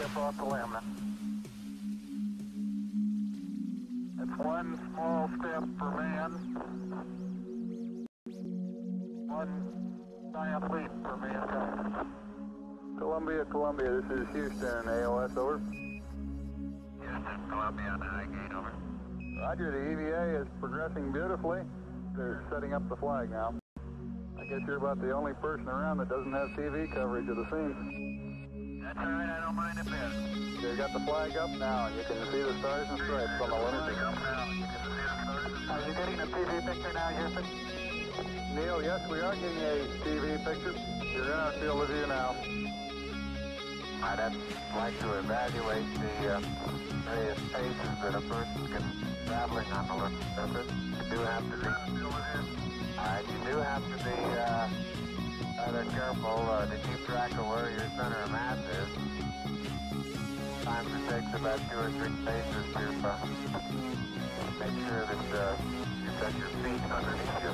step off the limb. It's one small step for man, one giant leap for mankind. Columbia, Columbia, this is Houston, AOS, over. Houston, Columbia on the high gate, over. Roger, the EVA is progressing beautifully. They're setting up the flag now. I guess you're about the only person around that doesn't have TV coverage of the scene. That's all right, I don't mind a bit. They've got the flag up now, and you can see the stars and stripes on the lunar Flag up now. You can see the stars. Are you getting a TV picture now, Houston? Neil, yes, we are getting a TV picture. You're in our field of view now. I'd like to evaluate the various paces that a person can traveling on the lunar surface. You do have to be. You do have to be rather careful to keep track of where your center of mass is. Sometimes it takes about 2 or 3 paces to make sure that you set your feet underneath you.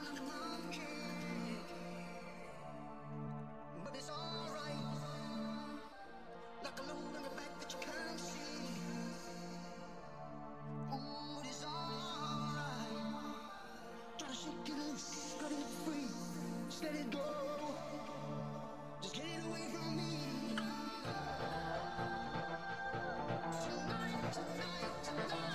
like a monkey, but it's alright. Like a load on the back that you can't see. Ooh, it is alright. Try to shake it loose, cut it free, just let it go. Just get it away from me. Tonight, tonight, tonight.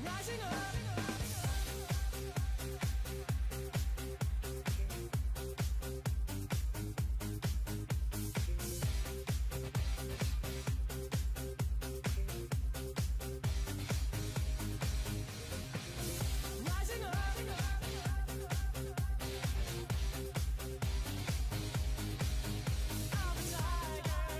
Rising up. Rising up. I'm a tiger.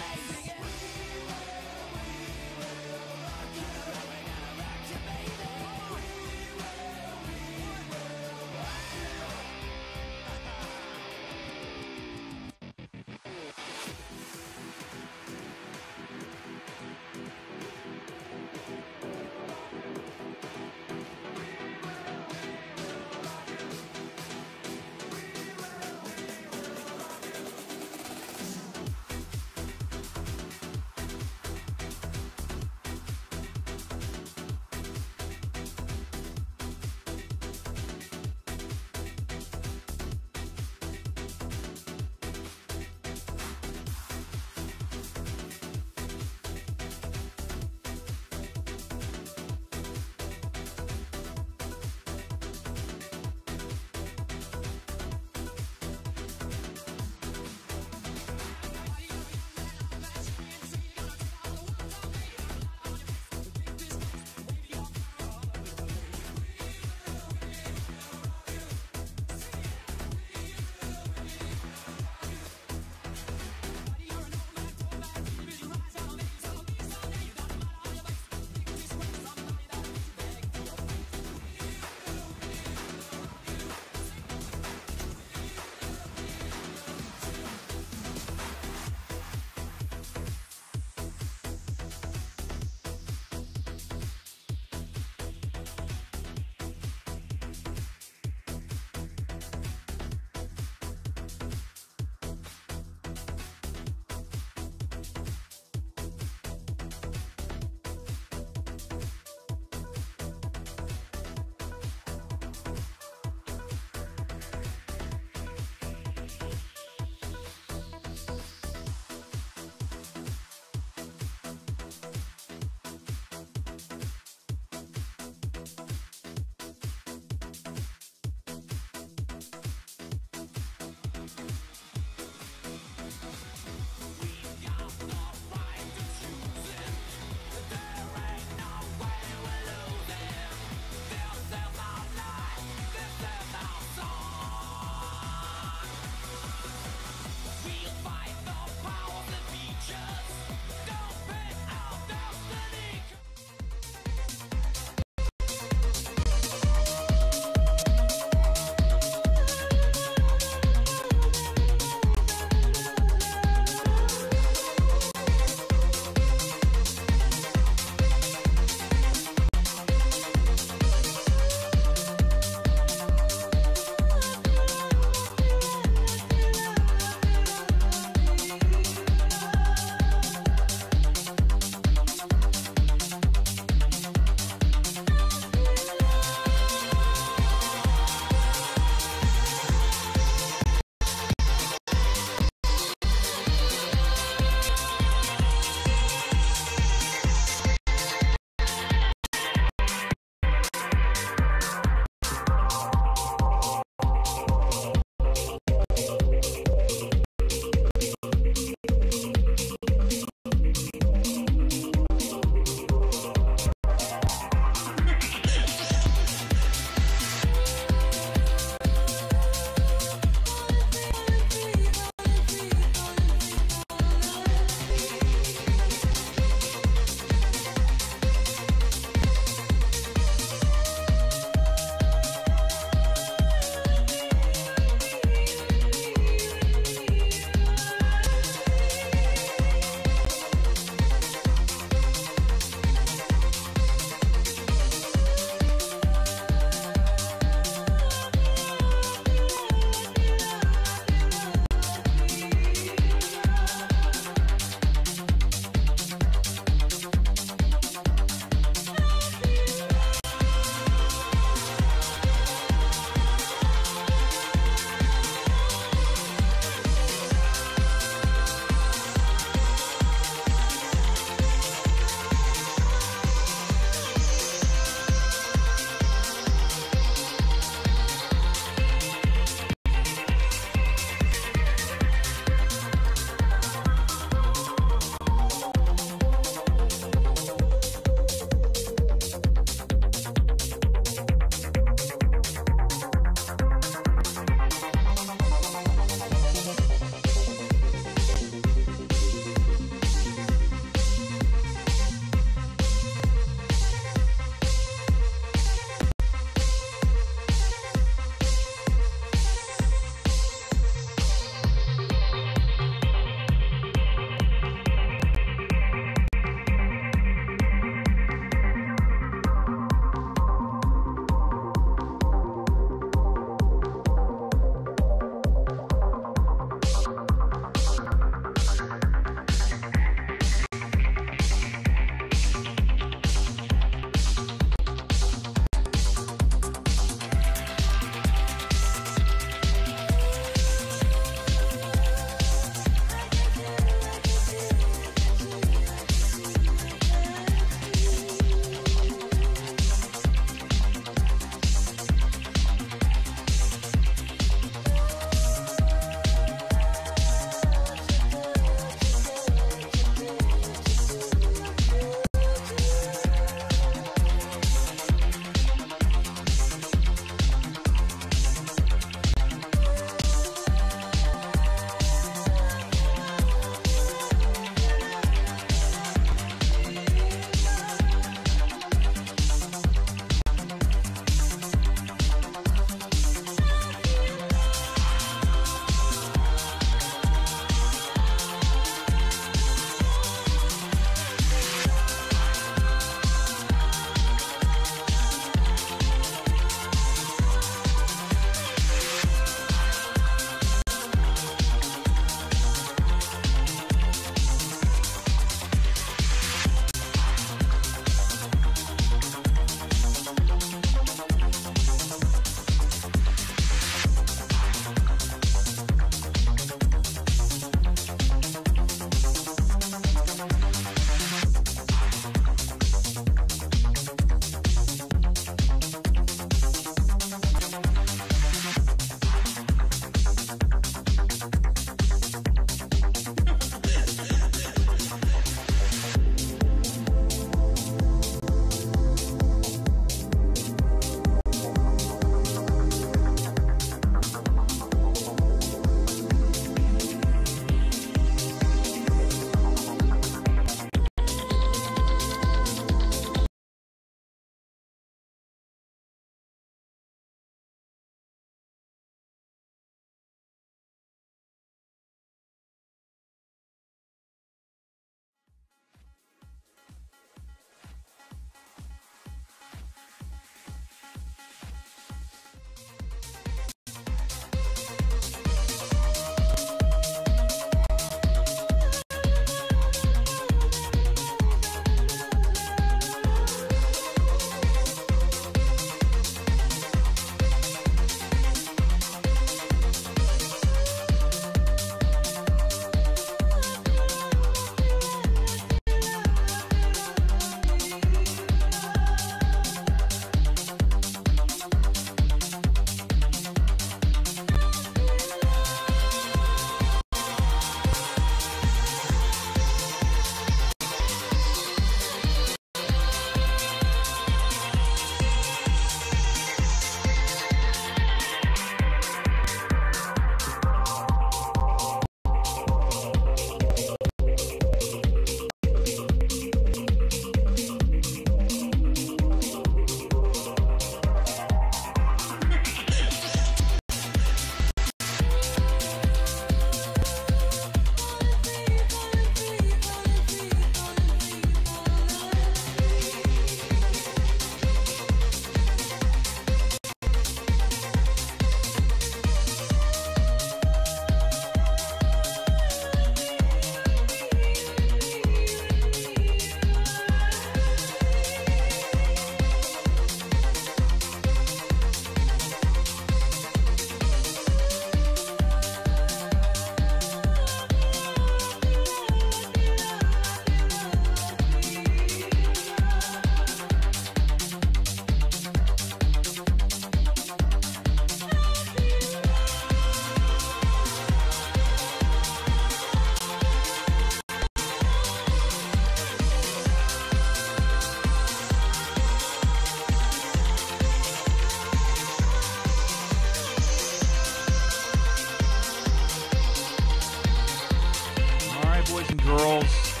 boys and girls.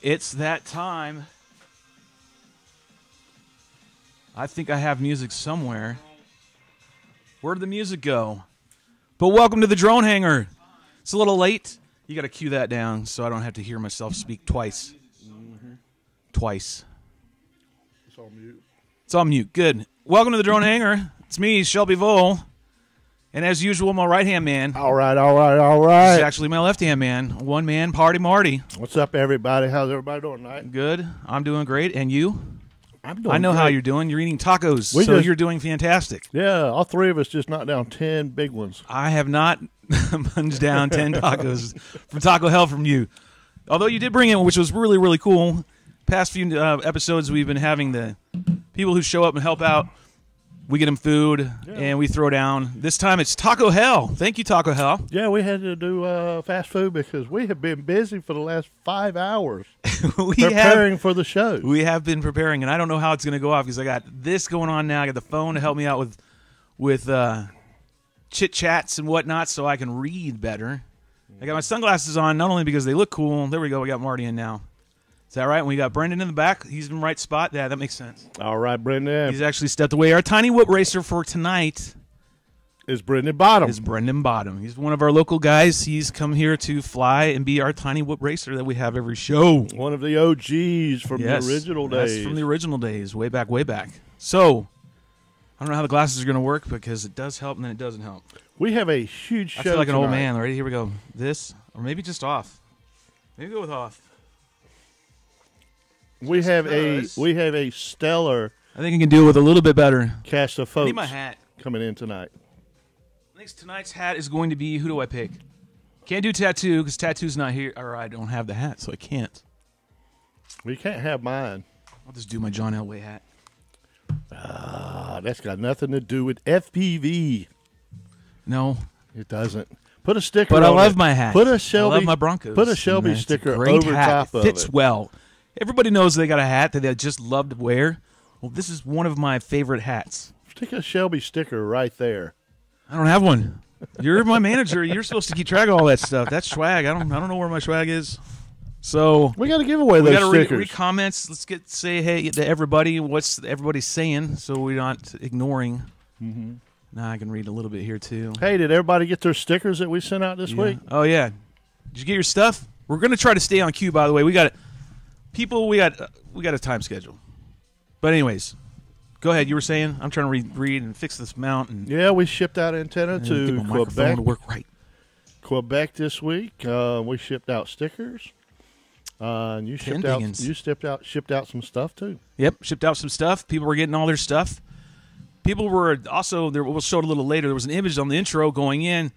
It's that time. I think I have music somewhere. Where did the music go? But welcome to the drone hangar. It's a little late. You got to cue that down so I don't have to hear myself speak twice. Twice. It's on mute. It's on mute. Good. Welcome to the drone hangar. It's me, Shelby Vole. And as usual, my right-hand man. All right, all right, all right. This is actually my left-hand man. One-man party Marty. What's up, everybody? How's everybody doing tonight? Good. I'm doing great. And you? I'm doing I know great. how you're doing. You're eating tacos, so you're doing fantastic. Yeah, all three of us just knocked down 10 big ones. I have not munged down 10 tacos from Taco Hell from you. Although you did bring it, which was really, really cool. Past few episodes, we've been having the people who show up and help out. We get them food, and we throw down. This time it's Taco Hell. Thank you, Taco Hell. Yeah, we had to do fast food because we have been busy for the last 5 hours preparing for the show. We have been preparing, and I don't know how it's going to go off because I got this going on now. I got the phone to help me out with chit-chats and whatnot so I can read better. I got my sunglasses on, not only because they look cool. There we go. We got Marty in now. Is that right? And we got Brendan in the back. He's in the right spot. Yeah, that makes sense. All right, Brendan. He's actually stepped away. Our tiny whoop racer for tonight is Brendan Bottom. He's one of our local guys. He's come here to fly and be our tiny whoop racer that we have every show. One of the OGs from the original days. Yes, from the original days, way back, way back. So, I don't know how the glasses are going to work because it does help and then it doesn't help. We have a huge show I feel like an tonight. old man. Ready? Here we go. This, or maybe just off. Maybe go with off. We have a stellar. I think I can do it with a little bit better. Cast of I folks need my hat. coming in tonight. I think tonight's hat is going to be, who do I pick? Can't do tattoo because tattoo's not here, or I don't have the hat, so I can't. We can't have mine. I'll just do my John Elway hat. That's got nothing to do with FPV. No, it doesn't. Put a sticker. But on I love it. my hat. Put a Shelby. I love my Broncos. Put a Shelby sticker over top of it. Fits well. Everybody knows they got a hat that they just love to wear. Well, this is one of my favorite hats. Stick a Shelby sticker right there. I don't have one. You're my manager. You're supposed to keep track of all that stuff. That's swag. I don't know where my swag is. So we got to give away those stickers. Read comments. Let's say hey to everybody. What's everybody saying? So we're not ignoring. Mm-hmm. Now I can read a little bit here too. Hey, did everybody get their stickers that we sent out this week? Oh yeah. Did you get your stuff? We're gonna try to stay on cue. By the way, we got a time schedule. But anyways, go ahead. You were saying I'm trying to read and fix this mount. And yeah, we shipped out antenna to Quebec. To work right. Quebec this week. We shipped out stickers. And you shipped out some stuff too. Yep, shipped out some stuff. People were getting all their stuff. People were also there. We'll show it a little later. There was an image on the intro going in.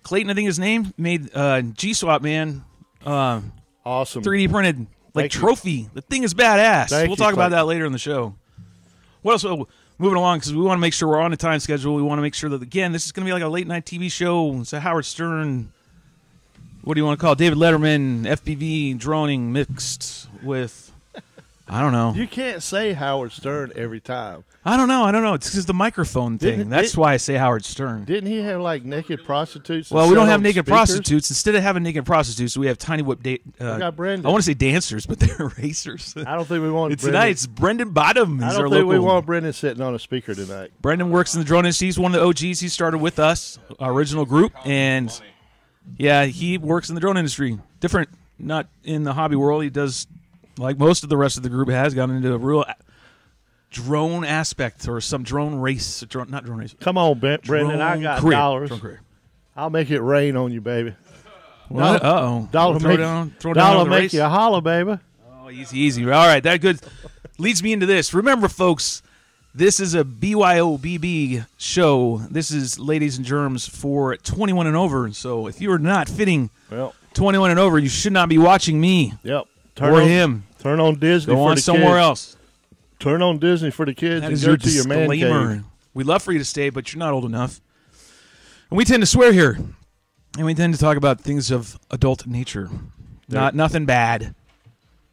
Clayton, I think his name, made GYSOT, man. Awesome. 3D printed trophy. The thing is badass. We'll talk about that later in the show. What else? Oh, moving along because we want to make sure we're on a time schedule. We want to make sure that again this is going to be like a late night TV show. It's a Howard Stern. What do you want to call it? David Letterman, FPV droning mixed with, I don't know. You can't say Howard Stern every time. I don't know. It's because the microphone thing. That's why I say Howard Stern. Didn't he have like naked prostitutes? Well, we don't have naked prostitutes. Instead of having naked prostitutes, we have tiny whip. We got Brendan. I want to say dancers, but they're racers. I don't think we want. Tonight's Brendan Bottom. I don't think we want Brendan sitting on a speaker tonight. Brendan works in the drone industry. He's one of the OGs. He started with us, our original group, and yeah, he works in the drone industry. Different, not in the hobby world. He does, like most of the rest of the group has, gotten into a real drone aspect or some drone race. Not drone race. Come on, Brendan. I got dollars. I'll make it rain on you, baby. What? Uh-oh. Dollar make you holler, baby. Oh, easy. All right, that good leads me into this. Remember, folks, this is a BYOBB show. This is Ladies and Germs for 21 and over. So if you are not fitting 21 and over, you should not be watching me. Yep. Him. Turn on Disney Go for on the somewhere kids. else. Turn on Disney for the kids that and is go your to your man cave. We'd love for you to stay, but you're not old enough. And we tend to swear here. And we tend to talk about things of adult nature. Nothing bad,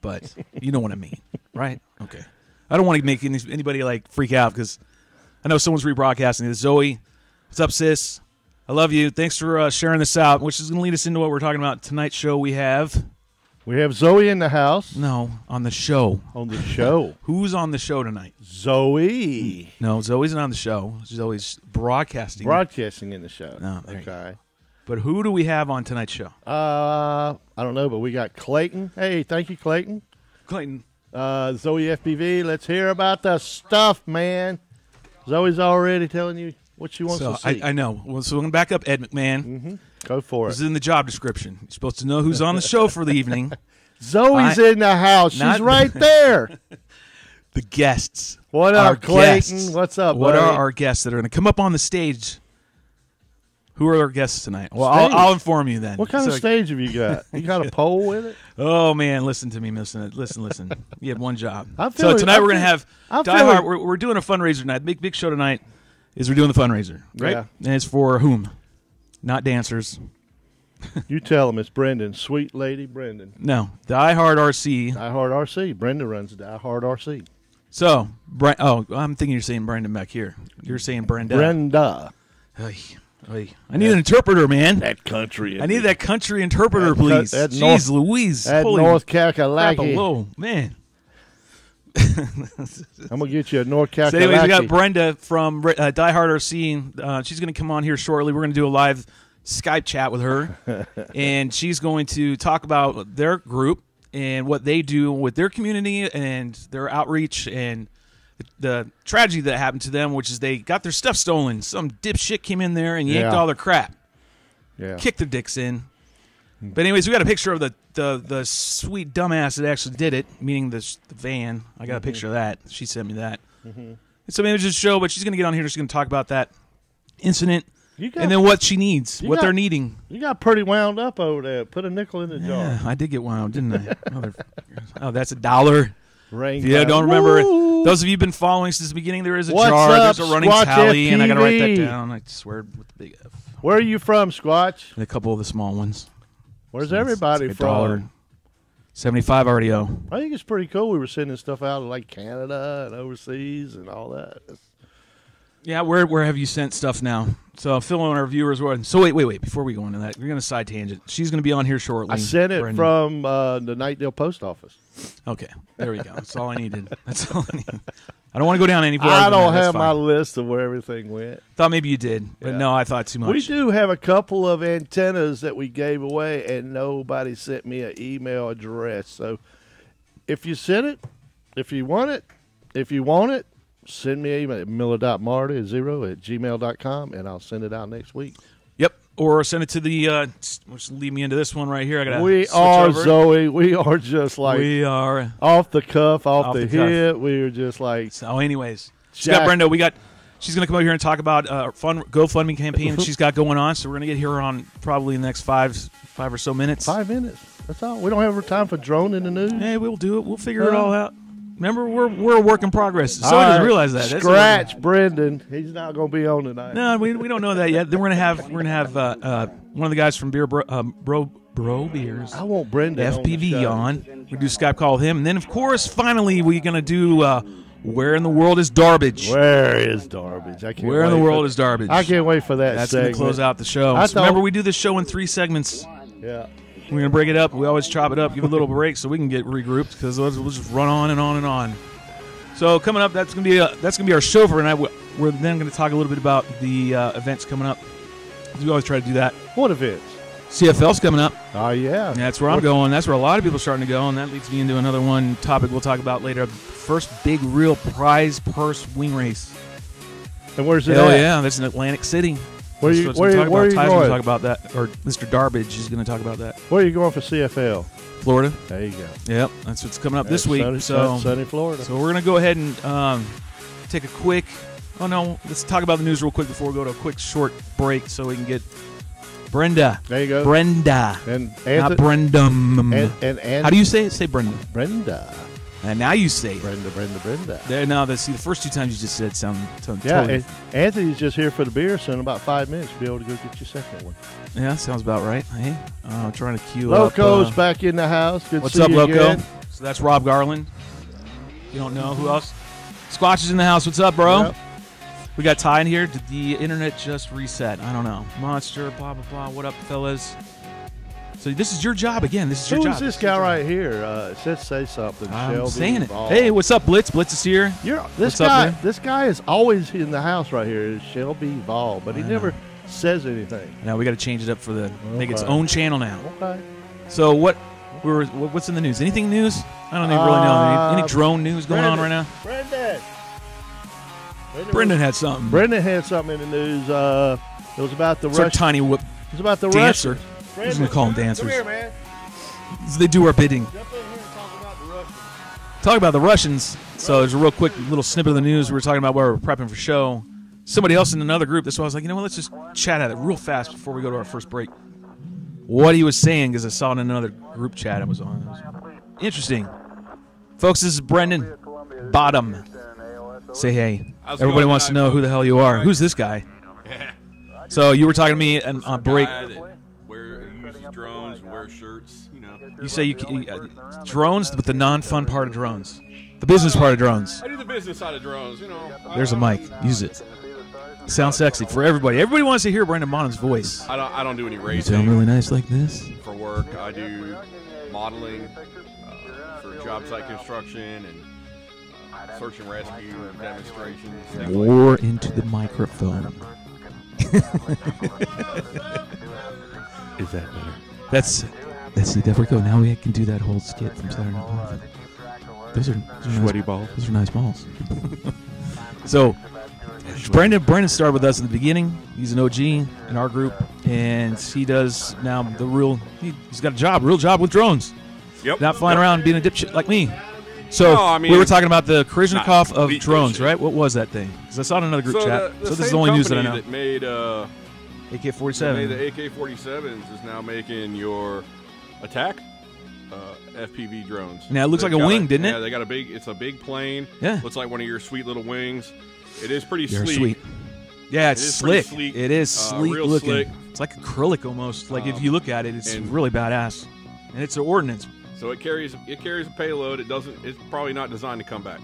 but you know what I mean, right? Okay. I don't want to make anybody like freak out because I know someone's rebroadcasting this. Zoe, what's up, sis? I love you. Thanks for sharing this out, which is going to lead us into what we're talking about tonight's show. We have Zoe in the house. No, on the show. On the show. Who's on the show tonight? Zoe. No, Zoe's not on the show. Zoe's broadcasting. Broadcasting in the show. No, there you okay. go. But who do we have on tonight's show? I don't know, but we got Clayton. Hey, thank you, Clayton. Clayton. Zoe FPV. Let's hear about the stuff, man. Zoe's already telling you what she wants to see. I know. Well, so we're going to back up, Ed McMahon. Mm-hmm. Go for This it. is in the job description. You're supposed to know who's on the show for the evening. Zoe's in the house. She's right there. The guests. What up, Clayton? Guests. What's up, What buddy? are our guests that are going to come up on the stage? Who are our guests tonight? Well, I'll inform you then. What kind of stage have you got? You got a pole with it? Oh, man, listen to me. Listen. You have one job. So tonight we're going to have DieHard. We're doing a fundraiser tonight. Big show tonight is we're doing the fundraiser, right? Yeah. And it's for whom? Not dancers. You tell them it's Brendan. Sweet lady Brendan. No, DieHard RC. DieHard RC. Brenda runs DieHard RC. So, I'm thinking you're saying Brandon back here. You're saying Brenda. Brenda. I need an interpreter, man. That country. I need that country interpreter, please. Jeez Louise. That Holy North crap, Kakalaki. hello, man. I'm going to get you a North Kakalaki. So anyways, we got Brenda from DieHard RC. She's going to come on here shortly. We're going to do a live Skype chat with her. And she's going to talk about their group and what they do with their community and their outreach and the tragedy that happened to them, which is they got their stuff stolen. Some dipshit came in there and yanked all their crap. Yeah. Kicked their dicks in. But anyways, we got a picture of the sweet dumbass that actually did it, meaning the van. I got a picture of that. She sent me that. It's some images to show, but she's going to get on here. She's going to talk about that incident and then what she needs, what they're needing. You got pretty wound up over there. Put a nickel in the jar. Yeah, I did get wound, didn't I? Oh, that's $1. Rain Yeah, don't remember. Woo! Those of you who've been following since the beginning, there is a What's jar. up, There's a running Squatch tally, and I got to write that FPV? down. I swear with the big F. Where are you from, Squatch? And a couple of the small ones. Where's So everybody it's like from? $1.75 already owe. I think it's pretty cool. We were sending stuff out to like Canada and overseas and all that. Yeah, where have you sent stuff now? So fill in our viewers. So wait. Before we go into that, we're going to side tangent. She's going to be on here shortly. I sent it Brenda. from the Nightdale post office. Okay, there we go. That's all I needed. That's all I need. I don't want to go down any further. I don't than that. have That's my fine. list of where everything went. Thought maybe you did, but Yeah. no, I thought too much. We do have a couple of antennas that we gave away, and nobody sent me an email address. So if you sent it, if you want it, send me an email at miller.marty@gmail.com, and I'll send it out next week. Yep, or send it to the. Just lead me into this one right here. I got. We are Zoe. We are just like we are off the cuff, off the the cuff. hip. We are just like. So, anyways, she's got Brenda. She's going to come over here and talk about a fun GoFundMe campaign that she's got going on. So we're going to get her on probably in the next five or so minutes. 5 minutes. That's all. We don't have time for drone in the news. Hey, we'll do it. We'll figure it all out. Remember, we're a work in progress. So doesn't realize that. Scratch Brendan. He's not going to be on tonight. No, we don't know that yet. Then we're gonna have one of the guys from Bro Beers. I want Brendan FPV on. We do Skype call with him, and then of course, finally, we're gonna do Where in the World is Darbage? Where is Darbage? I can't. Where in the world is Darbage? I can't wait for that. That's segment. gonna close out the show. So remember, we do this show in 3 segments. Yeah. We're going to break it up. We always chop it up, give it a little break so we can get regrouped because we'll just run on and on and on. So coming up, that's going to be our show for tonight. We're then going to talk a little bit about the events coming up. We always try to do that. What events? CFL's coming up. Oh, yeah. That's where I'm going. That's where a lot of people are starting to go, and that leads me into another topic we'll talk about later. First big real prize purse wing race. And where's it Hell at? yeah, that's in Atlantic City. Where are you Ty's going going? to talk about that, or Mr. Darbage is going to talk about that. Where are you going for CFL? Florida. There you go. Yep, that's what's coming up this week. Sunny Florida. So we're going to go ahead and take a quick. Oh no, let's talk about the news real quick before we go to a quick short break so we can get Brenda. There you go. Brenda. And not Brenda. And how do you say it? Say Brenda. Brenda. And now you say Brenda. There, now, the first 2 times you just said sound yeah, totally. and Anthony's just here for the beer, so in about 5 minutes you'll be able to go get your second one. Yeah, sounds about right. Hey, I'm trying to cue Loco's up. back in the house. Good What's to see up, you Loco? again. So that's Rob Garland. You don't know who else? Squatch is in the house. What's up, bro? Yep. We got Ty in here. Did the internet just reset? I don't know. Monster, blah, blah, blah. What up, fellas? So this is your job again. This is your job. Who's this guy right here? It says say something. I'm Shelby saying it. Ball. Hey, what's up, Blitz? Blitz is here. This What's up, guy. man? This guy is always in the house right here. Is Shelby Ball, but he Wow. never says anything. Now we got to change it up for the make its own channel now. Okay. So what's in the news? Anything news? I don't even really know. Any drone news going on right now? Brendan had something. Brendan had something in the news. It was about the It's our Russian. tiny whoop It was about the dancer. Russians. I'm just gonna call them dancers. Come here, man. They do our bidding. Jump in here and talk about the Russians. Talk about the Russians. So there's a real quick little snippet of the news. We were talking about where we're prepping for show. Somebody else in another group. That's why I was like, you know what? Let's just chat at it real fast before we go to our first break. What he was saying, because I saw it in another group chat I was on. It was interesting. Folks, this is Brendan Bottom. Say hey. Everybody wants to know who the hell you are. Who's this guy? So you were talking to me on break. Uses drones, wear shirts, you know. You say you drones, but the non-fun part of drones, the business part of drones. I do the business side of drones, you know. There's a mic. Use it. Sounds sexy for everybody. Everybody wants to hear Brendan Bottom's voice. I don't do any You racing. sound really nice like this. For work. I do modeling for job site construction and search and rescue demonstrations. things like War into the microphone. Is that better? That's see. There we go. Now we can do that whole skit from Saturday Night Live. Those are Sweaty nice, balls. Those are nice balls. So Brendan started with us in the beginning. He's an OG in our group, and he does now the real. He's got a real job with drones. Yep. Not flying around being a dipshit like me. So No, I mean, we were talking about the Krishnikov of complete drones, bullshit. right? What was that thing? Because I saw it in another group So chat. the So this is the same only news that I company know. that made AK-47. the AK-47s is now making your attack FPV drones. Now, it looks They've like a got wing, didn't it? Yeah, they got it's a big plane. Yeah. Looks like one of your sweet little wings. It is pretty They're sleek. sweet. Yeah, it's It is pretty slick. sleek. It is sleek Real looking. slick. It's like acrylic almost. Like if you look at it, it's and- really badass. And it's an ordnance. So it carries a payload. It's probably not designed to come back.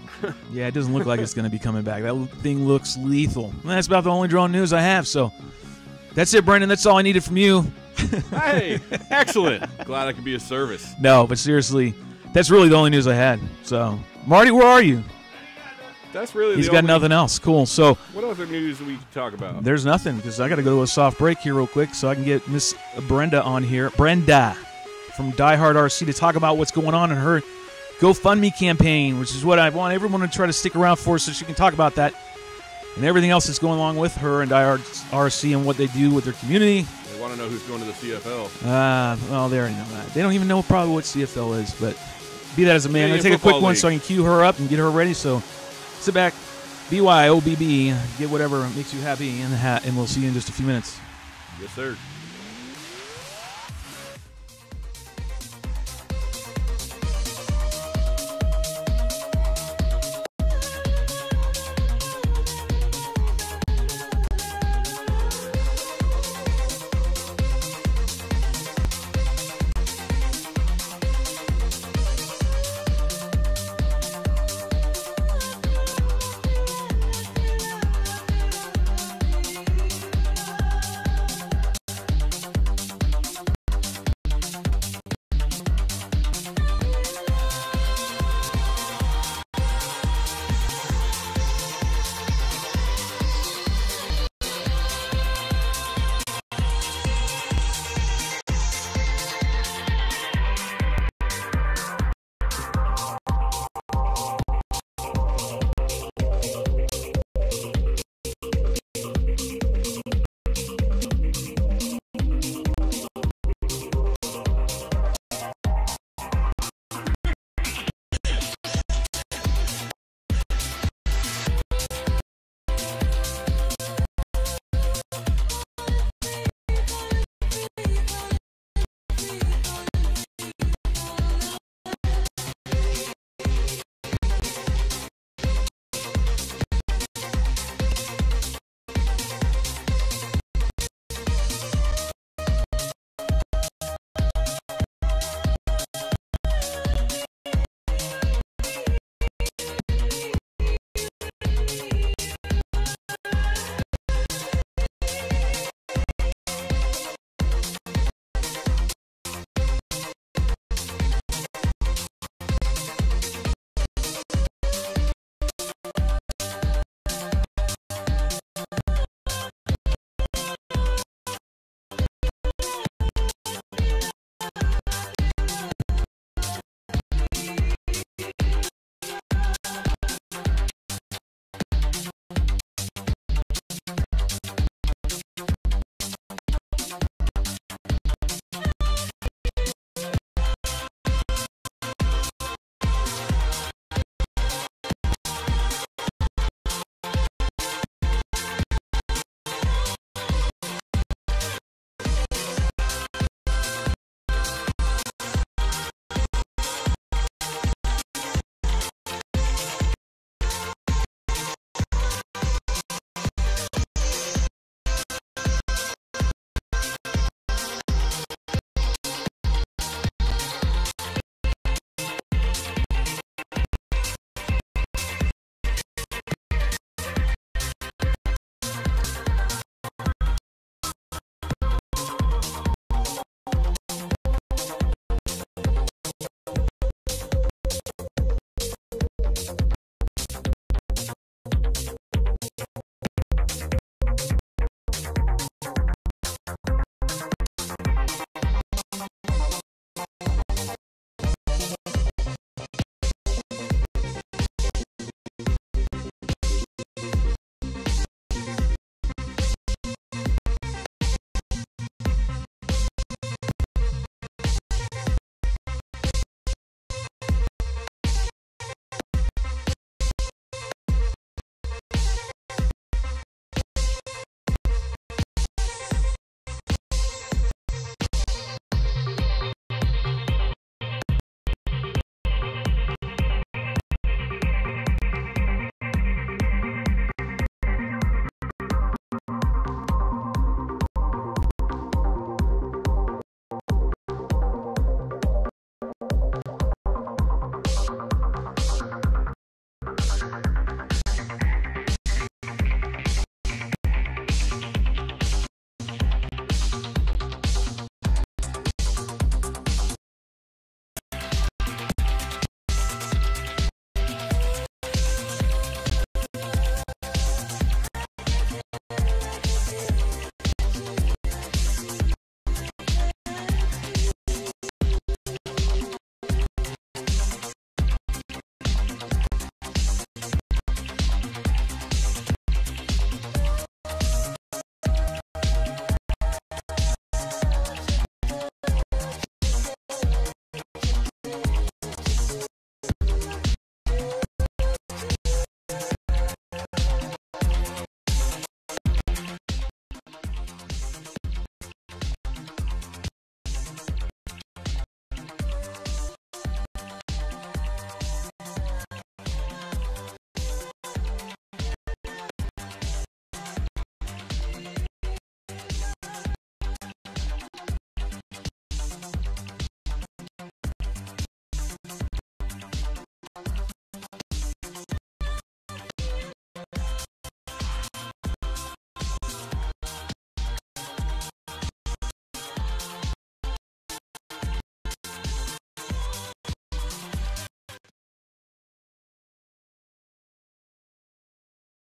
Yeah, it doesn't look like it's going to be coming back. That thing looks lethal. And that's about the only drone news I have. So that's it, Brendan. That's all I needed from you. Hey, excellent. Glad I could be of service. No, but seriously, that's really the only news I had. So, Marty, where are you? That's really He's the got only- nothing else. Cool. So What other news do we talk about? there's nothing because I got to go to a soft break here real quick so I can get Miss Brenda on here. Brenda from DieHard RC to talk about what's going on in her GoFundMe campaign, which is what I want everyone to try to stick around for so she can talk about that and everything else that's going along with her and DieHard RC and what they do with their community. They want to know who's going to the CFL. Well, they already know that. They don't even know probably what CFL is, but be that as a man. I'm going to Canadian take a quick Football one League. so I can cue her up and get her ready. So sit back, BYOBB, get whatever makes you happy in the hat, and we'll see you in just a few minutes. Yes, sir.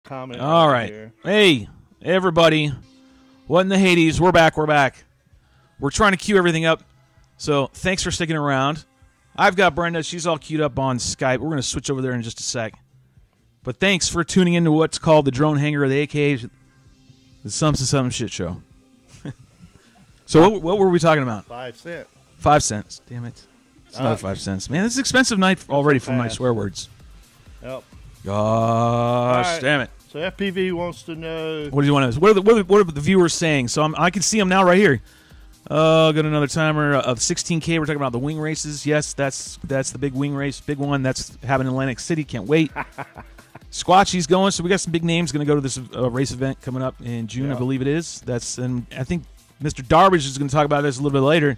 comment. All right. Here. Hey, everybody. What in the Hades? We're back. We're back. We're trying to queue everything up. So thanks for sticking around. I've got Brenda. She's all queued up on Skype. We're going to switch over there in just a sec. But thanks for tuning into what's called the Drone Hangar of the AKA, the Some Shit Show. So what were we talking about? 5 cents. 5 cents. Damn it. It's another 5 cents. Man, this is an expensive night already for my swear words. Yep. Gosh, right. damn it. So FPV wants to know. What do you want to? What are the viewers saying? So I can see them now right here. Got another timer of 16K. We're talking about the wing races. Yes, that's the big wing race, big one. That's happening in Atlantic City. Can't wait. Squatchy's going. So we got some big names going to go to this race event coming up in June, I believe it is. And I think Mr. Darbage is going to talk about this a little bit later.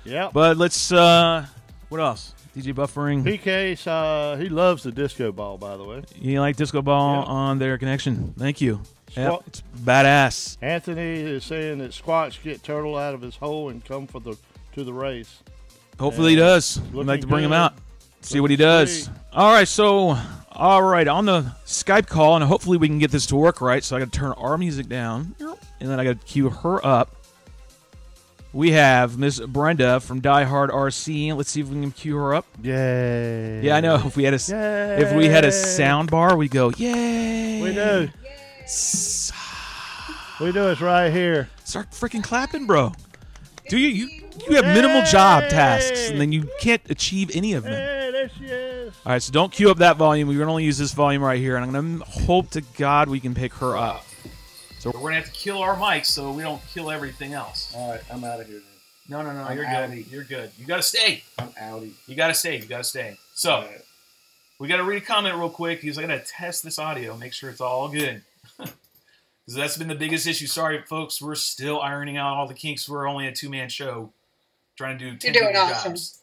Yeah. But let's. What else? DJ buffering. PK, he loves the disco ball, by the way. You like disco ball on their connection? Thank you. Yep, it's badass. Anthony is saying that Squatch get Turtle out of his hole and come to the race. Hopefully he does. We'd like to bring him out, see what he does. All right, on the Skype call, and hopefully we can get this to work right. So I got to turn our music down, and then I got to cue her up. We have Miss Brenda from DieHard RC. Let's see if we can cue her up. Yay! Yeah, I know. If we had a sound bar, we go yay. We do. We do. It's right here. Start freaking clapping, bro. Do you have minimal job tasks, and then you can't achieve any of them. Hey, there she is. All right, so don't cue up that volume. We're gonna only use this volume right here, and I'm gonna hope to God we can pick her up. So we're gonna have to kill our mics so we don't kill everything else. All right, I'm out of here then. No, you're good. You're good. You gotta stay. I'm outie. You gotta stay. So we gotta read a comment real quick because I gotta test this audio, make sure it's all good. Because that's been the biggest issue. Sorry, folks, we're still ironing out all the kinks. We're only a two-man show, trying to do 10 different jobs,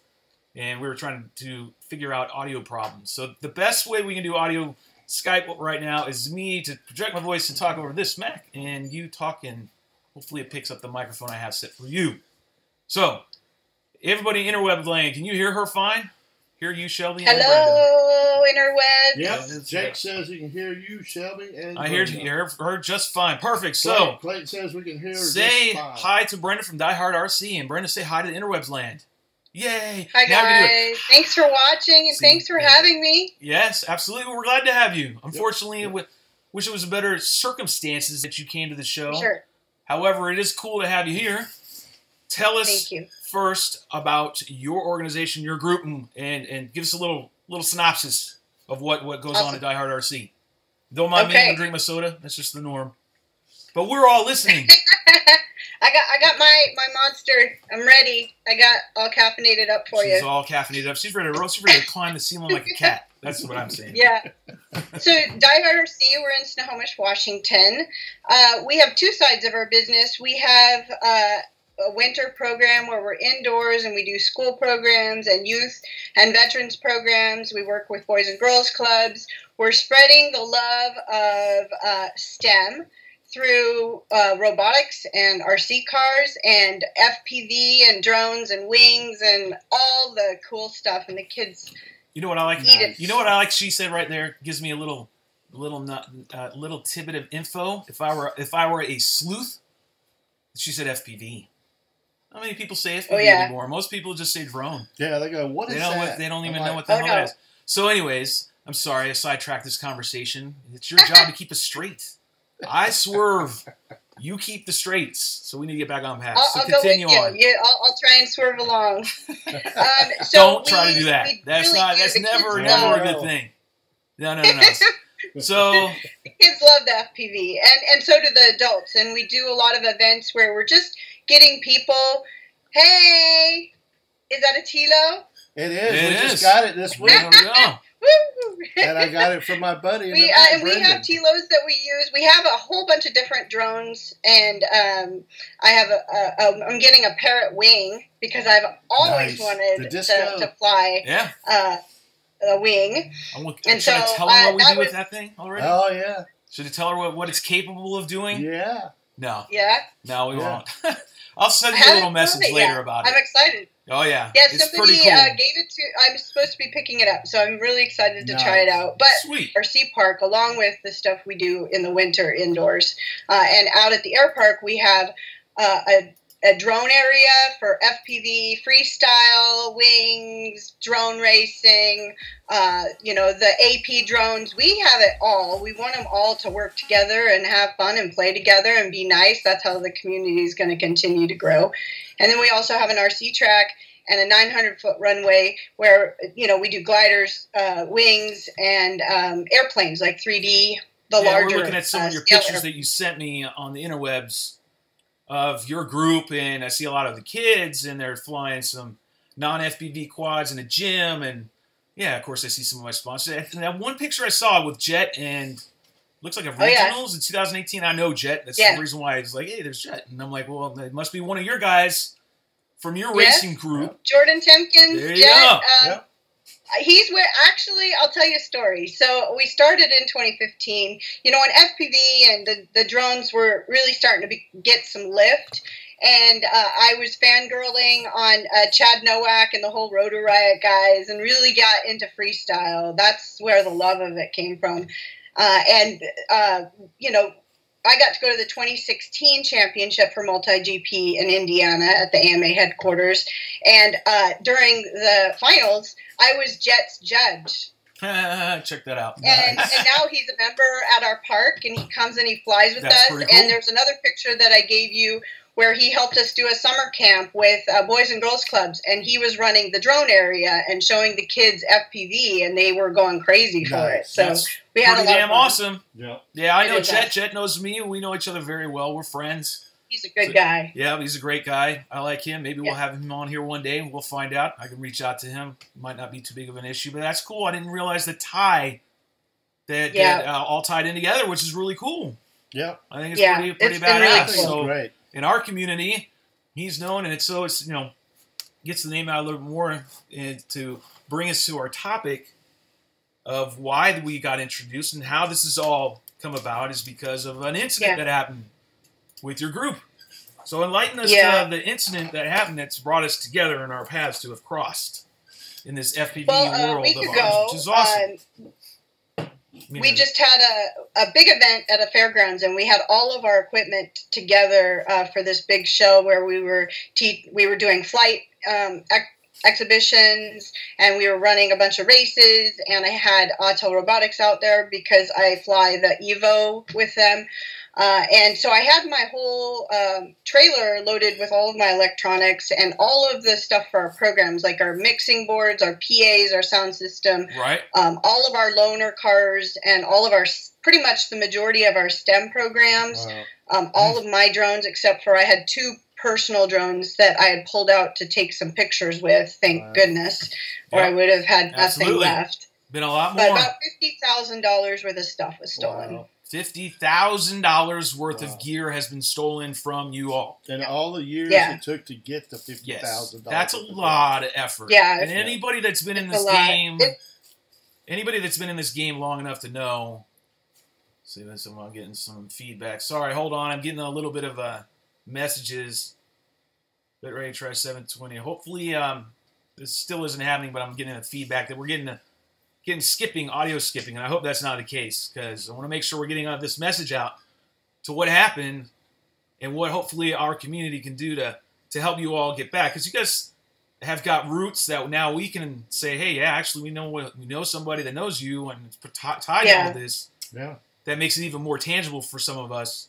and we were trying to figure out audio problems. So the best way we can do audio Skype right now is me to project my voice and talk over this Mac, and you talk, and hopefully it picks up the microphone I have set for you. So, everybody in interweb land, can you hear her fine? Hear you, Shelby? Hello, interweb. Yep. Jake says he can hear you, Shelby, and I hear her just fine. Perfect. Clayton says we can hear her say just fine. Hi to Brenda from DieHard RC, and Brenda say hi to the interwebs land. Yay! Hi guys. Thanks for watching, and thanks for having me. Yes, absolutely. We're glad to have you. Unfortunately, wish it was better circumstances that you came to the show. Sure. However, it is cool to have you here. Tell us Thank you. first about your organization, your group, and give us a little synopsis of what goes on at DieHard RC. Don't mind me, I'm gonna drink my soda. That's just the norm. But we're all listening. I got my monster. I'm ready. I got all caffeinated up for you. She's all caffeinated up. She's ready to climb the ceiling like a cat. That's what I'm saying. Yeah. So DieHard RC, we're in Snohomish, Washington. We have two sides of our business. We have a winter program where we're indoors and we do school programs and youth and veterans programs. We work with Boys and Girls Clubs. We're spreading the love of STEM through robotics and RC cars and FPV and drones and wings and all the cool stuff, and the kids. You know what I like? You know what I like? She said right there, gives me a little tidbit of info. If I were a sleuth, she said FPV. How many people say FPV anymore? Most people just say drone. Yeah, they go, what is that? They don't even know what the hell that is. So anyways, I'm sorry I sidetracked this conversation. It's your job to keep us straight. I swerve. You keep the straights. So we need to get back on path. So I'll continue go with you. Yeah, I'll try and swerve along. Don't try to do that. That's never a good thing. No. So kids love the FPV, and so do the adults. And we do a lot of events where we're just getting people. Hey, is that a Tilo? It is. We just got it this week. There we go. And I got it from my buddy. We have Tilos that we use. We have a whole bunch of different drones, and I have I'm getting a parrot wing because I've always wanted to fly a wing. Should I tell her what we do with that thing already? Oh yeah. Should I tell her what it's capable of doing? Yeah. No. Yeah. No, we won't. I'll send you a little message later about it. I'm excited. Oh yeah. Yeah, it's somebody pretty cool. gave it to. I'm supposed to be picking it up, so I'm really excited to try it out. But Sweet. RC park, along with the stuff we do in the winter indoors, and out at the air park, we have a drone area for FPV, freestyle, wings, drone racing. The AP drones. We have it all. We want them all to work together and have fun and play together and be nice. That's how the community is going to continue to grow. And then we also have an RC track and a 900-foot runway where, we do gliders, wings, and airplanes like 3D, the larger. We're looking at some of your pictures that you sent me on the interwebs of your group, and I see a lot of the kids, and they're flying some non-FPV quads in a gym, and yeah, of course, I see some of my sponsors. And that one picture I saw with Jet and looks like a regionals in 2018. I know Jet. That's the reason why I was like, hey, there's Jet. And I'm like, well, it must be one of your guys from your racing group. Jordan Timkins, there Jet. He's where, actually, I'll tell you a story. So we started in 2015. When FPV and the drones were really starting to get some lift. And I was fangirling on Chad Nowak and the whole Rotor Riot guys and really got into freestyle. That's where the love of it came from. I got to go to the 2016 championship for multi-GP in Indiana at the AMA headquarters. And during the finals, I was Jet's judge. Check that out. And now he's a member at our park, and he comes and he flies with us. Cool. And there's another picture that I gave you where he helped us do a summer camp with Boys and Girls Clubs, and he was running the drone area and showing the kids FPV, and they were going crazy for it. So we had a lot of fun. Awesome. Yeah, I know Jet. Jet knows me. We know each other very well. We're friends. He's a good guy. Yeah, he's a great guy. I like him. Maybe we'll have him on here one day. We'll find out. I can reach out to him. Might not be too big of an issue, but that's cool. I didn't realize the tie that all tied in together, which is really cool. Yeah, I think it's pretty badass. Really cool. So great. In our community, he's known, and it's gets the name out a little bit more, and to bring us to our topic of why we got introduced and how this has all come about is because of an incident that happened with your group. So enlighten us to the incident that happened that's brought us together and our paths to have crossed in this FPV world week of ago, ours, which is awesome. We just had a big event at a fairgrounds, and we had all of our equipment together for this big show where we were doing flight exhibitions, and we were running a bunch of races, and I had Auto Robotics out there because I fly the Evo with them. And so I had my whole trailer loaded with all of my electronics and all of the stuff for our programs, like our mixing boards, our PAs, our sound system, all of our loaner cars, and all of our, pretty much the majority of our STEM programs, all of my drones, except for I had 2 personal drones that I had pulled out to take some pictures with, thank goodness, or I would have had nothing left. Been a lot more. But about $50,000 worth of stuff was stolen. Wow. $50,000 worth of gear has been stolen from you all. And all the years it took to get the $50,000. Yes, that's a lot of effort. Yeah. And anybody that's been in this game, long enough to know. See this, I'm getting some feedback. Sorry, hold on. I'm getting a little bit of messages. Bitrate try 720. Hopefully, this still isn't happening, but I'm getting a feedback that we're getting audio skipping, and I hope that's not the case, because I want to make sure we're getting this message out to what happened and what hopefully our community can do to help you all get back, because you guys have got roots that now we can say, hey, yeah, actually we know somebody that knows you and it's tied to all this. Yeah, that makes it even more tangible for some of us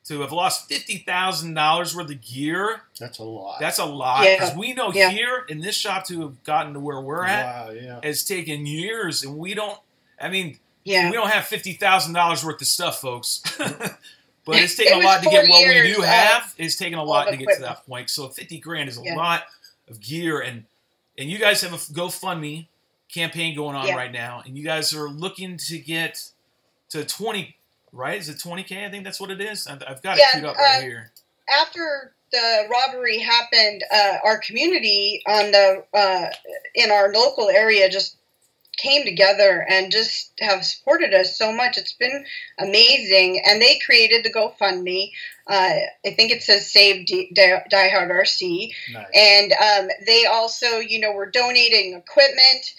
to have lost $50,000 worth of gear. That's a lot. That's a lot. Because we know here in this shop to have gotten to where we're at has taken years, and we don't have $50,000 worth of stuff, folks. But it's taken a lot to get what we do have. It's taken a lot to get to that point. So $50,000 is a lot of gear, and you guys have a GoFundMe campaign going on right now, and you guys are looking to get to 20. Right? Is it 20K? I think that's what it is. I've got it queued up right here. After the robbery happened, our community in our local area just came together and just have supported us so much. It's been amazing. And they created the GoFundMe. I think it says Save DieHard RC. Nice. And they also, you know, were donating equipment.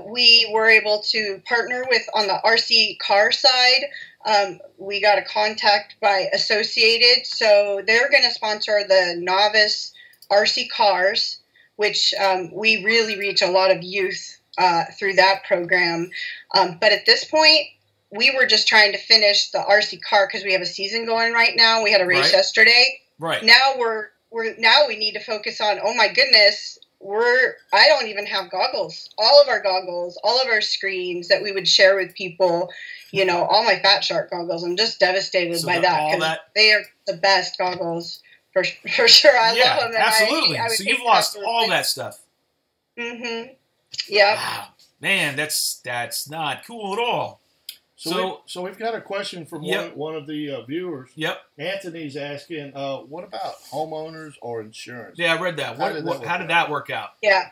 We were able to partner with, on the RC car side, we got a contact by Associated. So they're going to sponsor the novice RC cars, which we really reach a lot of youth through that program. But at this point, we were just trying to finish the RC car because we have a season going right now. We had a race yesterday. Right. Now now we need to focus on, oh my goodness, I don't even have goggles. All of our goggles, all of our screens that we would share with people, you know, all my Fat Shark goggles. I'm just devastated by that because they are the best goggles for sure. I love them. Absolutely. So you've lost all that stuff. Mm-hmm. Yeah. Wow. Man, that's not cool at all. So we've got a question from one of the viewers. Yep. Anthony's asking, what about homeowners or insurance? Yeah, I read that. How did that work out? Yeah.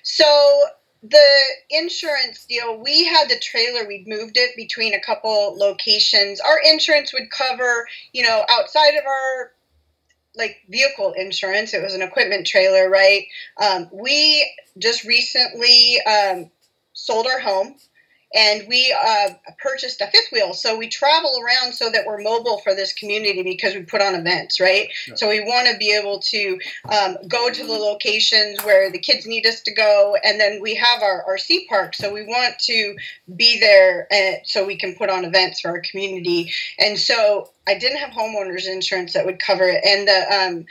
So the insurance deal, we had the trailer, we'd moved it between a couple locations. Our insurance would cover, you know, outside of our vehicle insurance. It was an equipment trailer, right? We just recently sold our home. And we purchased a fifth wheel. So we travel around so that we're mobile for this community because we put on events, right? Sure. So we want to be able to go to the locations where the kids need us to go. And then we have our RC park. So we want to be there so we can put on events for our community. And so I didn't have homeowners insurance that would cover it. And the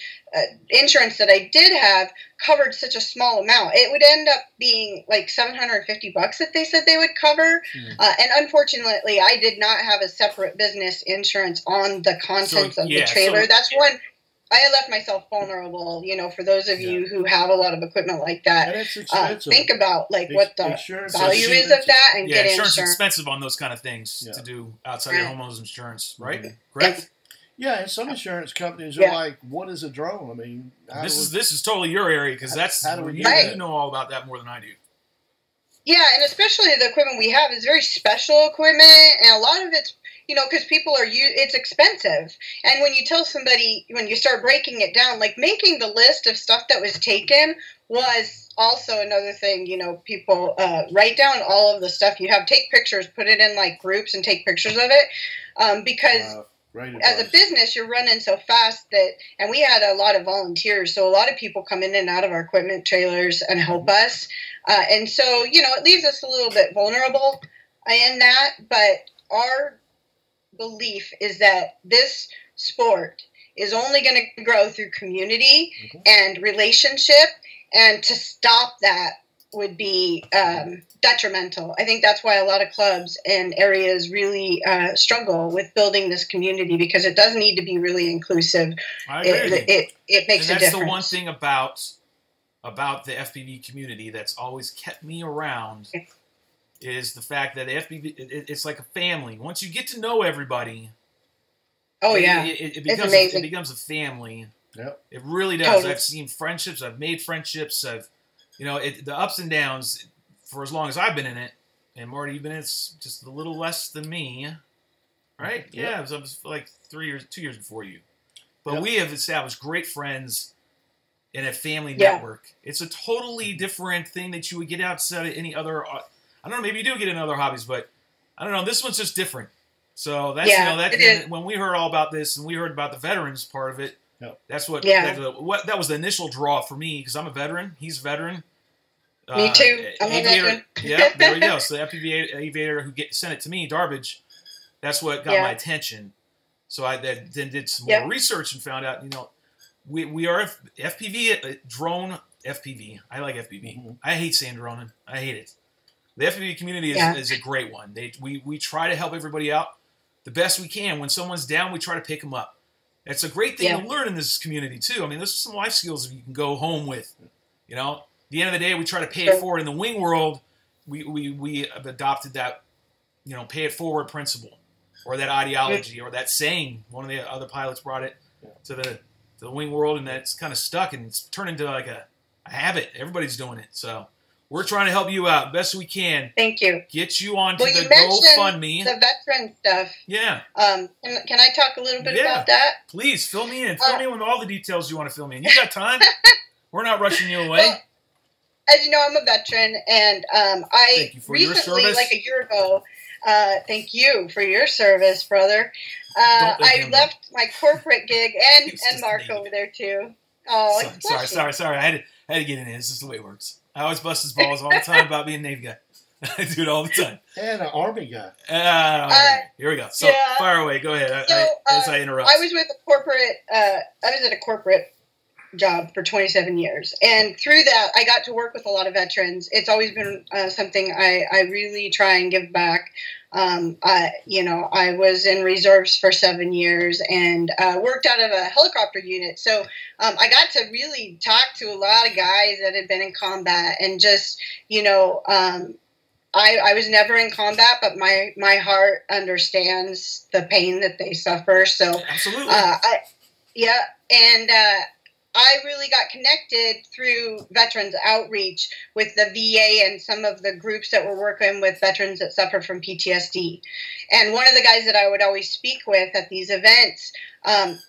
insurance that I did have covered such a small amount. It would end up being like $750 that they said they would cover. And unfortunately, I did not have a separate business insurance on the contents of the trailer. That's one. I left myself vulnerable, you know, for those of you who have a lot of equipment like that. And it's expensive. Think about what the value is of that and get insurance. Insurance is expensive on those kind of things to do outside your homeowner's insurance, right? Mm-hmm. Correct? Yeah, and some insurance companies are like, what is a drone? I mean, this is totally your area because you know all about that more than I do. Yeah, and especially the equipment we have is very special equipment, and a lot of it's, you know, because people it's expensive. And when you tell somebody, when you start breaking it down, like making the list of stuff that was taken was also another thing, you know, people write down all of the stuff you have, take pictures, put it in like groups and take pictures of it because as a business, you're running so fast and we had a lot of volunteers. So a lot of people come in and out of our equipment trailers and help us. And so, you know, it leaves us a little bit vulnerable in that, but our belief is that this sport is only going to grow through community and relationship, and to stop that would be detrimental. I think that's why a lot of clubs and areas really struggle with building this community, because it does need to be really inclusive. I agree. It makes a difference. That's the one thing about the FPV community that's always kept me around is the fact that FPV, it's like a family. Once you get to know everybody, it becomes a family. Yep. It really does. Totally. I've seen friendships. I've made friendships. The ups and downs for as long as I've been in it. And Marty, you've been in it just a little less than me, right? Yep. Yeah, I was like 2 years before you. But we have established great friends in a family network. It's a totally different thing that you would get outside of any other. I don't know. Maybe you do get in other hobbies, but I don't know. This one's just different. So that's when we heard all about this and we heard about the veterans part of it. Yep. That's that was the initial draw for me, because I'm a veteran. He's a veteren. Me too. I'm a veteran. Yeah, there we go. So the FPV aviator who sent it to me, Darbage, that's what got my attention. So I then did some more research and found out, you know, we are FPV, drone FPV. I like FPV. Mm-hmm. I hate saying droning. I hate it. The FPV community is a great one. We try to help everybody out the best we can. When someone's down, we try to pick them up. It's a great thing to learn in this community, too. I mean, there's some life skills you can go home with. You know, at the end of the day, we try to pay it forward. In the wing world, we have adopted that, you know, pay it forward principle, or that ideology, or that saying. One of the other pilots brought it to the wing world, and that's kind of stuck, and it's turned into like a habit. Everybody's doing it. So We're trying to help you out best we can. Thank you. Get you onto Well, you the mentioned GoFundMe. the veteran stuff. Yeah. Can I talk a little bit about that? Please, fill me in. Fill me in with all the details you want to fill me in. You got time? We're not rushing you away. Well, as you know, I'm a veteran, and I Thank you for your recently, service. like a year ago, thank you for your service, brother. I left my corporate gig, and Mark over there too. Oh, sorry. I had to get in it. This is the way it works. I always bust his balls all the time about being a Navy guy. I do it all the time. And an Army guy. Here we go. So fire away. Go ahead. As I interrupt. I was with a corporate. I was at a corporate job for 27 years, and through that, I got to work with a lot of veterans. It's always been something I really try and give back. I was in reserves for 7 years and worked out of a helicopter unit. So I got to really talk to a lot of guys that had been in combat, and just, I was never in combat, but my heart understands the pain that they suffer. So absolutely. I really got connected through Veterans Outreach with the VA and some of the groups that were working with veterans that suffer from PTSD. And one of the guys that I would always speak with at these events,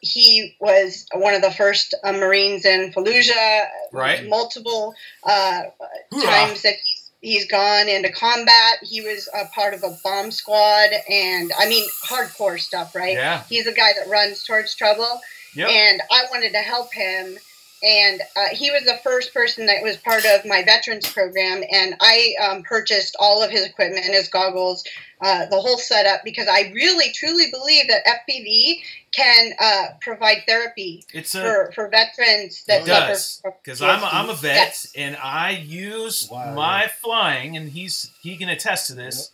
he was one of the first Marines in Fallujah, right. Multiple times that he's gone into combat. He was a part of a bomb squad, and I mean, hardcore stuff, right? Yeah. He's a guy that runs towards trouble. Yep. And I wanted to help him, and he was the first person that was part of my veterans program, and I purchased all of his equipment, his goggles, the whole setup, because I really, truly believe that FPV can provide therapy for veterans that suffer from PTSD. Because I'm a vet, and I use my flying, and he can attest to this,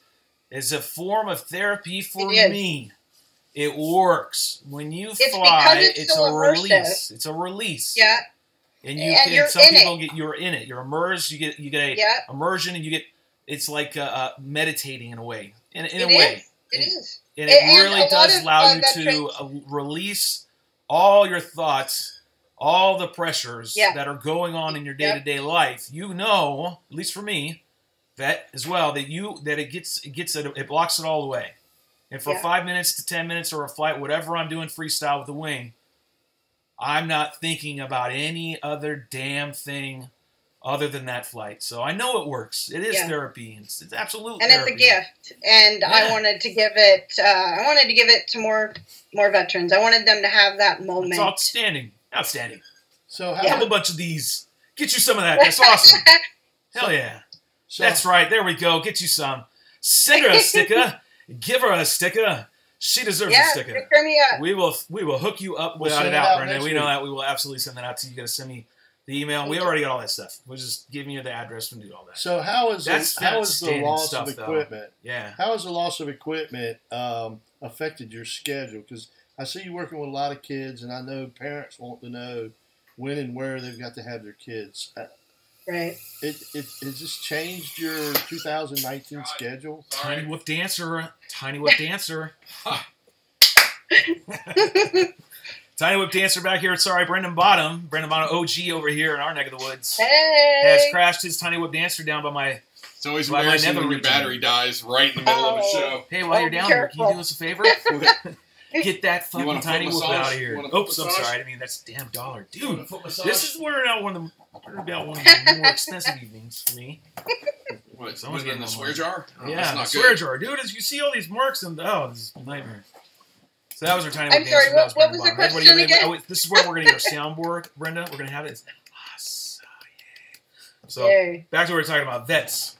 as a form of therapy for me. It works. When you fly, it's a release. It's a release. Yeah. And you're in it. You're immersed. You get a immersion, and you get, it's like meditating in a way. In a way. It is. And it really does allow you to release all your thoughts, all the pressures that are going on in your day-to-day life. You know, at least for me, vet as well, that it blocks it all away. And for 5 minutes to 10 minutes or a flight, whatever I'm doing freestyle with the wing, I'm not thinking about any other damn thing other than that flight. So I know it works. It is therapy. It's absolute and therapy. It's a gift. And I wanted to give it. I wanted to give it to more veterans. I wanted them to have that moment. It's outstanding. So have a bunch of these. Get you some of that. That's awesome. Hell yeah. That's right. There we go. Get you some. Send her a sticker. Give her a sticker. She deserves a sticker. We will hook you up without a doubt, Brenda. We know that. We will absolutely send that out to you. You got to send me the email. We already got all that stuff. We'll just give you the address and do all that. So how is the loss of equipment? Yeah. How has the loss of equipment affected your schedule? Because I see you working with a lot of kids, and I know parents want to know when and where they've got to have their kids. Right. It just changed your 2019 schedule. Tiny Whip Dancer. Tiny Whip Dancer. Tiny Whip Dancer back here. Sorry, Brendan Bottom OG over here in our neck of the woods. Has crashed his Tiny Whip Dancer down by my. It's always embarrassing when your battery dies right in the middle of a show. Hey, while you're down here, can you do us a favor? Get that fucking Tiny Whip out of here. Oops, I'm sorry. I mean, that's a damn $1. Dude, this is one of the more expensive evenings for me. What, someone's getting the swear jar? Oh, yeah, the swear jar. Dude, as you see all these marks, and this is a nightmare. So that was our Tiny Whip Dancer. I'm sorry, what was the question again? This is where we're going to get our soundboard, Brenda. We're going to have it. So, back to what we were talking about, vets.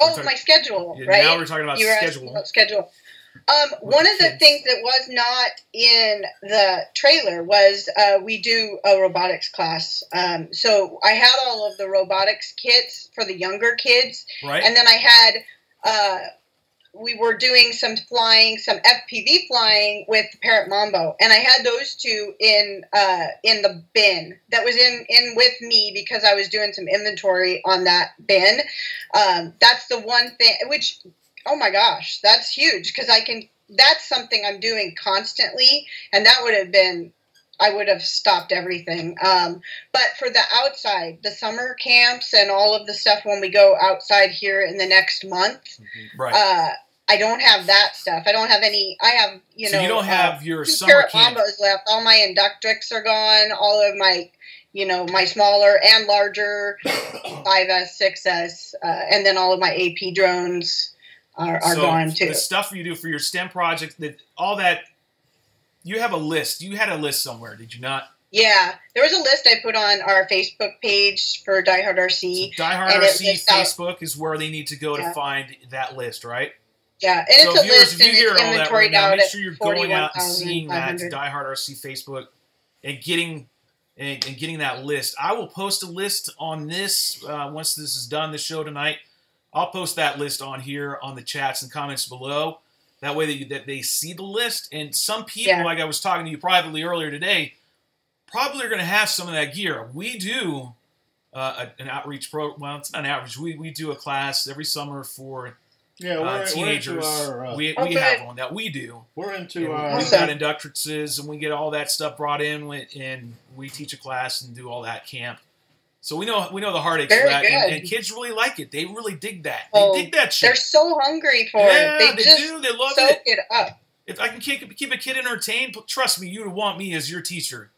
My schedule, right? Now we're talking about schedule. One of the things that was not in the trailer was we do a robotics class. So I had all of the robotics kits for the younger kids. Right. And then I had, we were doing some FPV flying with the Parrot Mambo. And I had those two in the bin that was in with me because I was doing some inventory on that bin. That's the one thing, which... Oh my gosh, that's huge because that's something I'm doing constantly, and that would have been I would have stopped everything. But for the outside, the summer camps and all of the stuff when we go outside here in the next month, right. I don't have that stuff. I don't have any. I have, So you don't have your two summer camp. Ambos left. All my Inductrix are gone. All of my, my smaller and larger 5S, 6S, and then all of my AP drones are gone too. The stuff you do for your STEM project, all that, you have a list. You had a list somewhere, did you not? Yeah, there was a list I put on our Facebook page for DieHard RC. So DieHard RC Facebook is where they need to go to find that list, right? Yeah, and it's a list and it's inventoried out make at sure you're going out and seeing that DieHard RC Facebook and getting that list. I will post a list on this once this is done, this show tonight. I'll post that list on here on the chats and comments below. That way that they see the list. And some people, like I was talking to you privately earlier today, probably are going to have some of that gear. We do an outreach program. Well, it's not an outreach. We do a class every summer for teenagers. We have one that we do. We're into we've got inductrixes and we get all that stuff brought in and we teach a class and do all that camp. So we know the heartaches of that, and kids really like it. They really dig that. They dig that shit. They're so hungry for it. They just do. They love soak it up. If I can keep a kid entertained, trust me, you would want me as your teacher.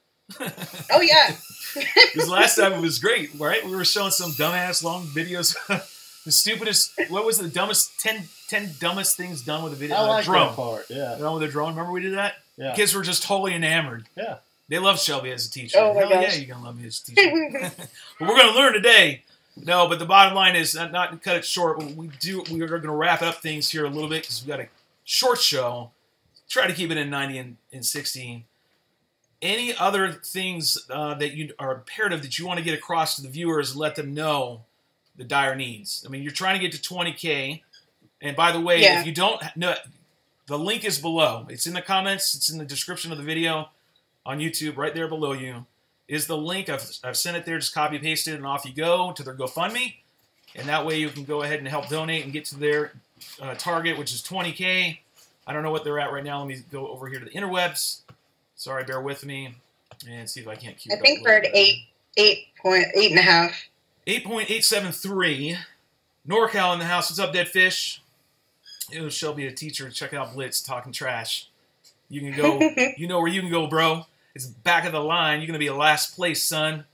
Oh yeah. Because last time it was great, right? We were showing some dumbass long videos. The stupidest. What was the dumbest 10 dumbest things done with a video? I like drone. that part. Yeah. Done with a drone. Remember we did that? Yeah. Kids were just totally enamored. Yeah. They love Shelby as a teacher. Oh my gosh. Yeah, you're gonna love me as a teacher. But we're gonna learn today. No, but the bottom line is not to cut it short. We are gonna wrap up things here a little bit because we got a short show. Try to keep it in 90 and 60. Any other things that you are imperative that you want to get across to the viewers and let them know the dire needs? I mean, you're trying to get to 20K. And by the way, if you don't know, the link is below. It's in the comments. It's in the description of the video on YouTube. Right there below you is the link. I've sent it there. Just copy paste it and off you go to their GoFundMe. And that way you can go ahead and help donate and get to their target, which is 20K. I don't know what they're at right now. Let me go over here to the interwebs. Sorry, bear with me and see if I can't keep. I think we're at 8.5. 8.873. NorCal in the house. What's up, Dead Fish? It was Shelby, a teacher. Check out Blitz talking trash. You can go. You know where you can go, bro. It's back of the line. You're gonna be last place, son.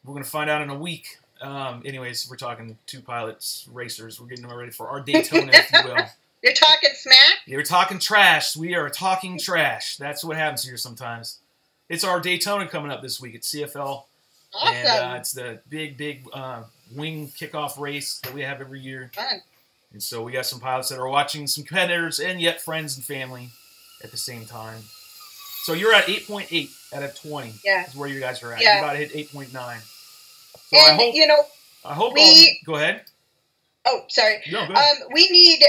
We're gonna find out in a week. Anyways, we're talking two pilots, racers. We're getting ready for our Daytona, if you will. You're talking smack? You're talking trash. We are talking trash. That's what happens here sometimes. It's our Daytona coming up this week. It's CFL. Awesome. And it's the big wing kickoff race that we have every year. Fun. And so we got some pilots that are watching, some competitors, and yet friends and family at the same time. So you're at 8.8 out of 20. Yeah. Is where you guys are at. Yeah. You're about to hit 8.9. So And, I hope go ahead. Oh, sorry. No, go ahead. We need...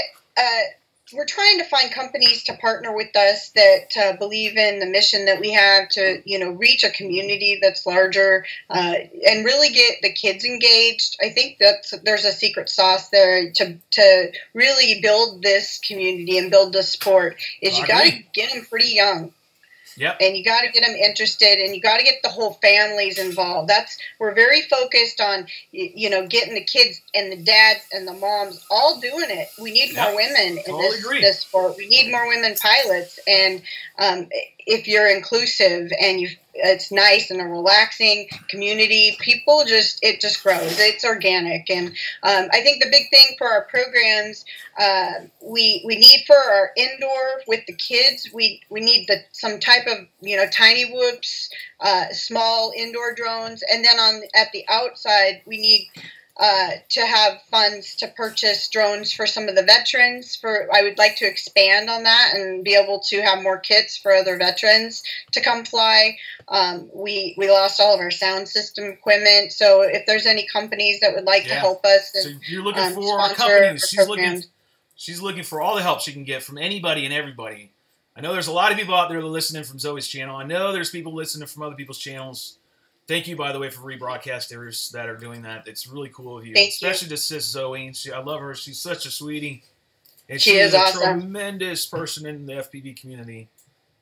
we're trying to find companies to partner with us that believe in the mission that we have to, reach a community that's larger and really get the kids engaged. I think there's a secret sauce there to really build this community and build this sport. Is you got to get them pretty young. Yep. And you got to get them interested, and you got to get the whole families involved. We're very focused on, getting the kids and the dads and the moms all doing it. We need more women in this sport. We need more women pilots. And if you're inclusive and it's nice and a relaxing community, it just grows. It's organic. And I think the big thing for our programs, we need for our indoor with the kids, we need some type of, tiny whoops, small indoor drones. And then at the outside, we need to have funds to purchase drones for some of the veterans. I would like to expand on that and be able to have more kits for other veterans to come fly. We lost all of our sound system equipment, so if there's any companies that would like to help us, so you're looking for companies. She's looking for all the help she can get from anybody and everybody. I know there's a lot of people out there that are listening from Zoe's channel. I know there's people listening from other people's channels. Thank you, by the way, for rebroadcasters that are doing that. It's really cool of you. Especially to Sis Zoe. I love her. She's such a sweetie. And she is awesome. A tremendous person in the FPV community.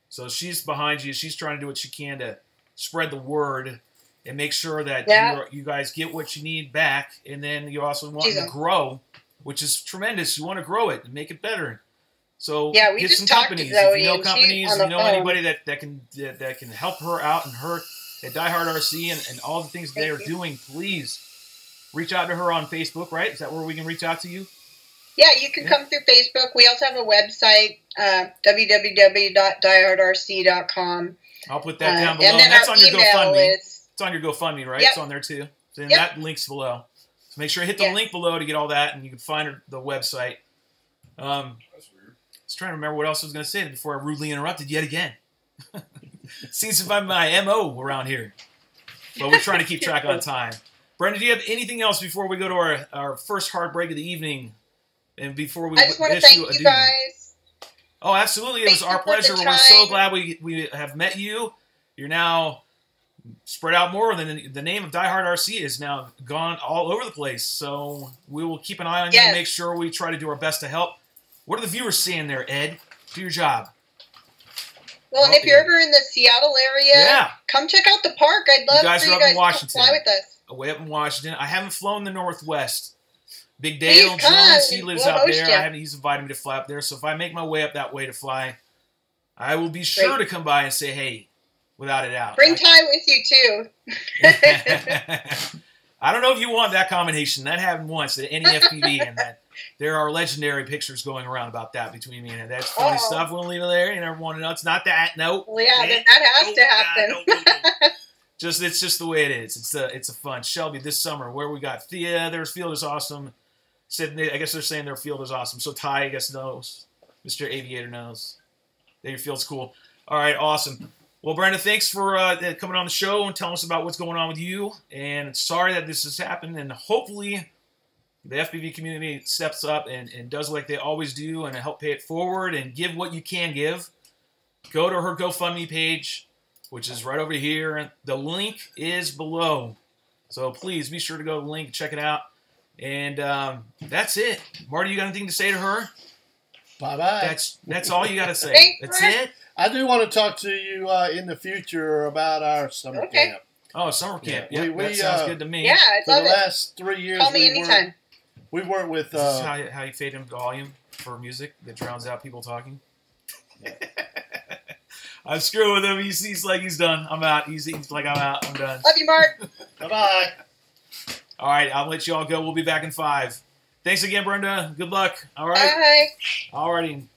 So she's behind you. She's trying to do what she can to spread the word and make sure that you guys get what you need back. And then you also want to grow, which is tremendous. You want to grow it and make it better. So yeah, we get just some talked companies. to Zoe, if you know and companies, she's if on you the know phone. anybody that can help her out and her at DieHard RC and all the things they are doing, please reach out to her on Facebook, right? Is that where we can reach out to you? Yeah, you can come through Facebook. We also have a website, www.diehardrc.com. I'll put that down below. And then that's our on your email GoFundMe. is... It's on your GoFundMe, right? Yep. It's on there too. So that link's below. So make sure you hit the link below to get all that, and you can find the website. That's weird. I was trying to remember what else I was going to say before I rudely interrupted yet again. Seems to be my MO around here. But we're trying to keep track on time. Brenda, do you have anything else before we go to our first heartbreak of the evening? And before we I just want to thank you guys. Oh, absolutely. It was our pleasure. We're so glad we have met you. You're now spread out more than the name of DieHard RC is now gone all over the place. So we will keep an eye on you and make sure we try to do our best to help. What are the viewers saying there, Ed? Do your job. Well, and if you're ever in the Seattle area, come check out the park. I'd love for you guys to fly with us. Way up in Washington. I haven't flown the Northwest. Big Dale Jones, he lives out there. He's invited me to fly up there. So if I make my way up that way to fly, I will be sure to come by and say, hey, without a doubt. Bring Ty with you, too. I don't know if you want that combination. That happened once at any FPV, and that there are legendary pictures going around about that between me and it. That's funny stuff. We'll leave it there. You never want to know. It's not that. No. Well, yeah, then that has to happen. It's just the way it is. It's a fun. Shelby, this summer, where we got Thea, their field is awesome. Sydney, I guess they're saying their field is awesome. So Ty, I guess, knows. Mr. Aviator knows that your field's cool. All right, awesome. Well, Brenda, thanks for coming on the show and telling us about what's going on with you. And sorry that this has happened. And hopefully the FPV community steps up and does like they always do and help pay it forward and give what you can give. Go to her GoFundMe page, which is right over here. The link is below. So please be sure to go to the link and check it out. And that's it. Marty, you got anything to say to her? Bye-bye. That's all you got to say. That's it? I do want to talk to you in the future about our summer camp. Oh, summer camp. Yeah, that sounds good to me. Yeah, I love it. For the last 3 years, call me anytime. We work with... Is this how you fade in volume for music that drowns out people talking? Yeah. I'm screwing with him. He's like he's done. I'm out. He's like I'm out. I'm done. Love you, Mark. Bye-bye. All right, I'll let you all go. We'll be back in 5. Thanks again, Brenda. Good luck. All right. Bye. All righty.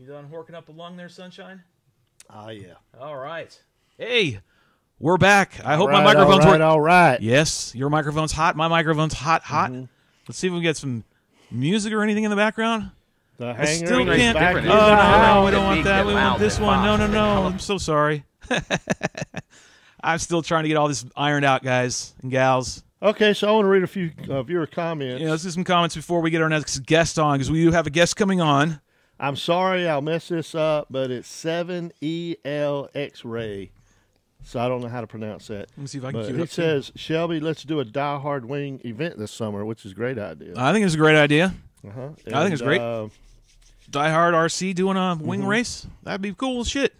You done horking up a lung there, Sunshine? Oh, yeah. All right. Hey, we're back. I hope my microphone's working. All right. Yes, your microphone's hot. My microphone's hot. Mm-hmm. Let's see if we can get some music or anything in the background. The I still Hangar can't. back. No, we don't want that. We want this one. No. I'm so sorry. I'm still trying to get all this ironed out, guys and gals. Okay, so I want to read a few viewer comments. Yeah, let's do some comments before we get our next guest on, because we do have a guest coming on. I'm sorry I'll mess this up, but it's 7EL X-Ray. So I don't know how to pronounce that. Let me see if I can But cue it he up. says, Shelby, let's do a DieHard Wing event this summer, which is a great idea. I think it's a great idea. Uh-huh. I think it's great. DieHard RC doing a wing race? That'd be cool as shit.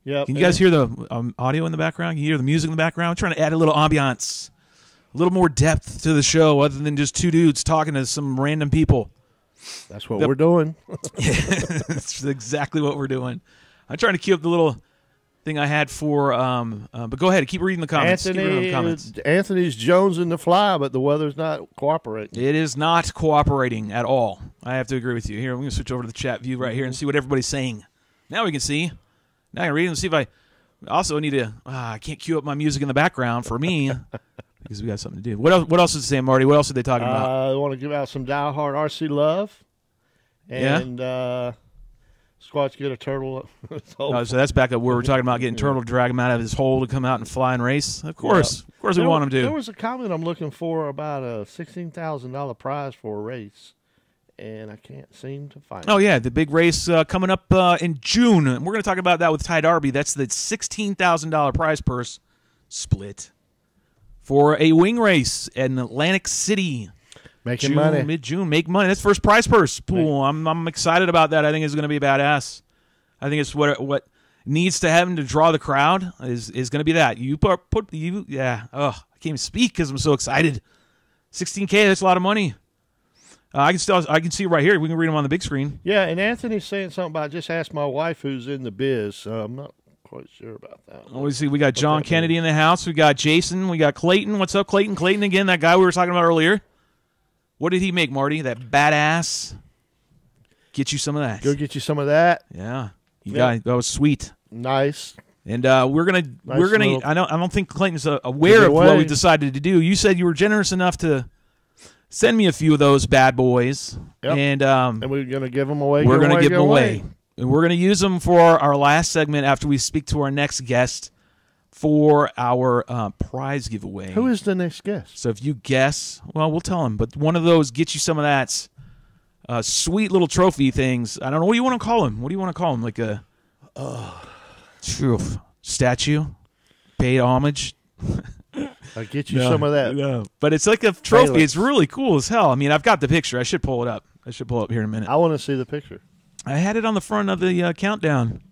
Yep. Can you guys hear the audio in the background? Can you hear the music in the background? I'm trying to add a little ambiance, a little more depth to the show other than just two dudes talking to some random people. That's what we're doing. That's exactly what we're doing. I'm trying to cue up the little thing I had for, but go ahead. Keep reading the comments. Anthony's jonesing to fly, but the weather's not cooperating. It is not cooperating at all. I have to agree with you. Here, I'm going to switch over to the chat view right here and see what everybody's saying. Now we can see. Now I can read and see if I also need to. I can't cue up my music in the background for me because we got something to do. What else is it saying, Marty? What else are they talking about? I want to give out some DieHard RC love. And Squatch get a turtle. So that's back up where we're talking about getting turtle to drag him out of his hole to come out and fly and race. Of course we want him to. There was a comment I'm looking for about a $16,000 prize for a race, and I can't seem to find it. Oh, yeah, the big race coming up in June. And we're going to talk about that with Ty Darby. That's the $16,000 prize purse split for a wing race in Atlantic City. Making money. Mid-June. Make money. That's first prize purse pool. I'm excited about that. I think it's going to be badass. I think it's what needs to happen to draw the crowd is going to be that. I can't even speak because I'm so excited. $16K, that's a lot of money. I can see it right here. We can read them on the big screen. Yeah, and Anthony's saying something about just ask my wife who's in the biz. So I'm not quite sure about that. Oh, we got John Kennedy in the house. We got Jason. We got Clayton. What's up, Clayton? Clayton again, that guy we were talking about earlier. What did he make, Marty? That badass. Get you some of that. Go get you some of that. Yeah, that was sweet. Nice. And we're gonna. I don't think Clayton's aware of what we decided to do. You said you were generous enough to send me a few of those bad boys, and we're gonna give them away. We're gonna give them away, and we're gonna use them for our last segment after we speak to our next guest for our prize giveaway. Who is the next guest? So if you guess, well, we'll tell him. But one of those gets you some of that sweet little trophy things. I don't know. What do you want to call him? What do you want to call him? Like a statue? Paid homage? I'll get you some of that. No. But it's like a trophy. It's really cool as hell. I mean, I've got the picture. I should pull it up. Here in a minute. I want to see the picture. I had it on the front of the countdown.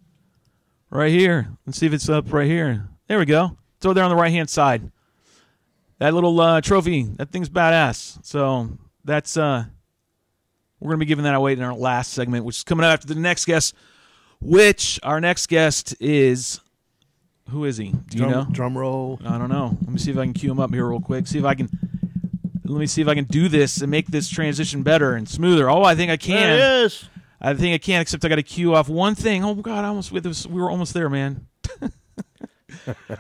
Right here. Let's see if it's up right here. There we go. It's over there on the right-hand side. That little trophy, that thing's badass. So that's we're going to be giving that away in our last segment, which is coming up after the next guest, which our next guest is, who is he? Do you know? Drum roll. I don't know. Let me see if I can cue him up here real quick. Let me see if I can do this and make this transition better and smoother. Oh, I think I can. There it is. I think I can, except I got to cue off one thing. Oh, God, we were almost there, man.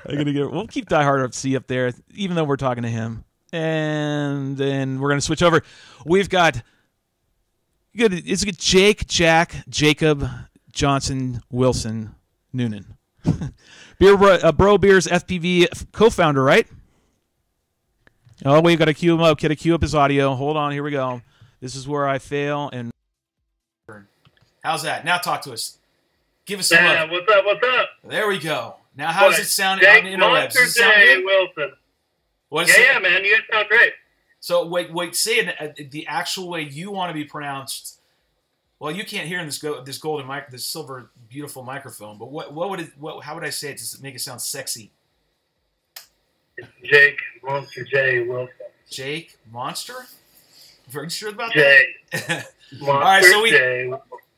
We'll keep DieHard RC up there, even though we're talking to him. And then we're going to switch over. We've got Jacob Johnson Willson Noonan. Bro Beer's FPV co-founder, right? Oh, we've got to cue him up. Got to cue up his audio. Hold on, here we go. This is where I fail. And how's that? Now talk to us. Give us some love. What's up? There we go. Now, how does it sound Jake on the interwebs? Monster J. Wilson. Yeah, man, you guys sound great. So, wait, say it the actual way you want to be pronounced. Well, you can't hear in this golden mic, this silver, beautiful microphone. But how would I say it to make it sound sexy? It's Jake Monster J. Wilson. Jake Monster? Very sure about that? All right, so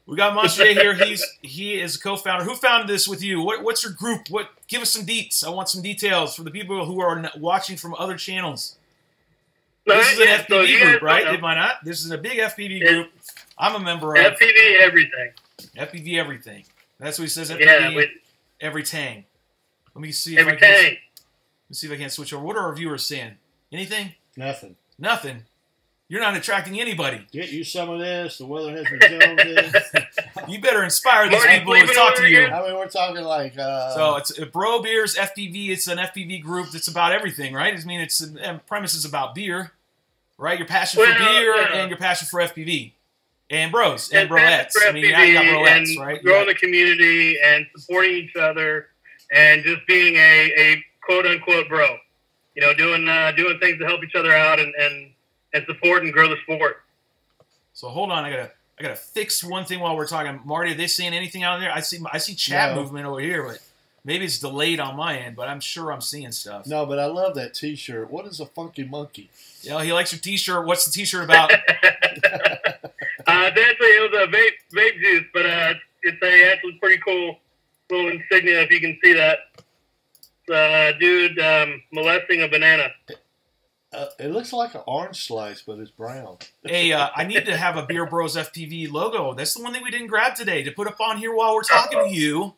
we got Monster J here. He is a co-founder. Who founded this with you? What's your group? Give us some deets. I want some details for the people who are watching from other channels. This is an FPV group, right? Am I not? This is a big FPV group. I'm a member of. FPV everything. FPV everything. That's what he says. FPV Yeah, every tang. Let me see if every I can. tang. Let me see if I can switch over. What are our viewers saying? Anything? Nothing. Nothing. You're not attracting anybody. Get you some of this. The weather has been Jones. You better inspire these Marty, people to talk to you. I mean, we're talking like. So it's Bro Beers FPV. It's an FPV group that's about everything, right? I mean, it's premise is about beer, right? Your passion for beer and your passion for FPV, and bros and broettes. For I mean, now you got broettes, and right? growing the community and supporting each other, and just being a quote unquote bro. You know, doing things to help each other out and support and grow the sport. So hold on, I gotta fix one thing while we're talking. Marty, are they saying anything out there? I see chat movement over here, but maybe it's delayed on my end. But I'm sure I'm seeing stuff. No, but I love that T-shirt. What is a funky monkey? Yeah, he likes your T-shirt. What's the T-shirt about? It was a vape juice, but it's actually pretty cool little insignia if you can see that. Dude molesting a banana. It looks like an orange slice, but it's brown. Hey, I need to have a Beer Bros FPV logo. That's the one thing we didn't grab today to put up on here while we're talking to you.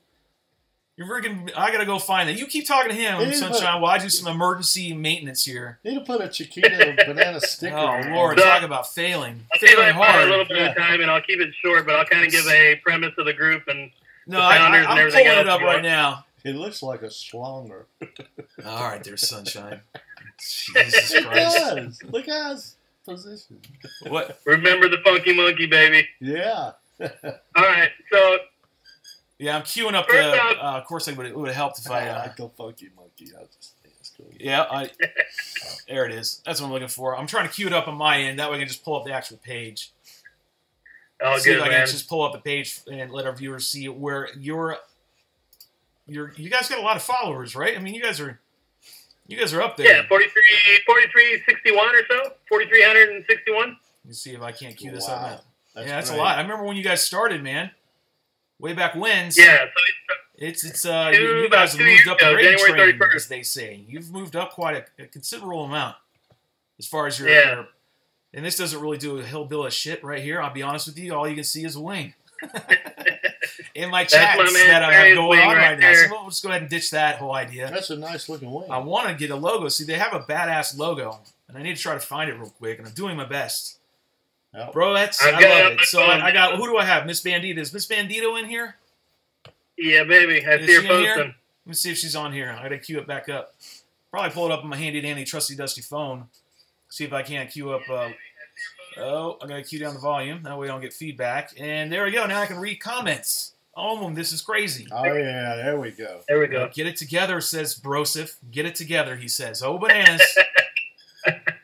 You're freaking. I gotta go find that. You keep talking to him, Sunshine, while I do some emergency maintenance here. Need to put a Chiquita banana sticker. Oh Lord, talk about failing. I'll see if I Failing find hard. a little bit of time, and I'll keep it short, but I'll kind of give a premise of the group and No, the founders and I'm everything pulling else. it up right now. It looks like a slonger. All right, there's Sunshine. Jesus It Christ. does. Look at his position. What? Remember the funky monkey, baby. Yeah. All right, so Yeah, I'm queuing up First the. off- Of course, it would have helped if I. like the funky monkey. I just think it's cool. Yeah, there it is. That's what I'm looking for. I'm trying to queue it up on my end. That way I can just pull up the actual page. oh, See good if I man. can just pull up the page and let our viewers see where you guys got a lot of followers, right? I mean, you guys are up there. Yeah, 4361 or so, 4,361. Let me see if I can't queue this up Wow. now. That's That's great. a lot. I remember when you guys started, man. Way back when. Yeah, so You about guys have 2 moved years up the ago, grade January train, 31st. as they say. You've moved up quite a considerable amount as far as your. Yeah. And this doesn't really do a hillbill of shit right here. I'll be honest with you. All you can see is a wing. In my chats my man that I have Barry's going wing on right right now. there. So we'll just go ahead and ditch that whole idea. That's a nice looking wing. I want to get a logo. See, they have a badass logo, and I need to try to find it real quick, and I'm doing my best. Yep. Bro, I I've got love it. it. So I got, who do I have? Miss Bandito. Is Miss Bandito in here? yeah, baby, I Is see her she in here? posting. Let me see if she's on here. I gotta queue it back up. Probably pull it up on my handy dandy trusty dusty phone. See if I can't queue up. I gotta queue down the volume. That way I don't get feedback. And there we go. Now I can read comments. Oh, this is crazy. Oh, yeah. There we go. There we go. Get it together, says Brosif. Get it together, he says. Oh, bananas.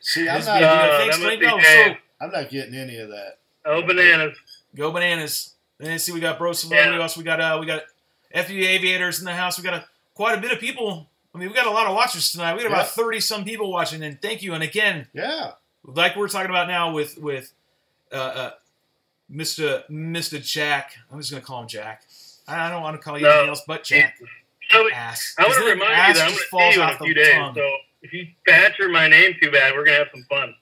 See, I'm Miss not, Bandito, thanks, that must Blake. be No, Dave. so I'm not getting any of that. Oh, bananas. go bananas. And then see, we got Brosif. Yeah. What else? We got FPV aviators in the house. We got quite a bit of people. I mean, we got a lot of watchers tonight. We got about 30 some people watching. And thank you. And again, Yeah. like we're talking about now with Mr. Jack. I'm just gonna call him Jack. I don't want to call you anything else but Jack. So, Ass. I want His to remind ass you that I'm just going to falls see you in off a the few days. tongue. So if you badger my name too bad, we're going to have some fun.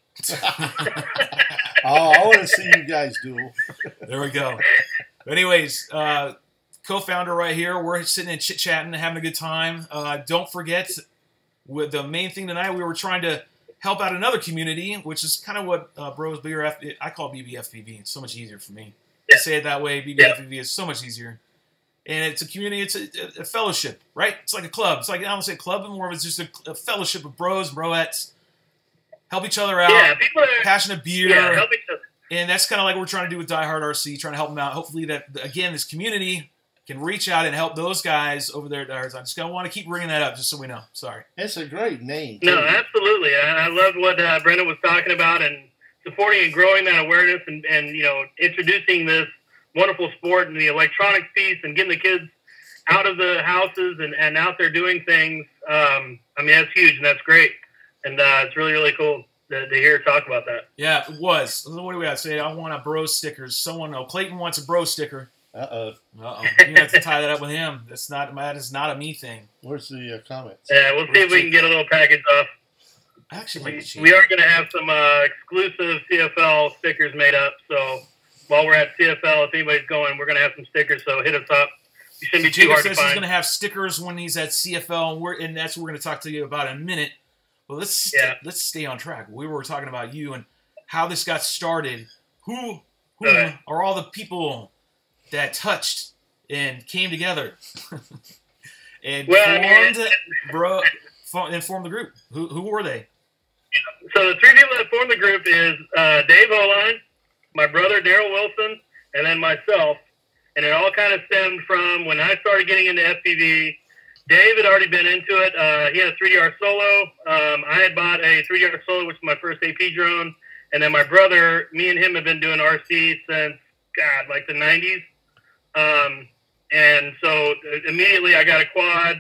Oh, I want to see you guys duel. There we go. Anyways, co-founder right here. We're sitting and chit-chatting, having a good time. Don't forget, with the main thing tonight, we were trying to help out another community, which is kind of what Bros Beer I call BBFPV. It's so much easier for me to say it that way. BBFPV is so much easier. And it's a community, it's a fellowship, right? It's like a club. It's like, I don't say club, but more of it's just a fellowship of bros, broettes. Help each other out. Yeah, people are Passionate beer. Yeah, help each other. And that's kind of like what we're trying to do with DieHard RC, trying to help them out. Hopefully that, again, this community can reach out and help those guys over there at DieHard. I just going to want to keep bringing that up just so we know. Sorry. It's a great name. No, too. absolutely. I loved what Brendal was talking about and supporting and growing that awareness and introducing this wonderful sport and the electronics piece and getting the kids out of the houses and out there doing things. I mean, that's huge and that's great. And it's really, really cool to hear her talk about that. Yeah, it was. What do we got to say? I want a bro sticker. Clayton wants a bro sticker. Uh-oh. Uh-oh. You have to tie that up with him. That is not a me thing. Where's the comments? Yeah, we'll see if we can get a little package off. I actually like the We are going to have some exclusive CFL stickers made up, so while we're at CFL, if anybody's going, we're going to have some stickers, so hit us up. You shouldn't be too hard to find. He's going to have stickers when he's at CFL, and that's what we're going to talk to you about in a minute. Well, let's stay on track. We were talking about you and how this got started. Who are all the people that touched and came together and formed the group? Who were they? So the three people that formed the group is Dave Holine, my brother Daryl Wilson, and then myself. And it all kind of stemmed from when I started getting into FPV. Dave had already been into it. He had a 3DR Solo. I had bought a 3DR Solo, which was my first AP drone. And then my brother, me and him have been doing RC since, like the 90s. And so immediately I got a quad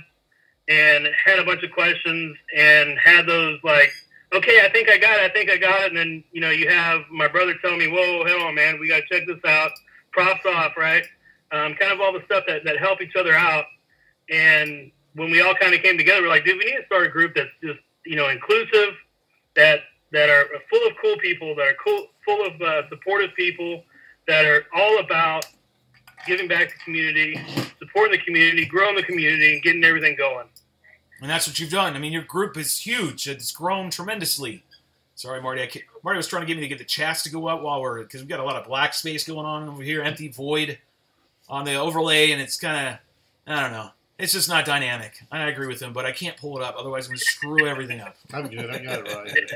and had a bunch of questions and had those like, okay, I think I got it. And then, you have my brother telling me, whoa, hell on, man, we got to check this out. Props off, right? Kind of all the stuff that help each other out. And when we all kind of came together, we're like, dude, we need to start a group that's just, inclusive, that are full of cool people, that are full of supportive people, that are all about giving back to the community, supporting the community, growing the community, and getting everything going. And that's what you've done. I mean, your group is huge. It's grown tremendously. Sorry, Marty. Marty was trying to get me to get the chats to go up because we've got a lot of black space going on over here, empty void on the overlay, and it's kind of, I don't know. It's just not dynamic. I agree with him, but I can't pull it up. Otherwise, I'm going to screw everything up. I'm good. I got it right here.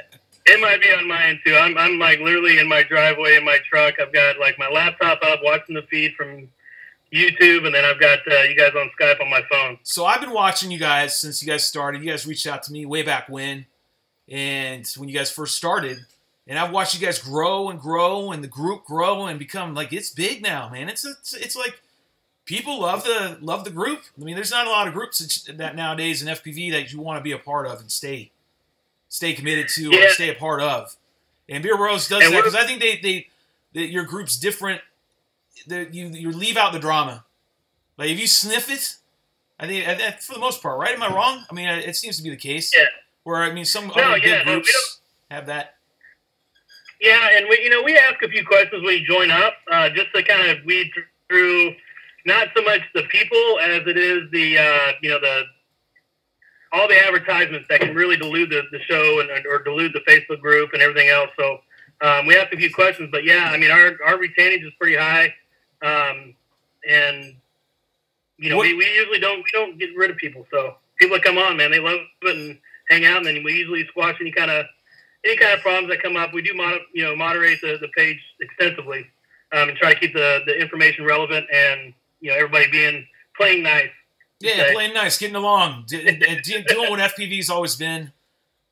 It might be on mine, too. I'm like literally in my driveway in my truck. I've got like my laptop up watching the feed from YouTube, and then I've got you guys on Skype on my phone. So I've been watching you guys since you guys started. You guys reached out to me way back when, and when you guys first started, and I've watched you guys grow and grow, and the group grow and become like it's big now, man. It's like people love the group. I mean, there's not a lot of groups that nowadays in FPV that you want to be a part of and stay committed to or stay a part of. And Beer Bros does that because I think they your group's different. You leave out the drama. Like if you sniff it, I think for the most part, right? Am I wrong? I mean, it seems to be the case. Yeah. Where I mean, some other big groups have that. Yeah, and we ask a few questions when you join up, just to kind of weed through not so much the people as it is the all the advertisements that can really dilute the show or dilute the Facebook group and everything else. So we ask a few questions, but yeah, I mean our retainage is pretty high. And we usually don't get rid of people. So people that come on, man, they love it and hang out, and then we usually squash any kind of problems that come up. We do moderate the page extensively, and try to keep the information relevant and everybody playing nice. Yeah, playing nice, getting along, doing what FPV's always been,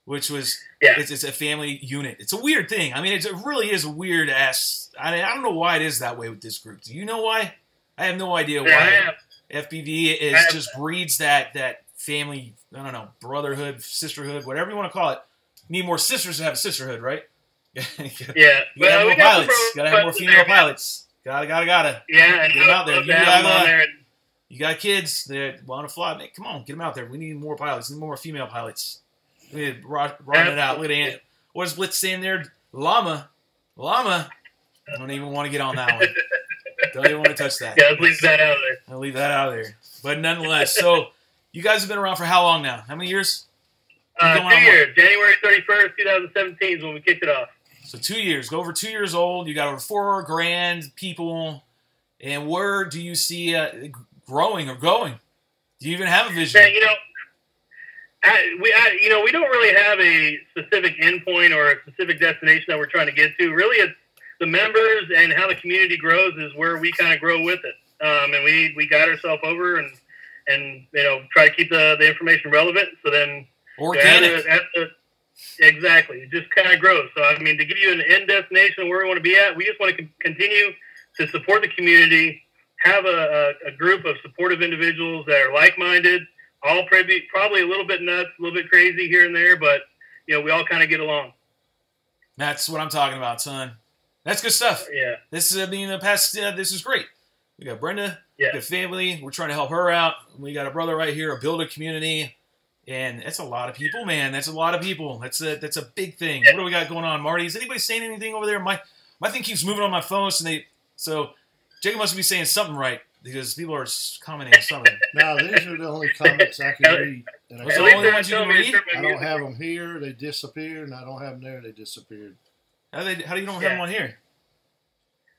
which was it's a family unit. It's a weird thing. I mean, it really is a weird ass. I don't know why it is that way with this group. Do you know why? I have no idea why. FPV just breeds that family. I don't know, brotherhood, sisterhood, whatever you want to call it. You need more sisters to have a sisterhood, right? Yeah. You gotta have more pilots. Gotta have more female pilots. Gotta. Yeah, and get them out there. You got kids that want to fly. Man, come on, get them out there. We need more pilots. We need more female pilots. We need to run it out. Look at what is Blitz saying there? Llama. I don't even want to get on that one. Don't even want to touch that. Yeah, let's leave that out of there. I'll leave that out of there. But nonetheless, so you guys have been around for how long now? How many years? 2 years. January 31st, 2017 is when we kicked it off. So 2 years. Go over 2 years old. You got over 4 grand people. And where do you see growing or going? Do you even have a vision? Man, we don't really have a specific endpoint or a specific destination that we're trying to get to. Really, it's the members and how the community grows is where we kind of grow with it. And we guide ourselves over and try to keep the information relevant. So then organic. Exactly. It just kind of grows. So, I mean, to give you an end destination where we want to be at, we just want to continue to support the community, have a group of supportive individuals that are like-minded, all probably a little bit nuts, a little bit crazy here and there, but, we all kind of get along. That's what I'm talking about, son. That's good stuff. Yeah. This is, this is great. We got Brenda, we got family. We're trying to help her out. We got a brother right here, a builder community. And that's a lot of people, man. That's a lot of people. That's a big thing. What do we got going on, Marty? Is anybody saying anything over there? My thing keeps moving on my phone, so So Jacob must be saying something right because people are commenting on something. No, these are the only comments I can read. And Those are the only ones you can read? I don't have them here. They disappeared, and I don't have them there. They disappeared. How do you don't have them on here?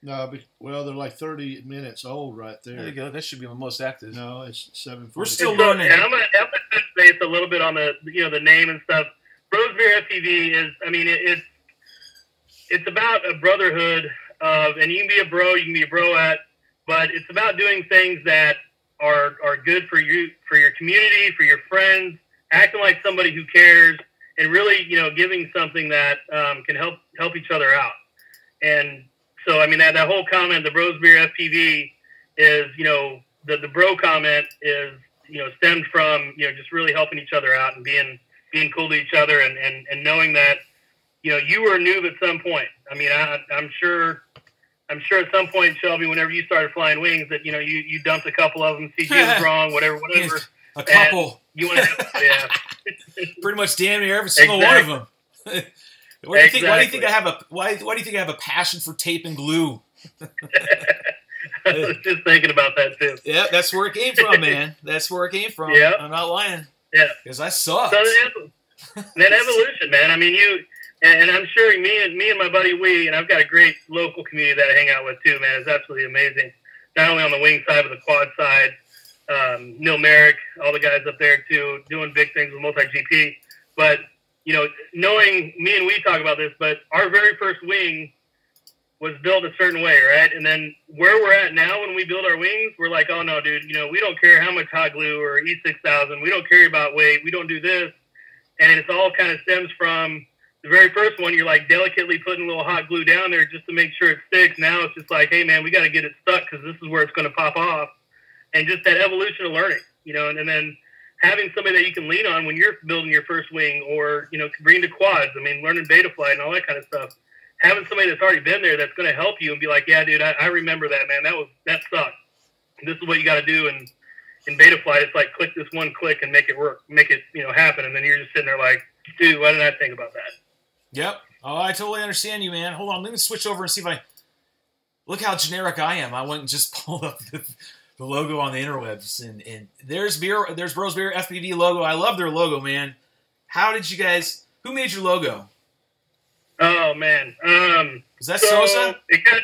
No, well, they're like 30 minutes old right there. There you go. That should be the most active. No, it's 7:40. We're still learning. And I'm gonna touch base a little bit on the the name and stuff. Bros Beer FPV is, I mean, it's about a brotherhood of, and you can be a bro, you can be a broette, but it's about doing things that are good for you, for your community, for your friends, acting like somebody who cares, and really, giving something that can help each other out. And so, I mean, that whole comment, the Bros Beer FPV, is, the bro comment is, stemmed from, just really helping each other out and being cool to each other, and knowing that, you were a noob at some point. I mean, I'm sure at some point, Shelby, whenever you started flying wings, that you dumped a couple of them, CG was wrong, whatever. A couple. You want to, yeah. Pretty much damn near every single one of them. Why do you think I have a passion for tape and glue? I was just thinking about that too. Yeah, that's where it came from, man. That's where it came from. Yeah. I'm not lying. Yeah, because I sucked. So that evolution, man. I mean, and I'm sure me and my buddy and I've got a great local community that I hang out with too, man. It's absolutely amazing. Not only on the wing side, but the quad side. Neil Merrick, all the guys up there too, doing big things with multi-GP. But, knowing me and we talk about this, but our very first wing was built a certain way, right? And then where we're at now when we build our wings, we're like, oh no, dude, we don't care how much hot glue or E6000. We don't care about weight. We don't do this. And it's all kind of stems from the very first one. You're like delicately putting a little hot glue down there just to make sure it sticks. Now it's just like, hey man, we got to get it stuck because this is where it's going to pop off. And just that evolution of learning, and then having somebody that you can lean on when you're building your first wing, or, bringing to quads. I mean, learning beta flight and all that kind of stuff. Having somebody that's already been there that's going to help you and be like, yeah, dude, I remember that, man. That sucked. This is what you got to do. And in beta flight, it's like click this one click and make it work, make it, happen. And then you're just sitting there like, dude, why didn't I think about that? Yep. Oh, I totally understand you, man. Hold on. Let me switch over and see if look how generic I am. I went and just pulled up the logo on the interwebs, and there's Bros Beer FPV logo. I love their logo, man. How did you guys? Who made your logo? Oh man, is that Sosa? It got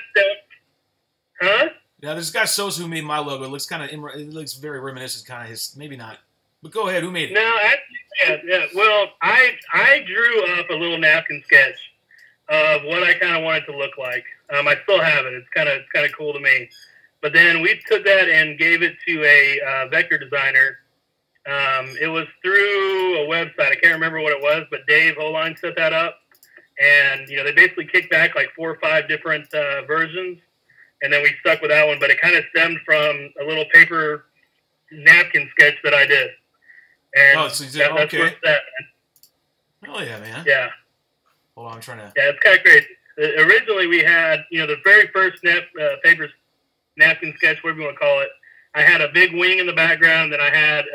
huh? Yeah, there's a guy Sosa who made my logo. It looks very reminiscent, kind of his. Maybe not, but go ahead. Who made it? No, actually, yeah. Well, I drew up a little napkin sketch of what I kind of wanted to look like. I still have it. It's kind of cool to me. But then we took that and gave it to a vector designer. It was through a website. I can't remember what it was, but Dave Holine set that up. And, they basically kicked back like 4 or 5 different versions. And then we stuck with that one. But it kind of stemmed from a little paper napkin sketch that I did. And so you did, that's where it's at. Oh, yeah, man. Yeah. Hold on, I'm trying to... Yeah, it's kind of crazy. Originally, we had, the very first paper napkin sketch, whatever you want to call it. I had a big wing in the background, then I had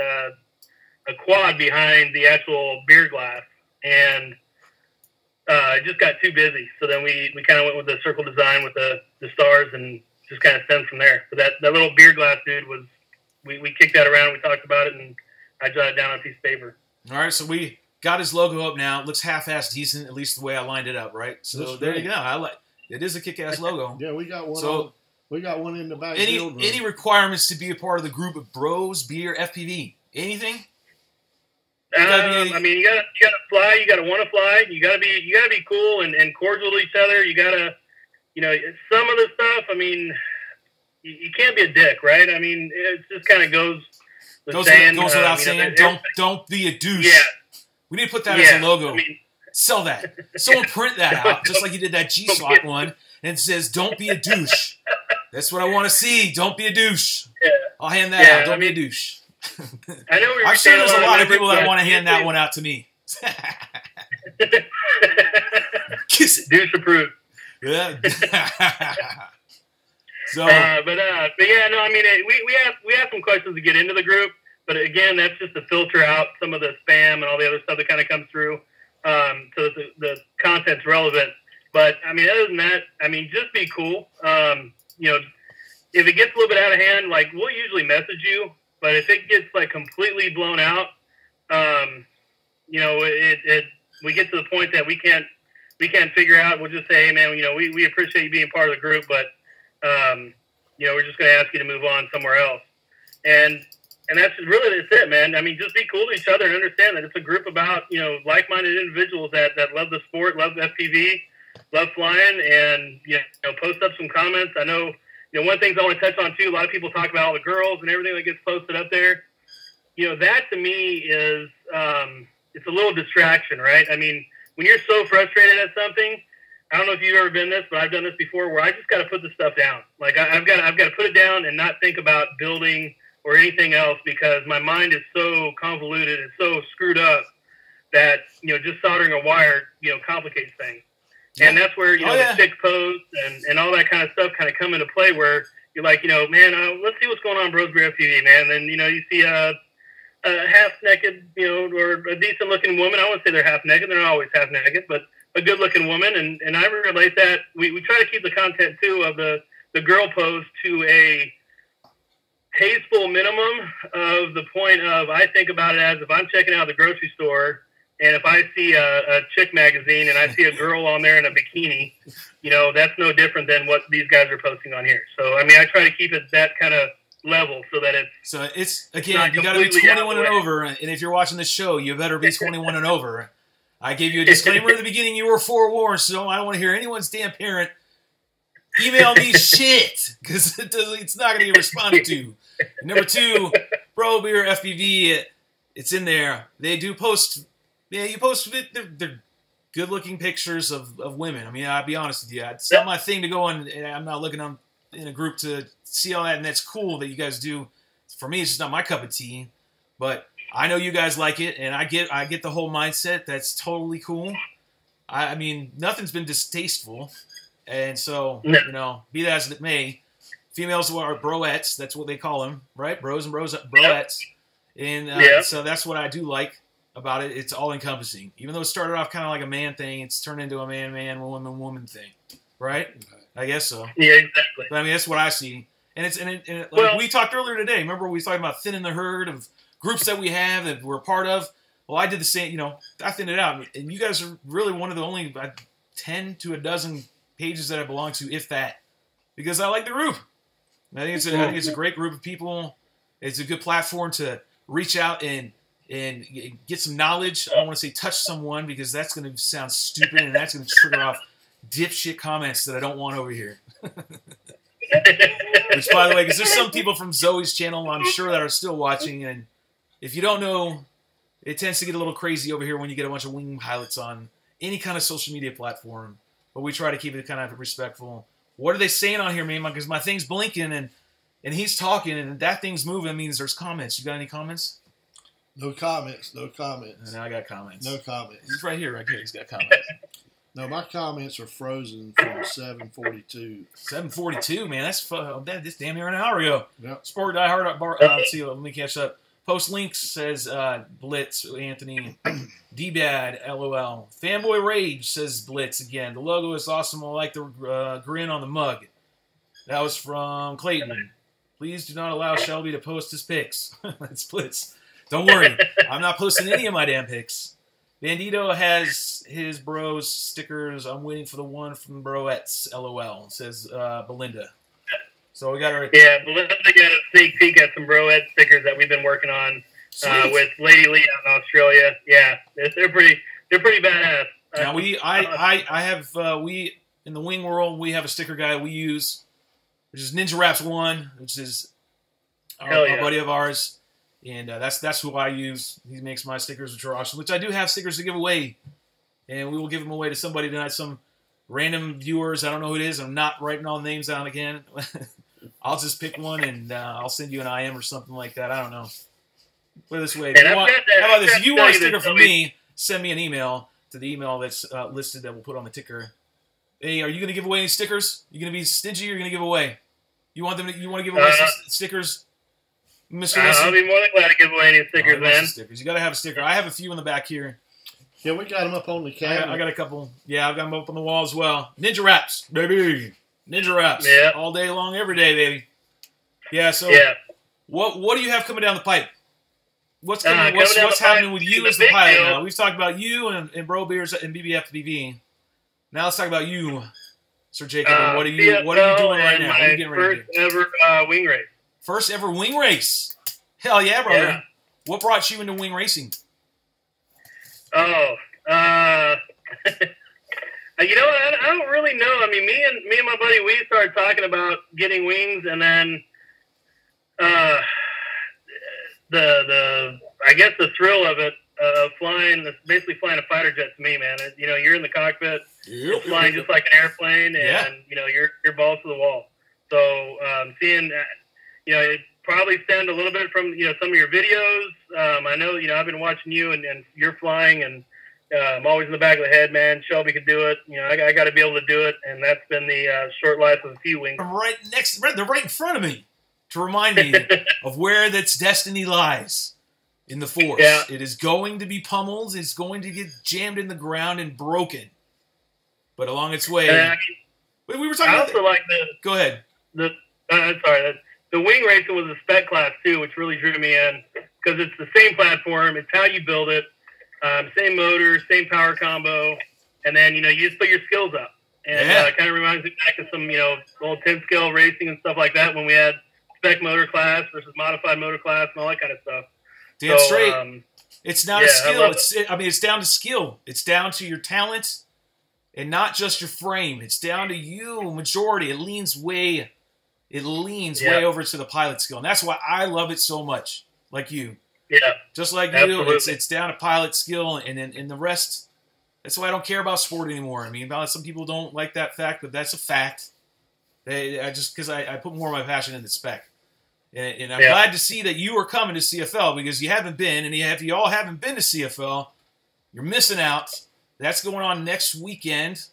a quad behind the actual beer glass, and it just got too busy. So then we kind of went with the circle design with the stars, and just kind of stemmed from there. But that little beer glass dude was, we kicked that around, we talked about it, and I jotted it down on a piece of paper. All right, so we got his logo up now. It looks half-assed decent, at least the way I lined it up, right? So there you go. It is a kick-ass logo. Yeah, we got one. So we got one in the back. Any requirements to be a part of the group of Bros Beer FPV? Anything? I mean, you gotta fly. You gotta want to fly. You gotta be cool and cordial to each other. You gotta, some of the stuff. I mean, you can't be a dick, right? I mean, it just kind of goes without saying. Don't be a douche. Yeah. We need to put that as a logo. I mean, sell that. Someone print that out, just like you did that GYSOT one, and it says, "Don't be a douche." That's what I want to see. Don't be a douche. Yeah. I'll hand that out. Don't be a douche. I know I'm sure there's a lot of people that want to hand that one out to me. Kiss it. Douche approved. Yeah. So, but yeah, no, I mean, we have some questions to get into the group, but again, that's just to filter out some of the spam and all the other stuff that kind of comes through, so that the content's relevant. But I mean, other than that, I mean, just be cool. if it gets a little bit out of hand, like, we'll usually message you, but if it gets like completely blown out, we get to the point that we can't figure out. We'll just say, hey man, we appreciate you being part of the group, but we're just going to ask you to move on somewhere else. And that's it, man. I mean, just be cool to each other and understand that it's a group about, like-minded individuals that love the sport, love FPV, love flying, and, post up some comments. I know, one thing I want to touch on too, a lot of people talk about all the girls and everything that gets posted up there. That to me is, it's a little distraction, right? I mean, when you're so frustrated at something, I don't know if you've ever been this, but I've done this before where I just got to put the stuff down. Like I've got to put it down and not think about building or anything else because my mind is so convoluted and so screwed up that, just soldering a wire, complicates things. Yeah. And that's where, the chick pose and all that kind of stuff kind of come into play where you're like, man, let's see what's going on in Brosbury FPV, man. And then, you see a half-naked, or a decent-looking woman. I wouldn't say they're half-naked. They're not always half-naked, but a good-looking woman. And I relate that. We try to keep the content, too, of the girl pose to a tasteful minimum of the point of I think about it as if I'm checking out the grocery store and if I see a chick magazine and I see a girl on there in a bikini, that's no different than what these guys are posting on here. So, I mean, I try to keep it that kind of level so that it's again, you got to be 21 and over, and if you're watching this show, you better be 21 and over. I gave you a disclaimer at the beginning. You were forewarned, so I don't want to hear anyone's damn parent email me shit because it's not going to get responded to. And number two, Bro Beer FPV, it's in there. They do post. Yeah, you post they're good-looking pictures of women. I mean, I'll be honest with you. It's not my thing to go on. I'm not looking on in a group to see all that, and that's cool that you guys do. For me, it's just not my cup of tea. But I know you guys like it, and I get the whole mindset. That's totally cool. I mean, nothing's been distasteful. And so, be that as it may, females are broettes. That's what they call them, right? Bros and broettes. And so that's what I do like about it. It's all-encompassing. Even though it started off kind of like a man thing, it's turned into a man-man, woman-woman thing, right? I guess so. Yeah, exactly. But I mean, that's what I see. And like we talked earlier today. Remember we were talking about thinning the herd of groups that we have that we're a part of? Well, I did the same. I thinned it out. And you guys are really one of the only 10 to a dozen pages that I belong to, if that, because I like the group. I think it's a great group of people. It's a good platform to reach out and get some knowledge. I don't want to say touch someone because that's going to sound stupid and that's going to trigger off dipshit comments that I don't want over here. Which, by the way, because there's some people from Zoe's channel, I'm sure, that are still watching, and if you don't know, it tends to get a little crazy over here when you get a bunch of wing pilots on any kind of social media platform. But we try to keep it kind of respectful. What are they saying on here, man? Because my thing's blinking and he's talking and that thing's moving. That means there's comments. You got any comments? No comments. No comments. And I got comments. No comments. He's right here. He's got comments. No, my comments are frozen from 7:42. 7:42, man. That's damn near an hour ago. Yep. Sport DieHard RC. See, let me catch up. Post links says Blitz, Anthony. D-Bad, LOL. Fanboy Rage says Blitz again. The logo is awesome. I like the grin on the mug. That was from Clayton. Please do not allow Shelby to post his pics. That's Blitz. Don't worry. I'm not posting any of my damn pics. Bandito has his bros stickers. I'm waiting for the one from Broettes, LOL, says Belinda. So we got our... Yeah, Belinda got a sneak peek at some Broette stickers that we've been working on with Lady Lee out in Australia. Yeah, they're pretty badass. Now we in the wing world, we have a sticker guy we use, which is Ninja Raps 1, which is our buddy of ours. And that's who I use. He makes my stickers, which are awesome. Which I do have stickers to give away, and we will give them away to somebody tonight. Some random viewers. I don't know who it is. I'm not writing all the names down again. I'll just pick one, and I'll send you an IM or something like that. I don't know. Put it this way. How about this? If you want a sticker from me, send me an email to the email that's listed that we'll put on the ticker. Hey, are you going to give away any stickers? You going to be stingy or are you going to give away? You want to give away some stickers? Mr. I'll be more than glad to give away any stickers, man. Stickers. You got to have a sticker. I have a few in the back here. Yeah, we got them up on the cabinet. I got a couple. Yeah, I've got them up on the wall as well. Ninja Raps, baby. Ninja reps. Yeah. All day long, every day, baby. Yeah, so what do you have coming down the pipe? What's coming, what's happening with you as the pilot now? We've talked about you and Bro Beers and BBFPV. Now let's talk about you, Sir Jacob. And what are you doing right now? What are you getting ready to do? First ever wing race. First ever wing race. Hell yeah, brother. Yeah. What brought you into wing racing? Oh, you know what? I don't really know. I mean, me and my buddy, we started talking about getting wings, and then I guess the thrill of it, flying, basically flying a fighter jet to me, man. You know, you're in the cockpit, you're flying just like an airplane, and you know, you're balls to the wall. So seeing, you know, it probably stemmed a little bit from, you know, some of your videos. I know, you know, I've been watching you, and you're flying, and I'm always in the back of the head, man. Shelby could do it. You know, I got to be able to do it, and that's been the short life of a few wings. They're right in front of me to remind me of where that's destiny lies in the Force. Yeah. It is going to be pummeled. It's going to get jammed in the ground and broken. But along its way, we were talking. Also like Go ahead. The wing racing was a spec class too, which really drew me in because it's the same platform. It's how you build it. Same motor, same power combo, and then, you know, you just put your skills up. And it kind of reminds me back of some, you know, old 10-scale racing and stuff like that when we had spec motor class versus modified motor class and all that kind of stuff. Damn straight. It's not a skill. It's down to skill. It's down to your talent and not just your frame. It's down to you, majority. It leans way over to the pilot skill. And that's why I love it so much, like you. Yeah, just like absolutely. You, it's down to pilot skill, and then the rest. That's why I don't care about sport anymore. I mean, some people don't like that fact, but that's a fact. Because I put more of my passion in the spec, and I'm glad to see that you are coming to CFL because you haven't been, and if you all haven't been to CFL, you're missing out. That's going on next weekend,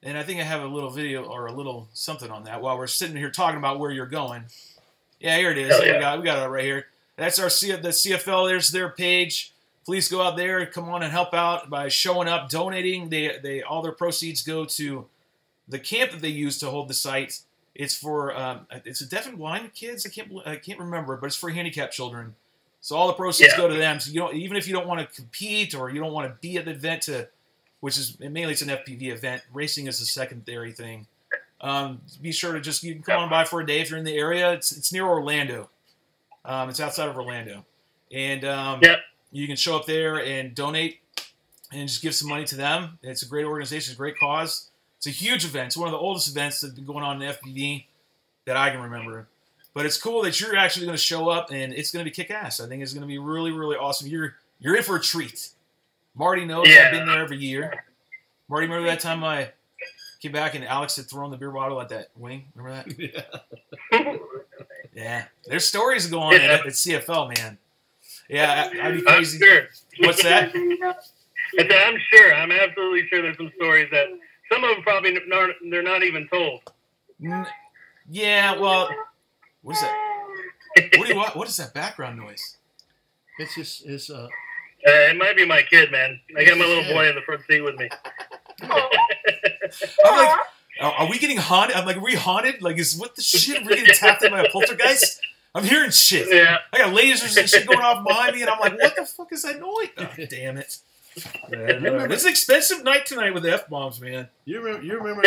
and I think I have a little video or a little something on that while we're sitting here talking about where you're going. Yeah, here it is. We got it right here. That's the CFL. There's their page. Please go out there and come on and help out by showing up, donating. They all their proceeds go to the camp that they use to hold the site. It's for it's a deaf and blind kids. I can't remember, but it's for handicapped children. So all the proceeds go to them. So even if you don't want to compete or you don't want to be at the event, which is mainly it's an FPV event. Racing is a secondary thing. Be sure to you can come on by for a day if you're in the area. It's near Orlando. It's outside of Orlando. And you can show up there and donate and just give some money to them. It's a great organization. It's a great cause. It's a huge event. It's one of the oldest events that's been going on in FPV that I can remember. But it's cool that you're actually going to show up, and it's going to be kick-ass. I think it's going to be really, really awesome. You're in for a treat. Marty knows I've been there every year. Marty, remember that time I came back and Alex had thrown the beer bottle at that wing? Remember that? Yeah. There's stories that go on at CFL, man. Yeah, I'd be crazy. I'm sure. What's that? I'm sure. I'm absolutely sure there's some stories that some of them probably they're not even told. Yeah, well, what is that? What is that background noise? It's it might be my kid, man. I got my little boy in the front seat with me. I'm like, are we getting haunted? I'm like, are we haunted? Like, what the shit? Are we getting tapped in by a poltergeist? I'm hearing shit. Yeah. I got lasers and shit going off behind me, and I'm like, what the fuck is that noise? Oh, damn it. This is an expensive night tonight with the F-bombs, man. You remember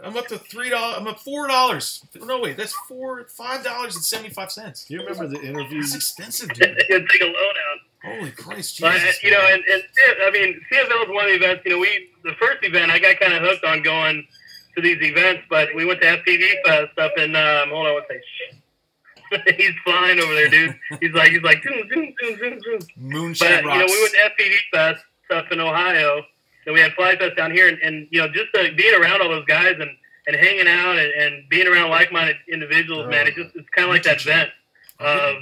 I'm up to $3. I'm up $4. No, wait, that's $5.75. You remember the interview? It's expensive, dude. You take a load out. Holy Christ, Jesus. Jesus. You know, and I mean, CFL is one of the events. You know, the first event I got kind of hooked on going to these events, but we went to FPV Fest up in hold on, what's that? He's flying over there, dude. He's like, zoom, zoom, zoom, zoom, zoom. Moonshine rocks. You know, we went to FPV Fest up in Ohio, and we had Fly Fest down here, and you know, just being around all those guys and hanging out and being around like-minded individuals, man, it's kind of like that event of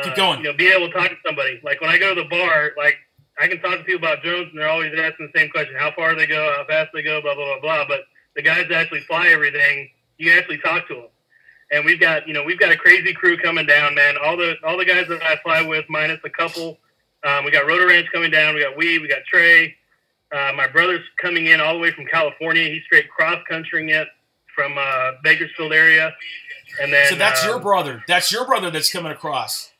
keep going. You know, being able to talk to somebody. Like when I go to the bar, like I can talk to people about drones, and they're always asking the same question: how far they go, how fast they go, blah blah blah blah. But the guys that actually fly everything, you can actually talk to them. And we've got a crazy crew coming down, man. All the guys that I fly with, minus a couple. We got Rotor Ranch coming down. We got we got Trey. My brother's coming in all the way from California. He's straight cross-countrying it from Bakersfield area. And then, so that's your brother. That's your brother that's coming across.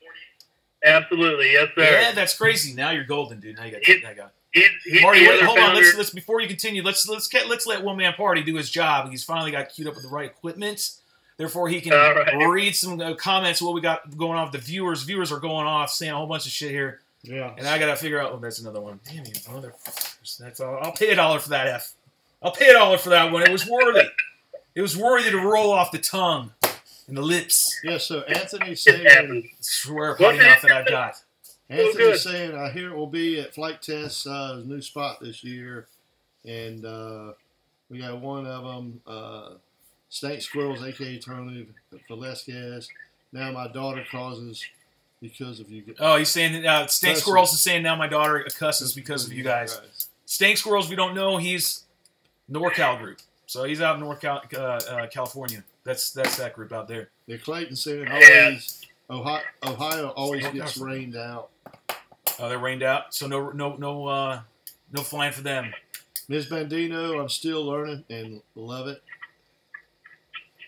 Absolutely, yes, sir. Yeah, that's crazy. Now you're golden, dude. Now you got that guy. He's Marty, the wait, other hold on. founder. Let's before you continue. Let's let One Man Party do his job. He's finally got queued up with the right equipment. Therefore, he can read some comments. What we got going on with the viewers. Viewers are going off, saying a whole bunch of shit here. Yeah. And I gotta figure out. Oh, that's another one. Damn you, motherfuckers. That's all. I'll pay $1 for that F. I'll pay $1 for that one. It was worthy. It was worthy to roll off the tongue and the lips. Yeah. So Anthony's saying, swear party mouth that I've got. Anthony's saying, I hear it will be at Flight Test, his new spot this year, and we got one of them, Snake Squirrels, aka Tony Velasquez. Now my daughter causes because of you. Oh, he's saying Stank Squirrels is saying now my daughter cusses because of you guys. Stank Squirrels, if you don't know, he's NorCal group, so he's out in NorCal, California. That's that group out there. Yeah, Clayton saying always Ohio always gets rained out. Oh, they're rained out, so no flying for them. Ms. Bandino, I'm still learning and love it.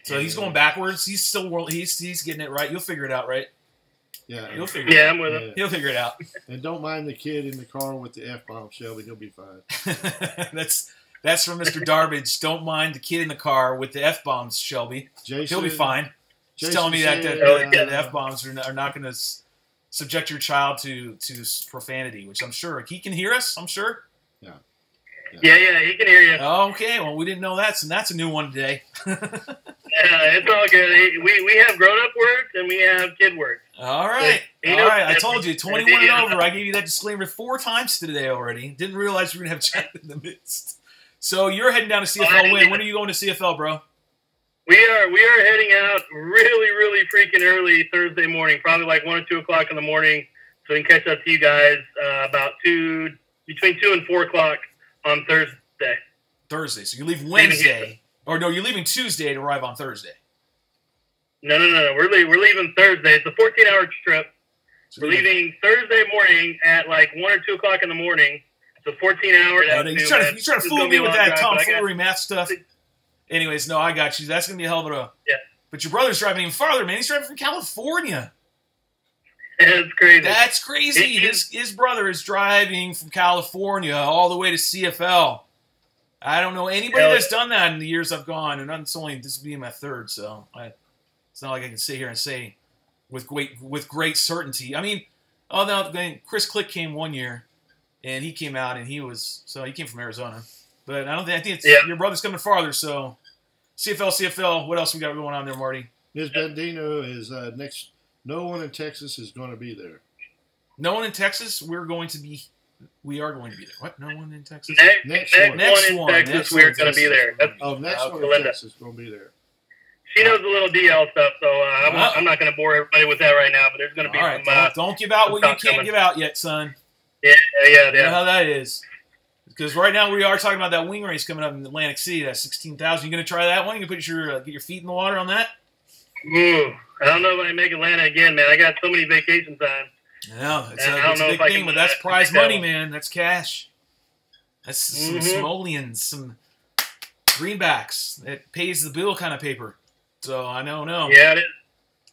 So he's going backwards. He's still he's getting it right. You'll figure it out, right? Yeah, you'll figure it out. I'm with him. He'll figure it out. And don't mind the kid in the car with the F-bomb, Shelby. He'll be fine. That's from Mr. Darbage. Don't mind the kid in the car with the F-bombs, Shelby. Jason, he'll be fine. He's telling me that the F-bombs are not going to subject your child to profanity, which I'm sure he can hear us. I'm sure. Yeah, he can hear you. Okay, well, we didn't know that, so that's a new one today. It's all good. We have grown-up words and we have kid words. All right. All right. I told you, 21 and over. I gave you that disclaimer 4 times today already. Didn't realize we were going to have chat in the midst. So you're heading down to CFL when? When are you going to CFL, bro? We are heading out really freaking early Thursday morning, probably like 1 or 2 o'clock in the morning, so we can catch up to you guys about between 2 and 4 o'clock on Thursday. Thursday. So you leave Wednesday. Or no, you're leaving Tuesday to arrive on Thursday. No. We're leaving Thursday. It's a 14-hour trip. So we're leaving Thursday morning at like 1 or 2 o'clock in the morning. So 14 hours. You trying to fool me with that tomfoolery math stuff? Anyways, no, I got you. That's going to be a hell of a... Yeah. But your brother's driving even farther, man. He's driving from California. That's crazy. That's crazy. His brother is driving from California all the way to CFL. I don't know anybody that's done that in the years I've gone, and this will be my 3rd, so it's not like I can sit here and say with great certainty. I mean, Chris Click came one year, and he came out, and he came from Arizona. But I think your brother's coming farther, so CFL, what else we got going on there, Marty? Ms. Bandino is next. No one in Texas is going to be there. No one in Texas? We are going to be there. What? No one in Texas? Next one in Texas, we're going to be there. Next one in Texas is going to be there. She knows a little DL stuff, so I'm not going to bore everybody with that right now, but there's going to be some... Don't give out what you can't give out yet, son. Yeah. You know how that is. Because right now we are talking about that wing race coming up in Atlantic City, that 16,000. You going to try that one? You going to get your feet in the water on that? Ooh, I don't know if I can make Atlanta again, man. I got so many vacation time. No, it's a big thing, but that's prize money, man. That's cash. That's some simoleons, some greenbacks. It pays the bill kind of paper. So I don't know. Yeah, it is.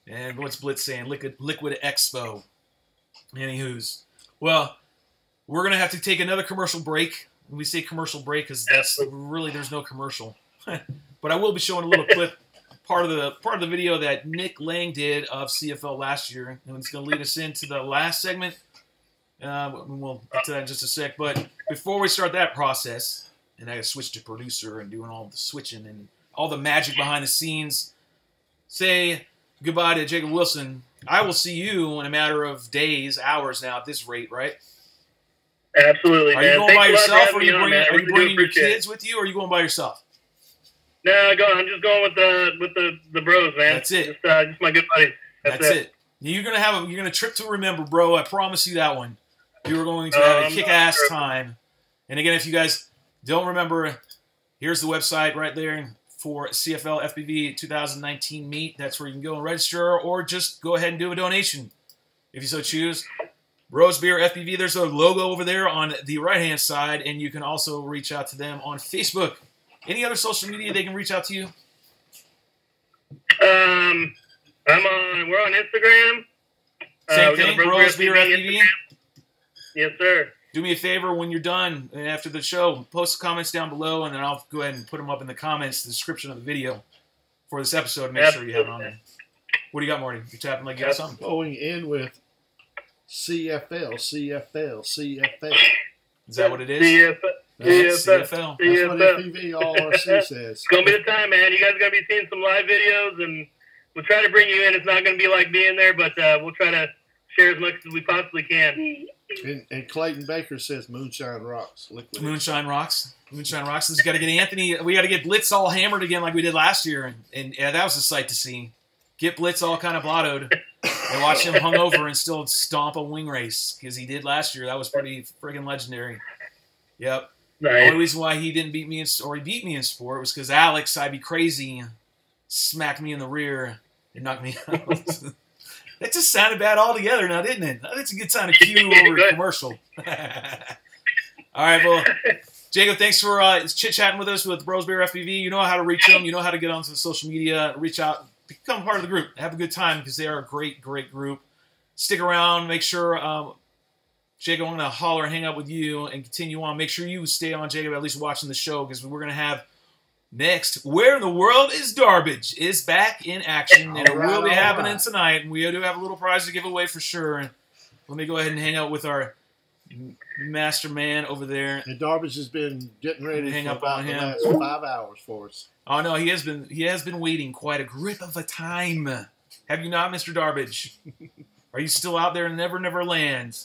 And what's Blitz saying? Liquid Expo. Anywho's. Well, we're going to have to take another commercial break. We say commercial break because there's no commercial. But I will be showing a little clip, part of the video that Nick Lang did of CFL last year, and it's going to lead us into the last segment. We'll get to that in just a sec. But before we start that process, and I got to switch to producer and doing all the switching and all the magic behind the scenes, say goodbye to Jacob Willson. I will see you in a matter of days, hours now at this rate, right? Absolutely, man. Are you going by yourself, or are you bringing your kids with you, or are you going by yourself? No, I'm just going with the bros, man. That's it. Just my good buddies. That's it. You're gonna trip to remember, bro. I promise you that one. You are going to have a kick-ass time. And again, if you guys don't remember, here's the website right there for CFL FPV 2019 meet. That's where you can go and register, or just go ahead and do a donation if you so choose. Bros Beer FPV. There's a logo over there on the right-hand side, and you can also reach out to them on Facebook. Any other social media they can reach out to you? We're on Instagram. Same thing, Bros Beer FPV. Yes, sir. Do me a favor when you're done and after the show, post comments down below, and then I'll go ahead and put them up in the comments, the description of the video for this episode. Make sure you have it on there. What do you got, Marty? You're tapping like you got something. Going in with CFL. Is that what it is? CFL. That's what FPV All RC says. It's going to be the time, man. You guys are going to be seeing some live videos, and we'll try to bring you in. It's not going to be like being there, but we'll try to share as much as we possibly can. And Clayton Baker says Moonshine Rocks. Liquid. Moonshine Rocks. Moonshine Rocks. We got to get Anthony. We got to get Blitz all hammered again like we did last year. And yeah, that was a sight to see. Get Blitz all kind of blottoed and watch him hungover and still stomp a wing race because he did last year. That was pretty friggin' legendary. Yep. Nice. The only reason why he didn't beat me or he beat me in sport was because Alex, I'd be crazy, smacked me in the rear and knocked me out. That just sounded bad altogether now, didn't it? That's a good time to cue over a commercial. All right, well, Jacob, thanks for chit-chatting with us with Bros Beer FPV. You know how to reach them. You know how to get onto the social media, reach out, become part of the group. Have a good time because they are a great, great group. Stick around. Make sure, Jacob, I'm going to holler and hang up with you and continue on. Make sure you stay on, Jacob, at least watching the show because we're going to have next, Where in the World is Darbage is back in action, and it will be happening tonight. And we do have a little prize to give away for sure. And let me go ahead and hang out with our master man over there. And Darbage has been getting ready to hang up about on the him. last 5 hours for us. Oh no, he has been waiting quite a grip of a time. Have you not, Mr. Darbage? Are you still out there in Never Never Land?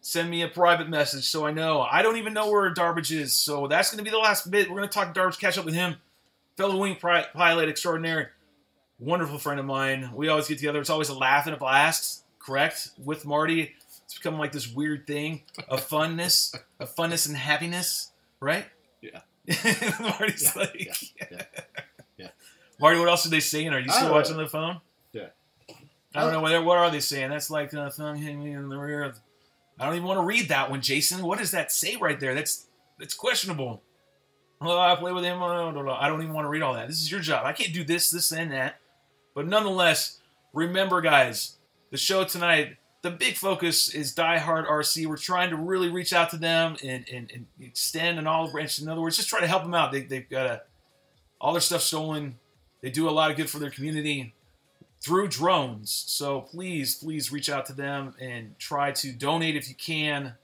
Send me a private message so I know. I don't even know where Darbage is, so that's going to be the last bit. We're going to talk Darbage, catch up with him. Fellow wing pilot extraordinaire. Wonderful friend of mine. We always get together. It's always a laugh and a blast, correct? With Marty, it's become like this weird thing of funness and happiness, right? Yeah. Marty's yeah. Marty, what else are they saying? Are you still watching the phone? Yeah. I don't know. What are they saying? That's like thumb hitting me in the rear. I don't even want to read that one, Jason. What does that say right there? That's questionable. Oh, I play with him. I don't even want to read all that. This is your job. I can't do this, and that. But nonetheless, remember, guys, the show tonight, the big focus is DieHard RC. We're trying to really reach out to them and extend an olive branch. In other words, just try to help them out. They've got all their stuff stolen. They do a lot of good for their community through drones. So please reach out to them and try to donate if you can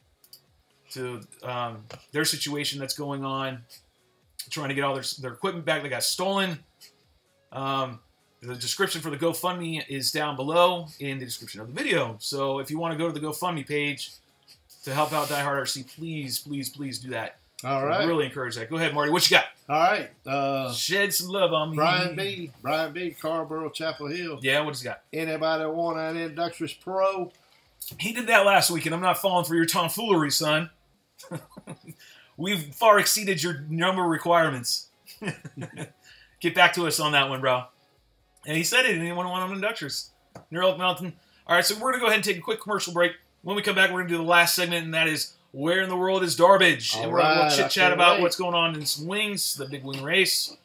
to their situation that's going on. Trying to get all their equipment back that got stolen. The description for the GoFundMe is down below in the description of the video. So if you want to go to the GoFundMe page to help out DieHard RC, please do that. All right. I really encourage that. Go ahead, Marty. What you got? All right. Shed some love on me. Brian B. Carborough, Chapel Hill. Yeah, what does he got? Anybody want an Inductress Pro? He did that last week, and I'm not falling for your tomfoolery, son. We've far exceeded your number requirements. Get back to us on that one, bro. And he said it, and he didn't want an Inductress. Near Elk Mountain. All right, so we're going to go ahead and take a quick commercial break. When we come back, we're going to do the last segment, and that is Where in the World is Darbage? And we'll chit-chat about what's going on in some wings, the big wing race,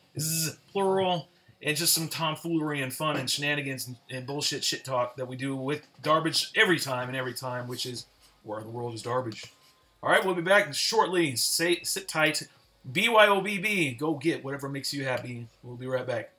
plural, and just some tomfoolery and fun and shenanigans and bullshit shit talk that we do with Darbage every time, which is Where in the World is Darbage? All right, we'll be back shortly. Sit tight. BYOBB. Go get whatever makes you happy. We'll be right back.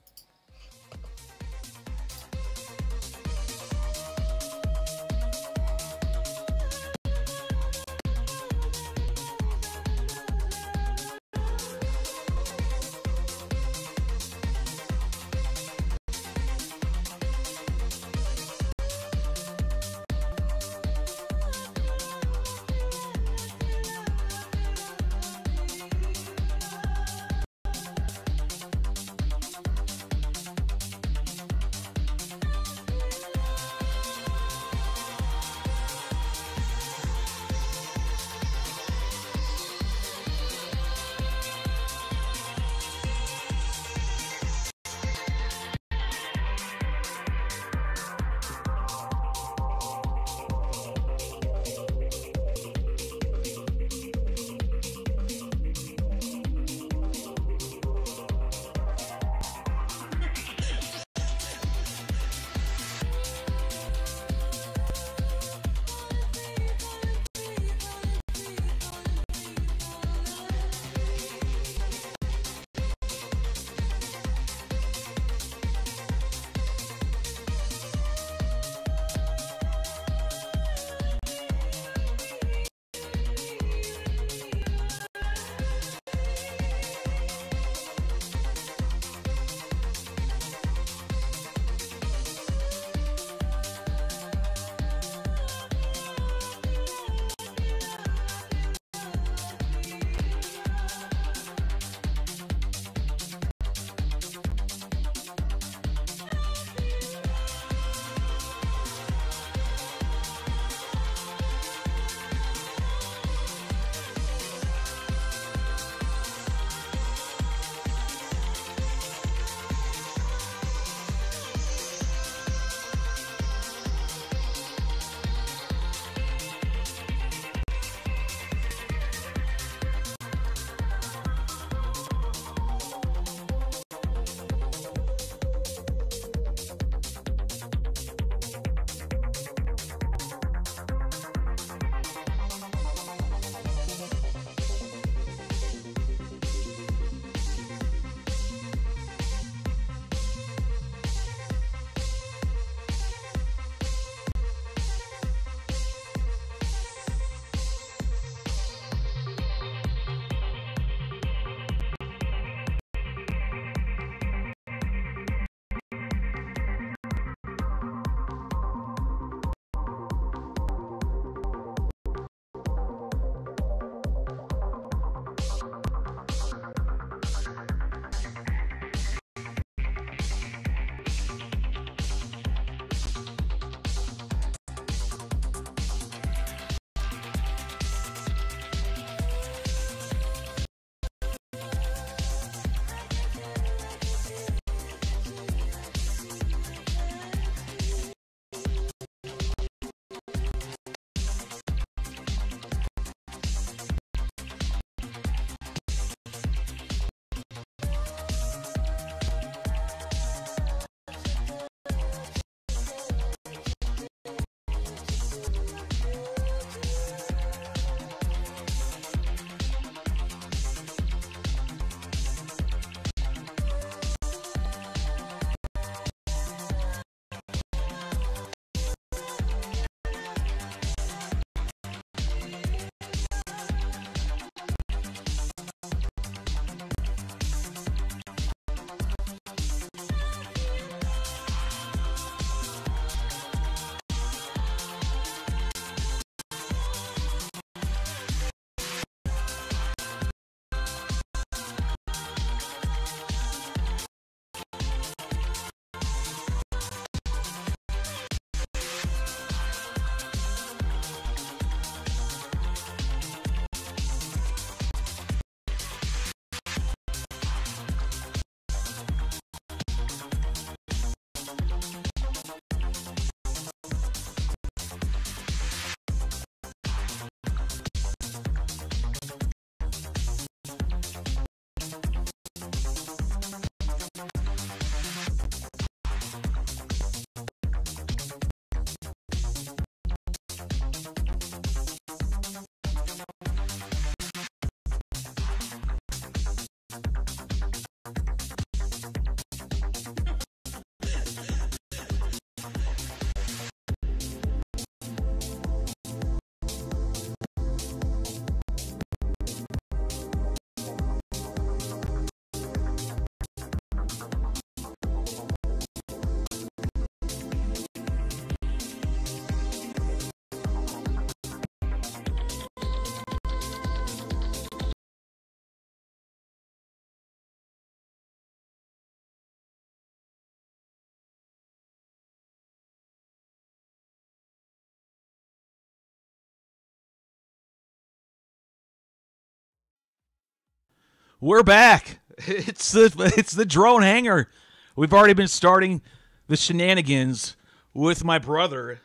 We're back. It's the drone hangar. We've already been starting the shenanigans with my brother.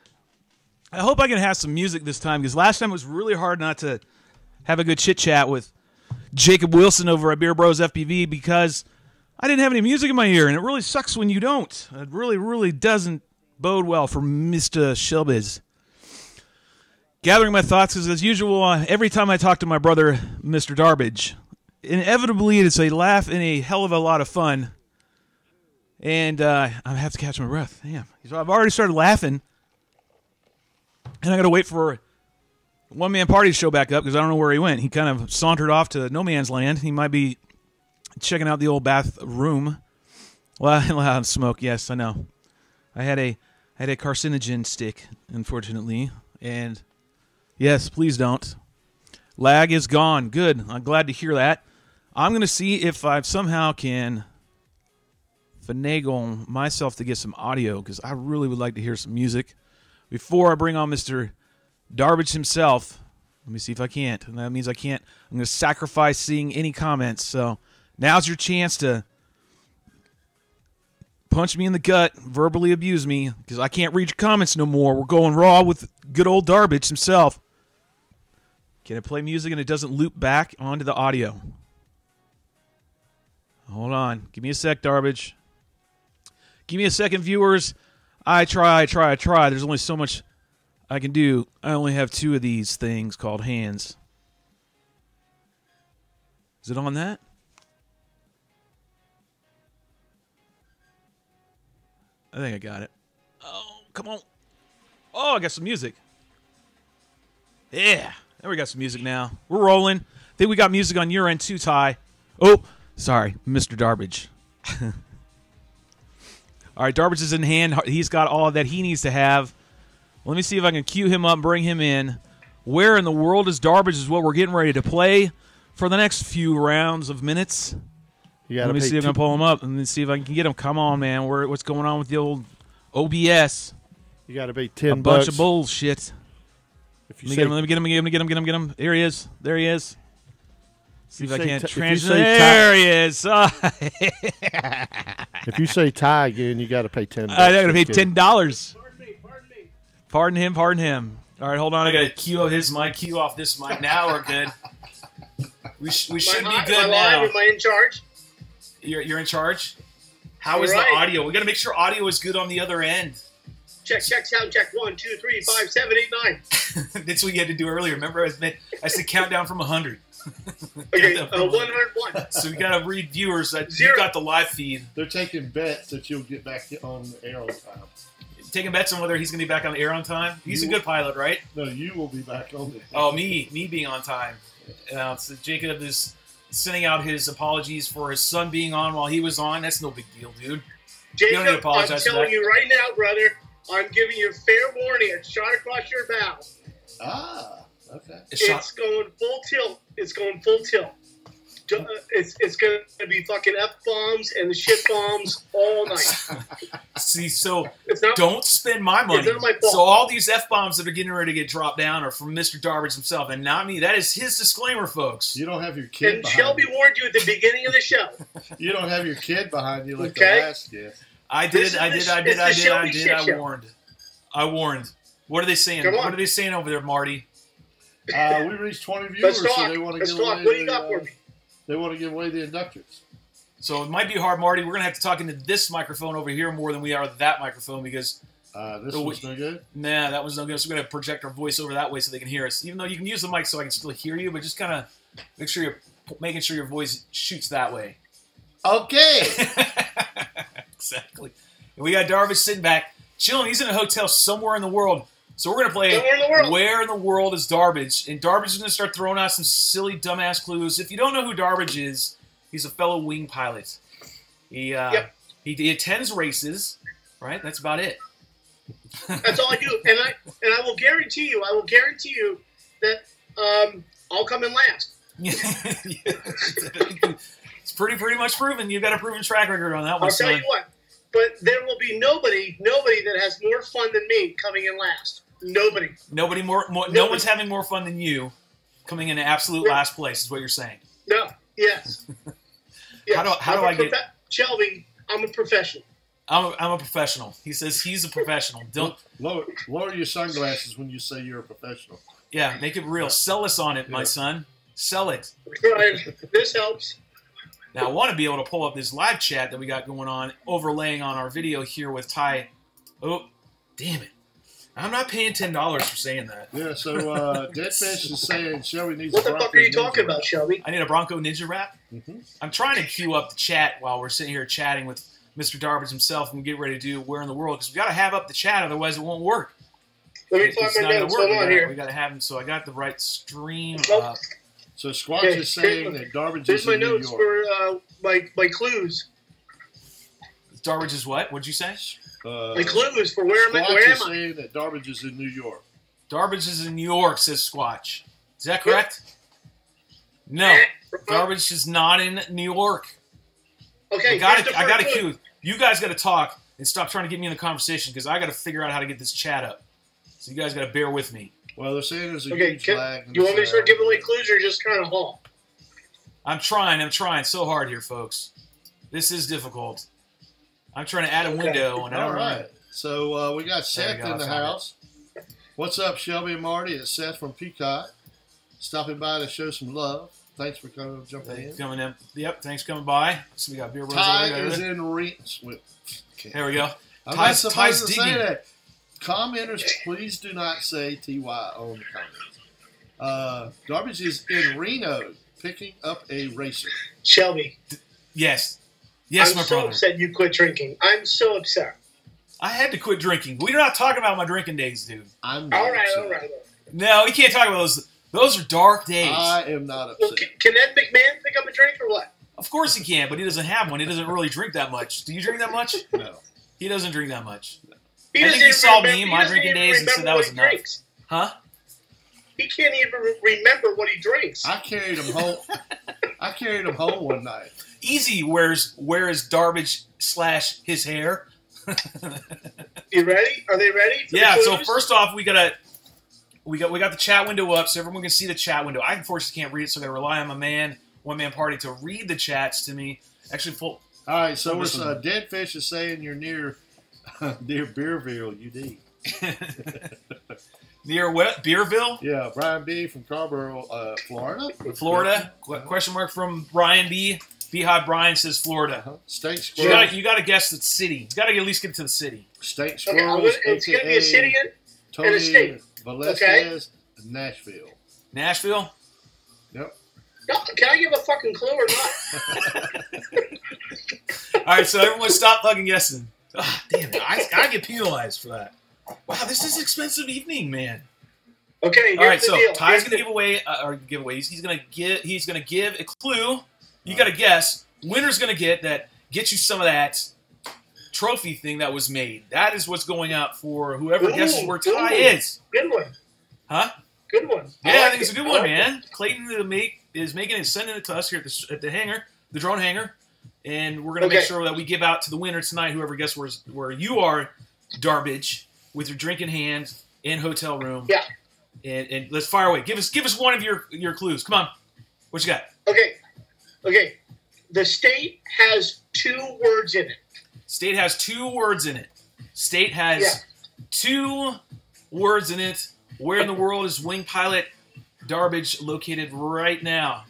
I hope I can have some music this time, because last time it was really hard not to have a good chit-chat with Jacob Willson over at Beer Bros FPV, because I didn't have any music in my ear, and it really sucks when you don't. It really, really doesn't bode well for Mr. Shelbiz. Gathering my thoughts, because as usual, every time I talk to my brother, Mr. Darbage, inevitably it's a laugh and a hell of a lot of fun. And I have to catch my breath. Damn. So I've already started laughing, and I got to wait for One Man Party to show back up, because I don't know where he went. He kind of sauntered off to no man's land. He might be checking out the old bathroom. Loud smoke. Yes, I know. I had a carcinogen stick, unfortunately, and yes, please don't. Lag is gone. Good. I'm glad to hear that. I'm going to see if I somehow can finagle myself to get some audio, because I really would like to hear some music before I bring on Mr. Darbage himself. Let me see if I can't. And that means I can't. I'm going to sacrifice seeing any comments. So now's your chance to punch me in the gut, verbally abuse me, because I can't read your comments no more. We're going raw with good old Darbage himself. Can I play music and it doesn't loop back onto the audio? Hold on. Give me a sec, Darbage. Give me a second, viewers. I try. There's only so much I can do. I only have 2 of these things called hands. Is it on that? I think I got it. Oh, come on. Oh, I got some music. Yeah. There we got some music now. We're rolling. I think we got music on your end too, Ty. Oh, sorry, Mr. Darbage. All right, Darbage is in hand. He's got all that he needs to have. Let me see if I can cue him up and bring him in. Where in the world is Darbage is what we're getting ready to play for the next few rounds of minutes. Let me see if I can pull him up and see if I can get him. Come on, man. What's going on with the old OBS? You got to be $10. A bunch of bullshit. Let me get him. There he is. See if I can't translate. There he is. If you say Ty again, you got to pay $10. I got to pay $10. Pardon him. All right, hold on. I got to cue his mic. Cue off this mic. Now we're good. We should be good now. Am I in charge? You're in charge. How is the audio? We got to make sure audio is good on the other end. Check, sound check. 1, 2, 3, 5, 7, 8, 9. That's what you had to do earlier. Remember, I said count down from 100. Okay, 101. So we got to read viewers that you got the live feed. They're taking bets that you'll get back on the air on time. Taking bets on whether he's going to be back on the air on time. He's a good pilot, right? No, you will be back on the air. Oh, me being on time. So Jacob is sending out his apologies for his son being on while he was on. That's no big deal, dude. Jacob, you don't need to apologize. I'm telling you right now, brother. I'm giving you fair warning. It's shot across your bow. Ah, okay. It's going full tilt. It's going to be fucking F-bombs and the shit bombs all night. See, so don't spend my money. It's not my fault. So all these F-bombs that are getting ready to get dropped down are from Mr. Darbage himself and not me. That is his disclaimer, folks. You don't have your kid and Shelby warned you at the beginning of the show. You don't have your kid behind you like the last guest. I warned. What are they saying? What are they saying over there, Marty? We reached 20 viewers, so they want to give away. What do you got for me? They want to give away the inductors. So it might be hard, Marty. We're going to have to talk into this microphone over here more than we are that microphone, because this one's no good? Nah, that one's no good. So we're going to project our voice over that way so they can hear us. Even though you can use the mic so I can still hear you, but just kind of making sure your voice shoots that way. Okay. Exactly. And we got Darbage sitting back, chilling. He's in a hotel somewhere in the world. So we're going to play Where in the World is Darbage? And Darbage is going to start throwing out some silly, dumbass clues. If you don't know who Darbage is, he's a fellow wing pilot. He attends races, right? That's about it. That's all I do. And I will guarantee you that I'll come in last. It's pretty much proven. You've got a proven track record on that one. I'll tell you what. But there will be nobody that has more fun than me coming in last. Nobody. No one's having more fun than you coming in absolute last place is what you're saying. No. Yes. Yes. How do I get Shelby? I'm a professional. I'm a professional. He says he's a professional. Don't lower your sunglasses when you say you're a professional. Yeah, make it real. Sell us on it, my son. Sell it. Right. This helps. Now I want to be able to pull up this live chat that we got going on, overlaying on our video here with Ty. Oh, damn it! I'm not paying $10 for saying that. Yeah. So Deadfish is saying Shelby needs. What a the fuck are you talking about, Shelby? I need a Bronco Ninja wrap. Mm-hmm. I'm trying to queue up the chat while we're sitting here chatting with Mr. Darbage himself and get ready to do Where in the World, because we got to have up the chat, otherwise it won't work. Let me find my notes. Hold on here. We got to have him, so I got the right stream up. So Squatch is saying that Darbage is in New York. Here's my notes for my clues. Darbage is what? What'd you say? My clues for where am I? Squatch is saying that Darbage is in New York. Darbage is in New York, says Squatch. Is that correct? No. Darbage is not in New York. Okay, I got a cue. You guys got to talk and stop trying to get me in the conversation, because I got to figure out how to get this chat up. So you guys got to bear with me. Well, they're saying there's a huge lag. You want me to start giving away clues or just kind of haul? I'm trying so hard here, folks. This is difficult. I'm trying to add a window. And all right. So we got Seth in the house. What's up, Shelby and Marty? It's Seth from Peacock. Stopping by to show some love. Thanks for jumping in. Coming in. Yep, thanks for coming by. So we got beer. Ty is in reach. There we go. I'm not supposed to say that. Commenters, please do not say TY on the comments. Darbage is in Reno picking up a racer. Shelby. Yes. Yes, my brother. I'm so upset you quit drinking. I'm so upset. I had to quit drinking. We're not talking about my drinking days, dude. All right. No, we can't talk about those. Those are dark days. I am not upset. Well, can Ed McMahon pick up a drink or what? Of course he can, but he doesn't have one. He doesn't really drink that much. Do you drink that much? No. He doesn't drink that much. I think he saw me in my drinking days and said that was enough. Drinks. Huh? He can't even remember what he drinks. I carried him home. I carried him home one night. Easy wears Darbage / his hair. You ready? Are they ready? Yeah. So first off, we got the chat window up, so everyone can see the chat window. I unfortunately can't read it, so I got to rely on my one-man party to read the chats to me. Actually, full. All right. So we're Deadfish is saying you're near Beerville, UD. Near what? Beerville? Yeah, Brian B. from Carborough, Florida. Florida? Question mark from Brian B. Beehive Brian says Florida. State Squirrels. You got to guess the city. You got to at least get to the city. State Squirrels. It's going to be a city and a state. Velasquez, Nashville. Nashville? Yep. No, can I give a fucking clue or not? All right, so everyone stop fucking guessing. Oh, damn it. I get penalized for that. Wow, this is an expensive evening, man. Okay, all right, so deal. Ty's gonna give away or giveaways. He's gonna give a clue. You gotta guess. Winner's gonna get you some of that trophy thing that was made. That is what's going out for whoever guesses where Ty is. Good one. Huh? Good one. Yeah, I think it's a good one, man. Clayton is making it, sending it to us here at the hangar, the drone hangar, and we're gonna make sure that we give out to the winner tonight. Whoever guesses where you are, Darbage, with your drink in hand in hotel room. Yeah. And let's fire away. Give us one of your clues. Come on. What you got? Okay. The state has 2 words in it. State has 2 words in it. State has 2 words in it. Where in the world is Wing Pilot Darbage located right now?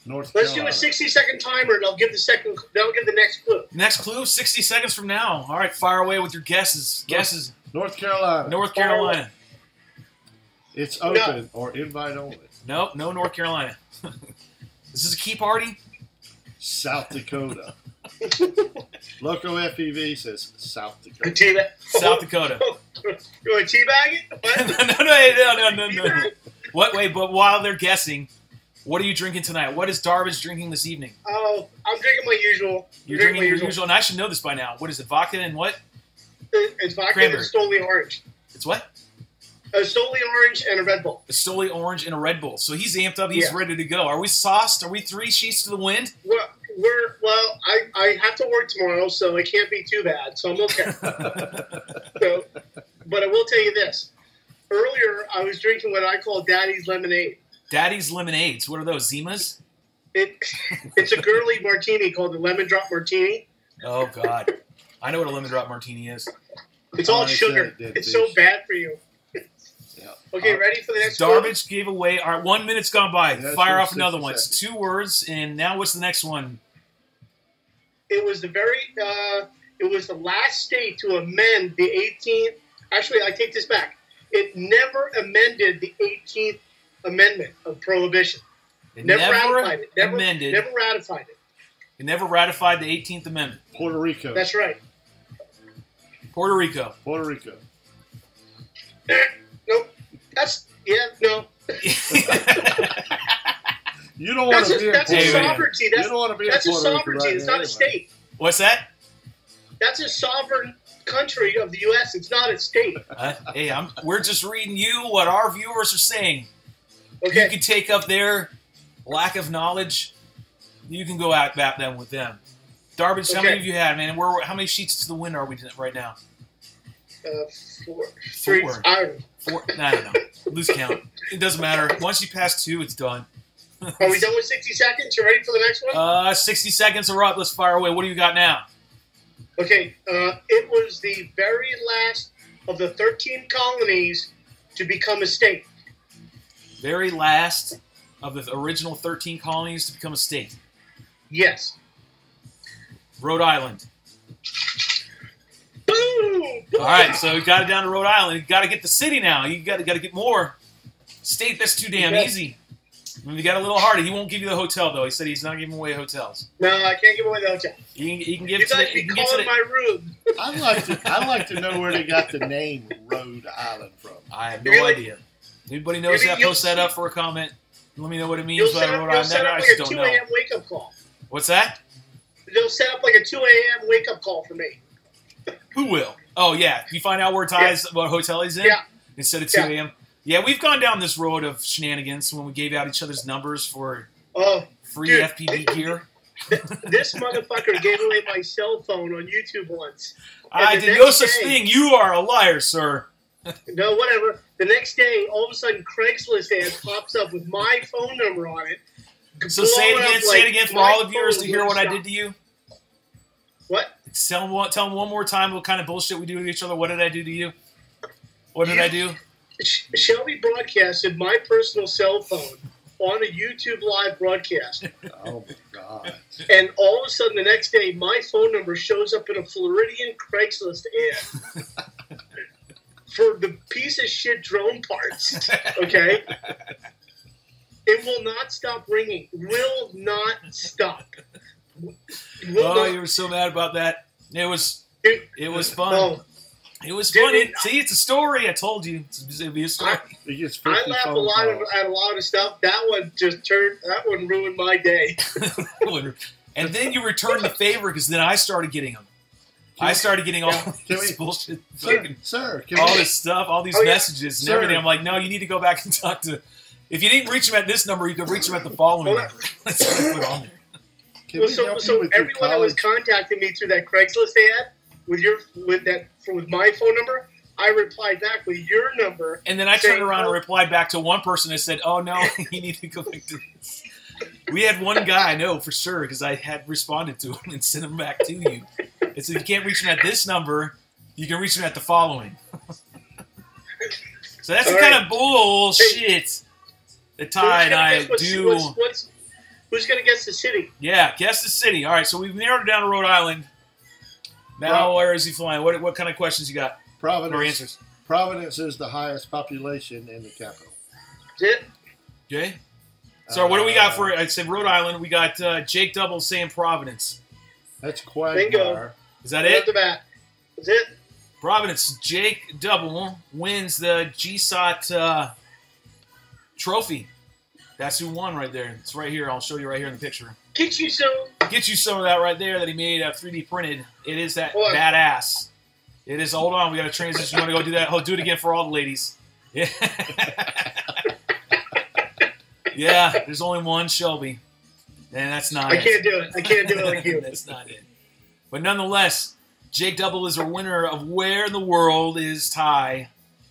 North Let's Carolina. do a 60-second timer, and I'll give the next clue. Next clue, 60 seconds from now. All right, fire away with your guesses. North Carolina. North Carolina. It's open or invite only. Nope, no North Carolina. This is a key party? South Dakota. Local FPV says South Dakota. South Dakota. You want to teabag it? No. What? Wait, but while they're guessing, what are you drinking tonight? What is Darbage drinking this evening? Oh, I'm drinking my usual. You're drinking your usual, and I should know this by now. What is it, vodka and what? It's vodka and Stoli Orange. It's what? A Stoli Orange and a Red Bull. A Stoli Orange and a Red Bull. So he's amped up. He's ready to go. Are we sauced? Are we 3 sheets to the wind? Well, I have to work tomorrow, so it can't be too bad. So I'm okay. But I will tell you this. Earlier, I was drinking what I call Daddy's Lemonade. Daddy's Lemonades. What are those? Zimas? It's a girly martini called the Lemon Drop Martini. Oh God, I know what a lemon drop martini is. It's all sugar. It's so bad for you. Okay, ready for the next one? Darbage gave away. All right, 1 minute's gone by. Yeah, Fire off 60 another one. seconds. It's 2 words, and now what's the next one? It was it was the last state to amend the 18th. Actually, I take this back. It never amended the 18th Amendment of Prohibition. It Never ratified it. amended. Never ratified it. It never ratified the 18th Amendment. Puerto Rico. That's right. Puerto Rico. Puerto Rico. Nope. No. You don't want to be in That's a Puerto Rico. sovereignty. You don't want to be in That's a Puerto Rico sovereignty. right It's now not a anyway. state. What's that? That's a sovereign country of the U.S. It's not a state. Hey, we're just reading you what our viewers are saying. Okay. You can take up their lack of knowledge. You can go at them with them. Darbage, how many of you had, man? How many sheets to the wind are we right now? 4. 3. Four. I don't know. 4. I don't know. Lose count. It doesn't matter. Once you pass 2, it's done. Are we done with 60 seconds? You ready for the next one? 60 seconds are up. Let's fire away. What do you got now? Okay. It was the very last of the 13 colonies to become a state. Very last of the original 13 colonies to become a state. Yes. Rhode Island. Boom! All right, so we got it down to Rhode Island. You got to get the city now. You got to get more. State, that's too damn easy. I mean, you got a little harder. He won't give you the hotel though. He said he's not giving away hotels. No, I can't give away the hotel. He can give You to guys the. be He can get to calling the, my room. I'd like to know where they got the name Rhode Island from. I have no Really? idea. Anybody knows that? You'll Post that up for a comment. Let me know what it means You'll by set Rhode up Island. I like just a don't 2 know. a.m. wake-up call. What's that? They'll set up like a 2 a.m. wake-up call for me. Who will? Oh yeah, you find out where Ty's what hotel he's in instead of 2 a.m. Yeah, we've gone down this road of shenanigans when we gave out each other's numbers for free dude. FPV gear. This motherfucker gave away my cell phone on YouTube once. And I the did no next such day- thing. You are a liar, sir. No, whatever. The next day, all of a sudden, Craigslist ad pops up with my phone number on it. So say it blowing again. up Say it like again for my all the viewers phone to hear what I won't did to you. What? Tell them one more time what kind of bullshit we do to each other. What did I do to you? What did I do? Shelby broadcasted my personal cell phone on a YouTube live broadcast. Oh my God! And all of a sudden, the next day, my phone number shows up in a Floridian Craigslist ad for the piece of shit drone parts. Okay? It will not stop ringing. Will not stop. You were so mad about that. It was fun. Oh. It was Dude, funny. See, it's a story. I told you. It'd be a story. He gets I 50 laugh phone calls. at a lot of stuff. That one ruined my day. And then you returned the favor because then I started getting them. I started getting all this bullshit. Sir, All this stuff, all these messages and Sir. everything. I'm like, no, you need to go back and talk to. If you didn't reach him at this number, you could reach him at the following number. That's what I put on there. Can Well, we help you so with your everyone that was college? contacting me through that Craigslist ad with my phone number, I replied back with your number. And then I saying, turned around and replied back to one person and said, oh, no, you need to go back to this. We had one guy, I know for sure, because I had responded to him and sent him back to you. It said, if you can't reach him at this number, you can reach him at the following. So that's the kind of bullshit that Ty and I do. Who's going to guess the city? Yeah, guess the city. All right, so we've narrowed it down to Rhode Island. Now, where is he flying? What kind of questions you got? Providence. Or answers? Providence is the highest population in the capital. That's it? Okay. So what do we got for? I said Rhode Island. We got Jake Double saying Providence. That's Bingo. Quagmire. Is that Right it? off the bat. That's it? Providence. Jake Double wins the GYSOT trophy. That's who won right there. It's right here. I'll show you right here in the picture. Get you some. Get you some of that right there that he made 3D printed. It is that Boy. badass. It is. Hold on. We got to transition. You want to go do that? Oh, do it again for all the ladies. Yeah. Yeah, there's only one Shelby. And that's not I it. can't do it. I can't do it like you. That's not it. But nonetheless, Jake Double is a winner of Where in the World is Ty.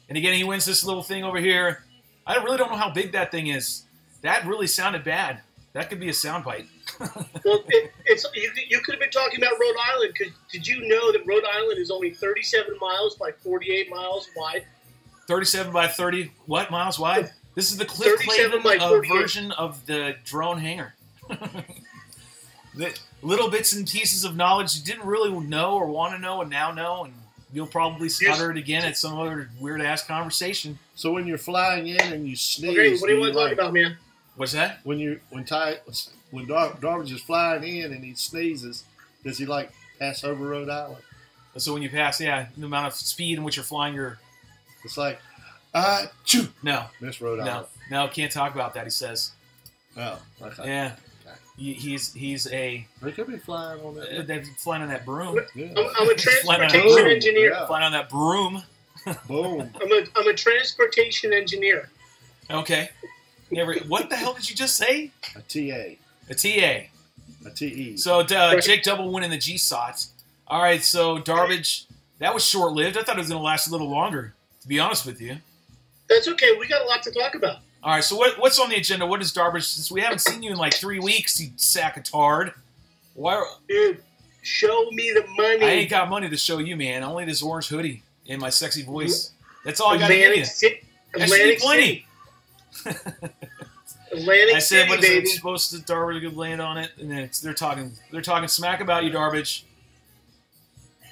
And again, he wins this little thing over here. I really don't know how big that thing is. That really sounded bad. That could be a soundbite. Well, you could have been talking about Rhode Island, because did you know that Rhode Island is only 37 miles by 48 miles wide? 37 by 30 what miles wide? This is the Cliff Clavin version of the drone hangar. The little bits and pieces of knowledge you didn't really know or want to know and now know, and you'll probably stutter it again at some other weird-ass conversation. So when you're flying in and you sneeze... Okay, what do you want to talk about, man? What's that? When Darbage is flying in and he sneezes, does he, like, pass over Rhode Island? So when you pass, the amount of speed in which you're flying, It's like, choo. No. Miss Rhode Island. No, can't talk about that, he says. Oh, okay. Yeah. He's a... They could be flying on that. They're flying on that broom. Yeah. I'm a transportation engineer. Yeah. Flying on that broom. Boom. I'm a transportation engineer. Okay. What the hell did you just say? A TA. A TA. A TE. So Jake Double winning the GYSOT. All right, so Darbage, that was short-lived. I thought it was going to last a little longer, to be honest with you. That's okay. We got a lot to talk about. All right, so what's on the agenda? What is Darbage? Since we haven't seen you in like 3 weeks, you sack of tard. Why? Dude, show me the money. I ain't got money to show you, man. Only this orange hoodie and my sexy voice. That's all I got to give you. That should be plenty. Atlantic I said, City, what is baby. it supposed to Darbage could land on it, and then they're talking smack about you, Darbage.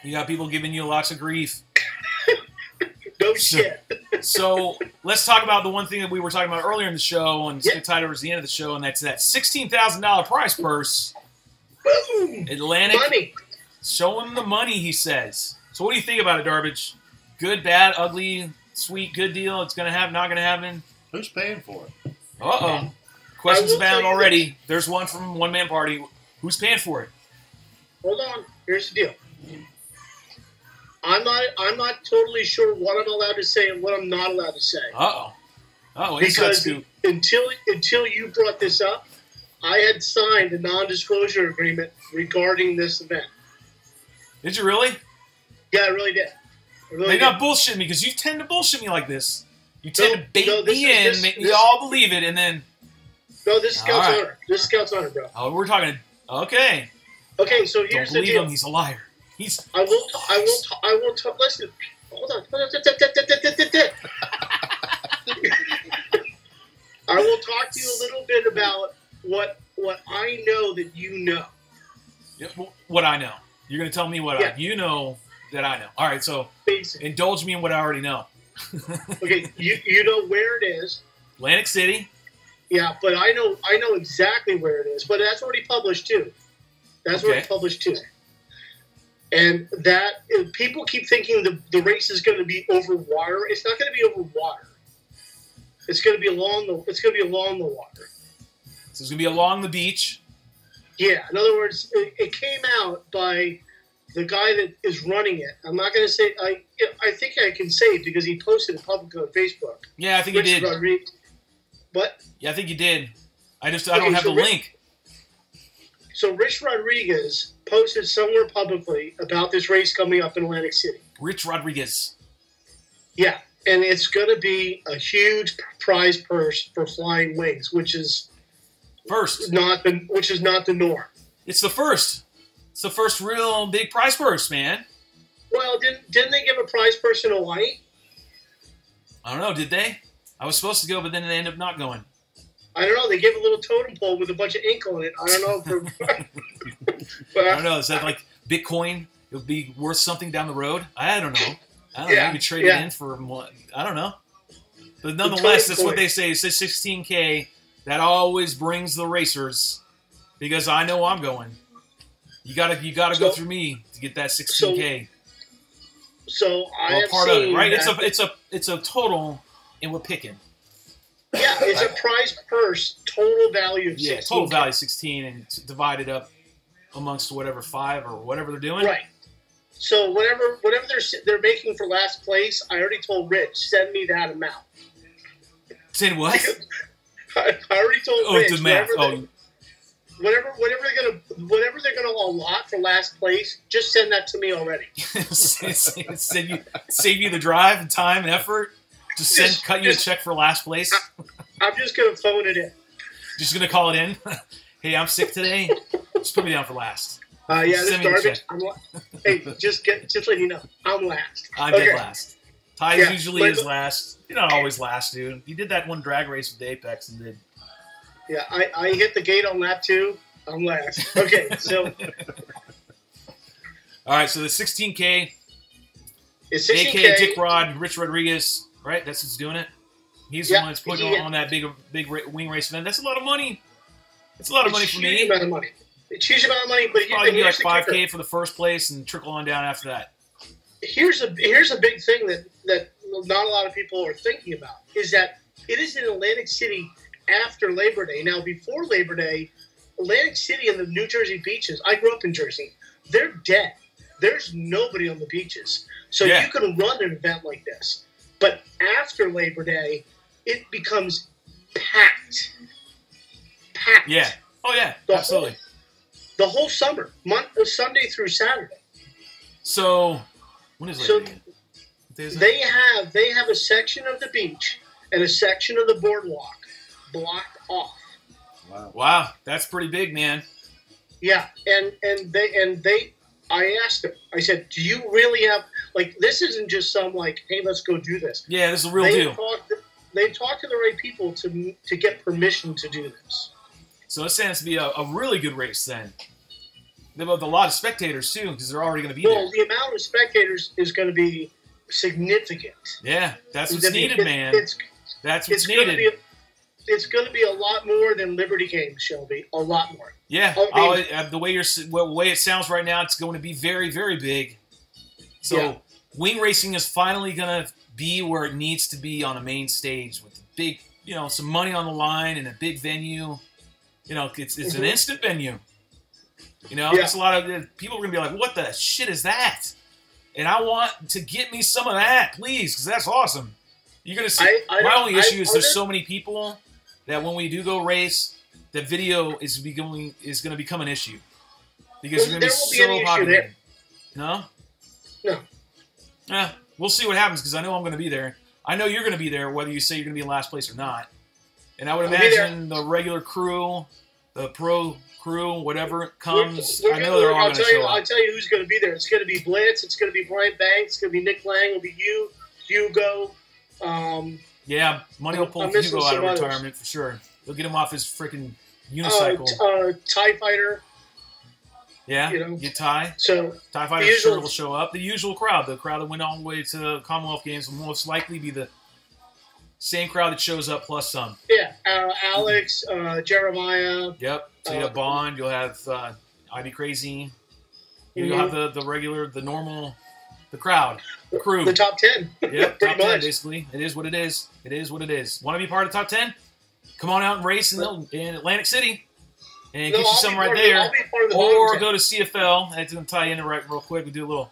You got people giving you lots of grief. No shit. So let's talk about the one thing that we were talking about earlier in the show, and it's get tied towards the end of the show, and that's that $16,000 prize purse. Boom. Atlantic. Money. Show him the money, he says. So what do you think about it, Darbage? Good, bad, ugly, sweet, good deal? It's going to happen, not going to happen? Who's paying for it? Uh-oh. Questions abound already. There's one from One Man Party. Who's paying for it? Hold on. Here's the deal. I'm not totally sure what I'm allowed to say and what I'm not allowed to say. Uh-oh. Oh, because until you brought this up, I had signed a non-disclosure agreement regarding this event. Did you really? Yeah, I really did. You're not bullshitting me, because you tend to bullshit me like this. You tend to bait me in, make me all believe it, and then... No, this is Scout's honor. This is Scout's honor, bro. Oh, we're talking... Okay. Okay, so here's the deal. Don't believe him. He's a liar. I won't talk. Listen, hold on. I will talk to you a little bit about what I know that you know. What I know. You're going to tell me what you know that I know. All right, so indulge me in what I already know. Okay, you know where it is. Atlantic City. Yeah, but I know exactly where it is. But that's already published too. That's already published too. And that people keep thinking the race is going to be over water. It's not going to be over water. It's going to be along the water. So it's going to be along the beach. Yeah. In other words, it came out by the guy that is running it. I'm not going to say. I think I can say it because he posted it publicly on Facebook. Yeah, I think he did. What? Yeah, I think you did. I don't have the link. So Rich Rodriguez posted somewhere publicly about this race coming up in Atlantic City. Rich Rodriguez. Yeah, and it's going to be a huge prize purse for flying wings, which is not the norm. It's the first. It's the first real big prize purse, man. Well, didn't they give a prize purse in Hawaii? I don't know. Did they? I was supposed to go, but then they ended up not going. I don't know. They gave a little totem pole with a bunch of ink on it. I don't know. I don't know. Is that like Bitcoin? It'll be worth something down the road? I don't know. I don't know. Maybe trade it in for what? I don't know. But nonetheless, that's what they say. It says $16K. That always brings the racers, because I know I'm going. You gotta go through me to get that $16K. So I have part of it, right? That. It's a total, and we're picking. Yeah, it's a prize purse, total value of 16. Yeah, total value 16, and it's divided up amongst whatever 5 or whatever they're doing. Right. So whatever they're making for last place, I already told Rich, send me that amount. Send what? I already told Rich. The math. Whatever they're gonna allot for last place, just send that to me already. save you the drive and time and effort. Cut you a check for last place. I'm just gonna phone it in. Just gonna call it in. Hey, I'm sick today. Just put me down for last. Yeah, this Darbage. Hey, just letting you know, I'm last. I'm dead last. Ty usually is last. You're not always last, dude. You did that one drag race with the Apex and did. Yeah, I hit the gate on lap 2. I'm last. Okay, so. All right, so the 16K. It's 16K. AKA Dick Rod, Rich Rodriguez, right? That's who's doing it. He's the one that's putting on that big wing race event. That's a lot of money. It's a lot of money for me. It's a huge amount of money. It's a huge amount of money, but probably be like 5K for the first place and trickle on down after that. Here's a big thing that not a lot of people are thinking about is that it is in Atlantic City after Labor Day. Now, before Labor Day, Atlantic City and the New Jersey beaches, I grew up in Jersey, they're dead. There's nobody on the beaches. So you can run an event like this. But after Labor Day, it becomes packed. Packed. Yeah. Oh, yeah. Absolutely. The whole summer, Sunday through Saturday. So, when is Labor Day? They have a section of the beach and a section of the boardwalk blocked off. Wow, that's pretty big, man. Yeah, and they I asked them. I said, "Do you really have this? Isn't just some hey, let's go do this." Yeah, this is a real deal. They talked to the right people to get permission to do this. So it stands to be a really good race then. They have a lot of spectators too because they're already going to be there. Well, the amount of spectators is going to be significant. Yeah, that's what's needed, man. That's what's needed. It's going to be a lot more than Liberty Games, Shelby. A lot more. Yeah, the way it sounds right now, it's going to be very, very big. So wing racing is finally going to be where it needs to be on a main stage with big, some money on the line and a big venue. It's an instant venue. There's a lot of people are going to be like, "What the shit is that?" And I want to get me some of that, please, because that's awesome. You're going to see. My only issue is there's so many people that when we do go race, the video is going to become an issue because you're going to be so popular. No. Yeah, we'll see what happens because I know I'm going to be there. I know you're going to be there, whether you say you're going to be in last place or not. And I would imagine the regular crew, the pro crew, whatever comes, I know they're all going to show up. I'll tell you who's going to be there. It's going to be Blitz. It's going to be Brian Banks. It's going to be Nick Lang. It'll be you, Hugo. Yeah, money will pull Hugo out of retirement for sure. They'll get him off his freaking unicycle. TIE Fighter. Yeah, get Ty. So TIE Fighter sure will show up. The usual crowd, the crowd that went all the way to the Commonwealth Games, will most likely be the same crowd that shows up plus some. Yeah, Alex, Jeremiah. Yep. So you have Bond. You'll have I'd Crazy. You'll have the regular, the normal, the crowd, the crew. The top 10. Yep, top 10 basically. It is what it is. It is what it is. Want to be part of the top 10? Come on out and race in Atlantic City. And get you some right there. Or go to CFL. That's going to tie in real quick. We do a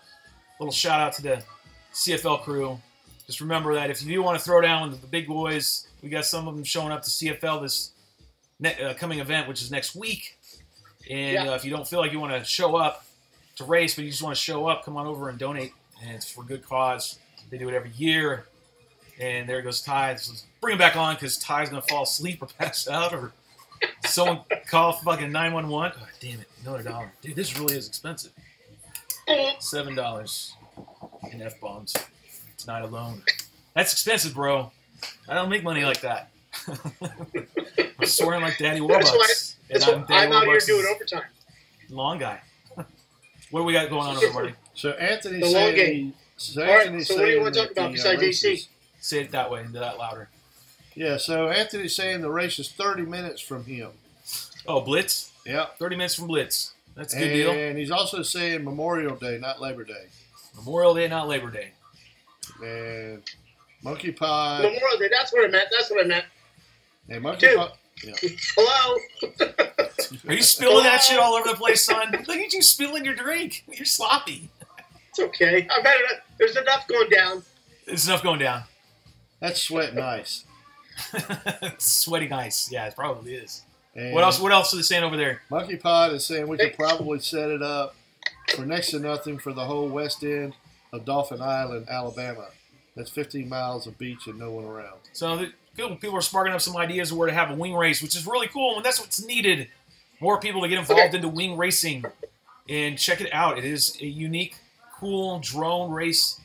little shout out to the CFL crew. Just remember that if you do want to throw down with the big boys, we got some of them showing up to CFL this coming event, which is next week. And if you don't feel like you want to show up to race, but you just want to show up, come on over and donate. And it's for a good cause. They do it every year. And there goes Ty. So let's bring him back on because Ty's going to fall asleep or pass out or someone call fucking 911. Oh, damn it. Another $1. Dude, this really is expensive. $7 in F-bombs. Tonight alone. That's expensive, bro. I don't make money like that. I'm swearing like Daddy Warbucks. I'm out here doing overtime. Long guy. What do we got going on over, Marty? So Anthony's the long game. So all right, so what do you want to talk about besides AC? Say it that way, into that louder. Yeah, so Anthony's saying the race is 30 minutes from him. Oh, Blitz? Yeah. 30 minutes from Blitz. That's a good deal. And he's also saying Memorial Day, not Labor Day. Memorial Day, not Labor Day. And Monkey Pie. Memorial Day, that's what I meant. And Monkey Pie. Yeah. Hello? Are you spilling that shit all over the place, son? Look at you spilling your drink. You're sloppy. It's okay. I've had enough. There's enough going down. There's enough going down. That's sweating ice. Sweating ice. Yeah, it probably is. And what else are they saying over there? Monkey Pod is saying we could probably set it up for next to nothing for the whole west end of Dauphin Island, Alabama. That's 15 miles of beach and no one around. So people are sparking up some ideas of where to have a wing race, which is really cool, and that's what's needed. More people to get involved into wing racing. And check it out. It is a unique, cool drone race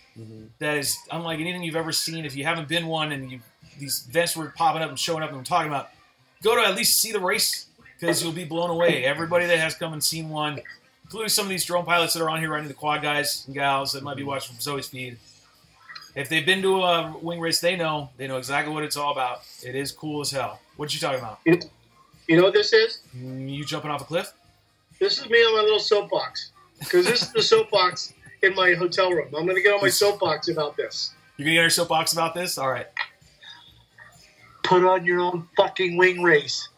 that is unlike anything you've ever seen. If you haven't been one and these events were popping up and showing up and we're talking about, go to at least see the race because you'll be blown away. Everybody that has come and seen one, including some of these drone pilots that are on here running the quad guys and gals that might be watching from Zoe's feed. If they've been to a wing race, they know exactly what it's all about. It is cool as hell. What you talking about? You know what this is? You jumping off a cliff? This is me on my little soapbox. Because this is the soapbox in my hotel room. I'm going to get on my soapbox about this. You're going to get on your soapbox about this? All right. Put on your own fucking wing race.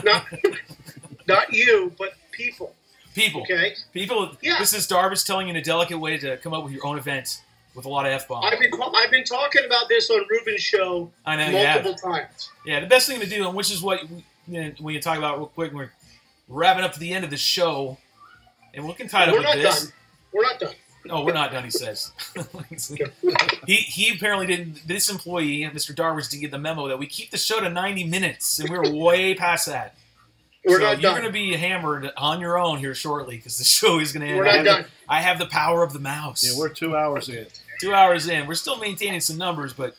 Not you, but people. People. Okay? People. Yeah. This is Darbage telling you in a delicate way to come up with your own event with a lot of F-bombs. I've been talking about this on Ruben's show multiple times. Yeah, the best thing to do, and which is what when you talk about real quick, we're wrapping up to the end of the show, and we can tie it up with this. We're not done. No, we're not done, he says. he apparently didn't, this employee, Mr. Darbage, didn't get the memo that we keep the show to 90 minutes, and we're way past that. We're not done. You're going to be hammered on your own here shortly, because the show is going to end. We're not done. I have the power of the mouse. Yeah, we're 2 hours in. 2 hours in. We're still maintaining some numbers, but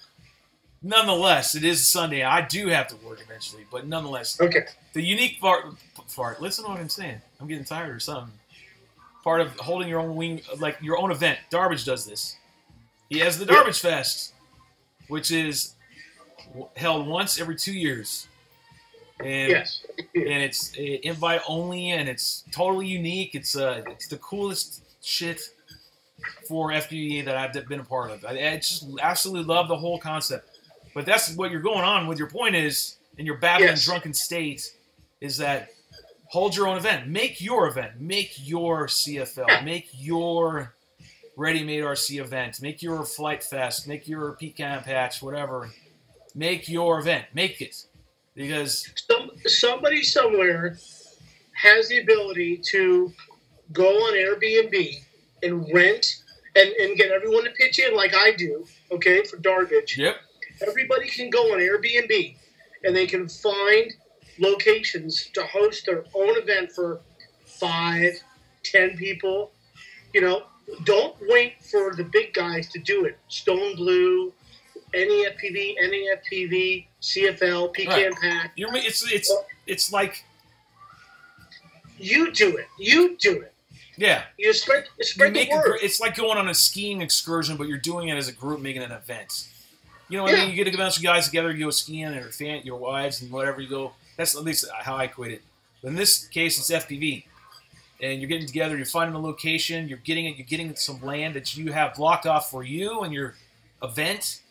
nonetheless, it is a Sunday. I do have to work eventually, but nonetheless. Okay. The unique part, listen to what I'm saying. I'm getting tired or something. Part of holding your own wing, like your own event. Darbage does this. He has the Darbage Fest, which is held once every 2 years. And, yes. And it's invite only, and it's totally unique. It's the coolest shit for FPV that I've been a part of. I just absolutely love the whole concept. But that's what you're going on with. Your point is, in your babbling, drunken state, is that hold your own event. Make your event. Make your CFL. Make your ready-made RC event. Make your Flight Fest. Make your Pecan Patch, whatever. Make your event. Make it. Because somebody somewhere has the ability to go on Airbnb and rent and get everyone to pitch in like I do, okay, for Darbage. Yep. Everybody can go on Airbnb and they can find locations to host their own event for 5, 10 people. You know, don't wait for the big guys to do it. Stone Blue, NEFPV, CFL, Pecan Pack. It's like you do it. You do it. Yeah. You spread the word. It's like going on a skiing excursion, but you're doing it as a group, making an event. You know what I mean? You get a bunch of guys together, you go skiing, or your wives, and whatever you go. That's at least how I equate it. But in this case, it's FPV. And you're getting together, you're finding a location, you're getting some land that you have blocked off for you and your event,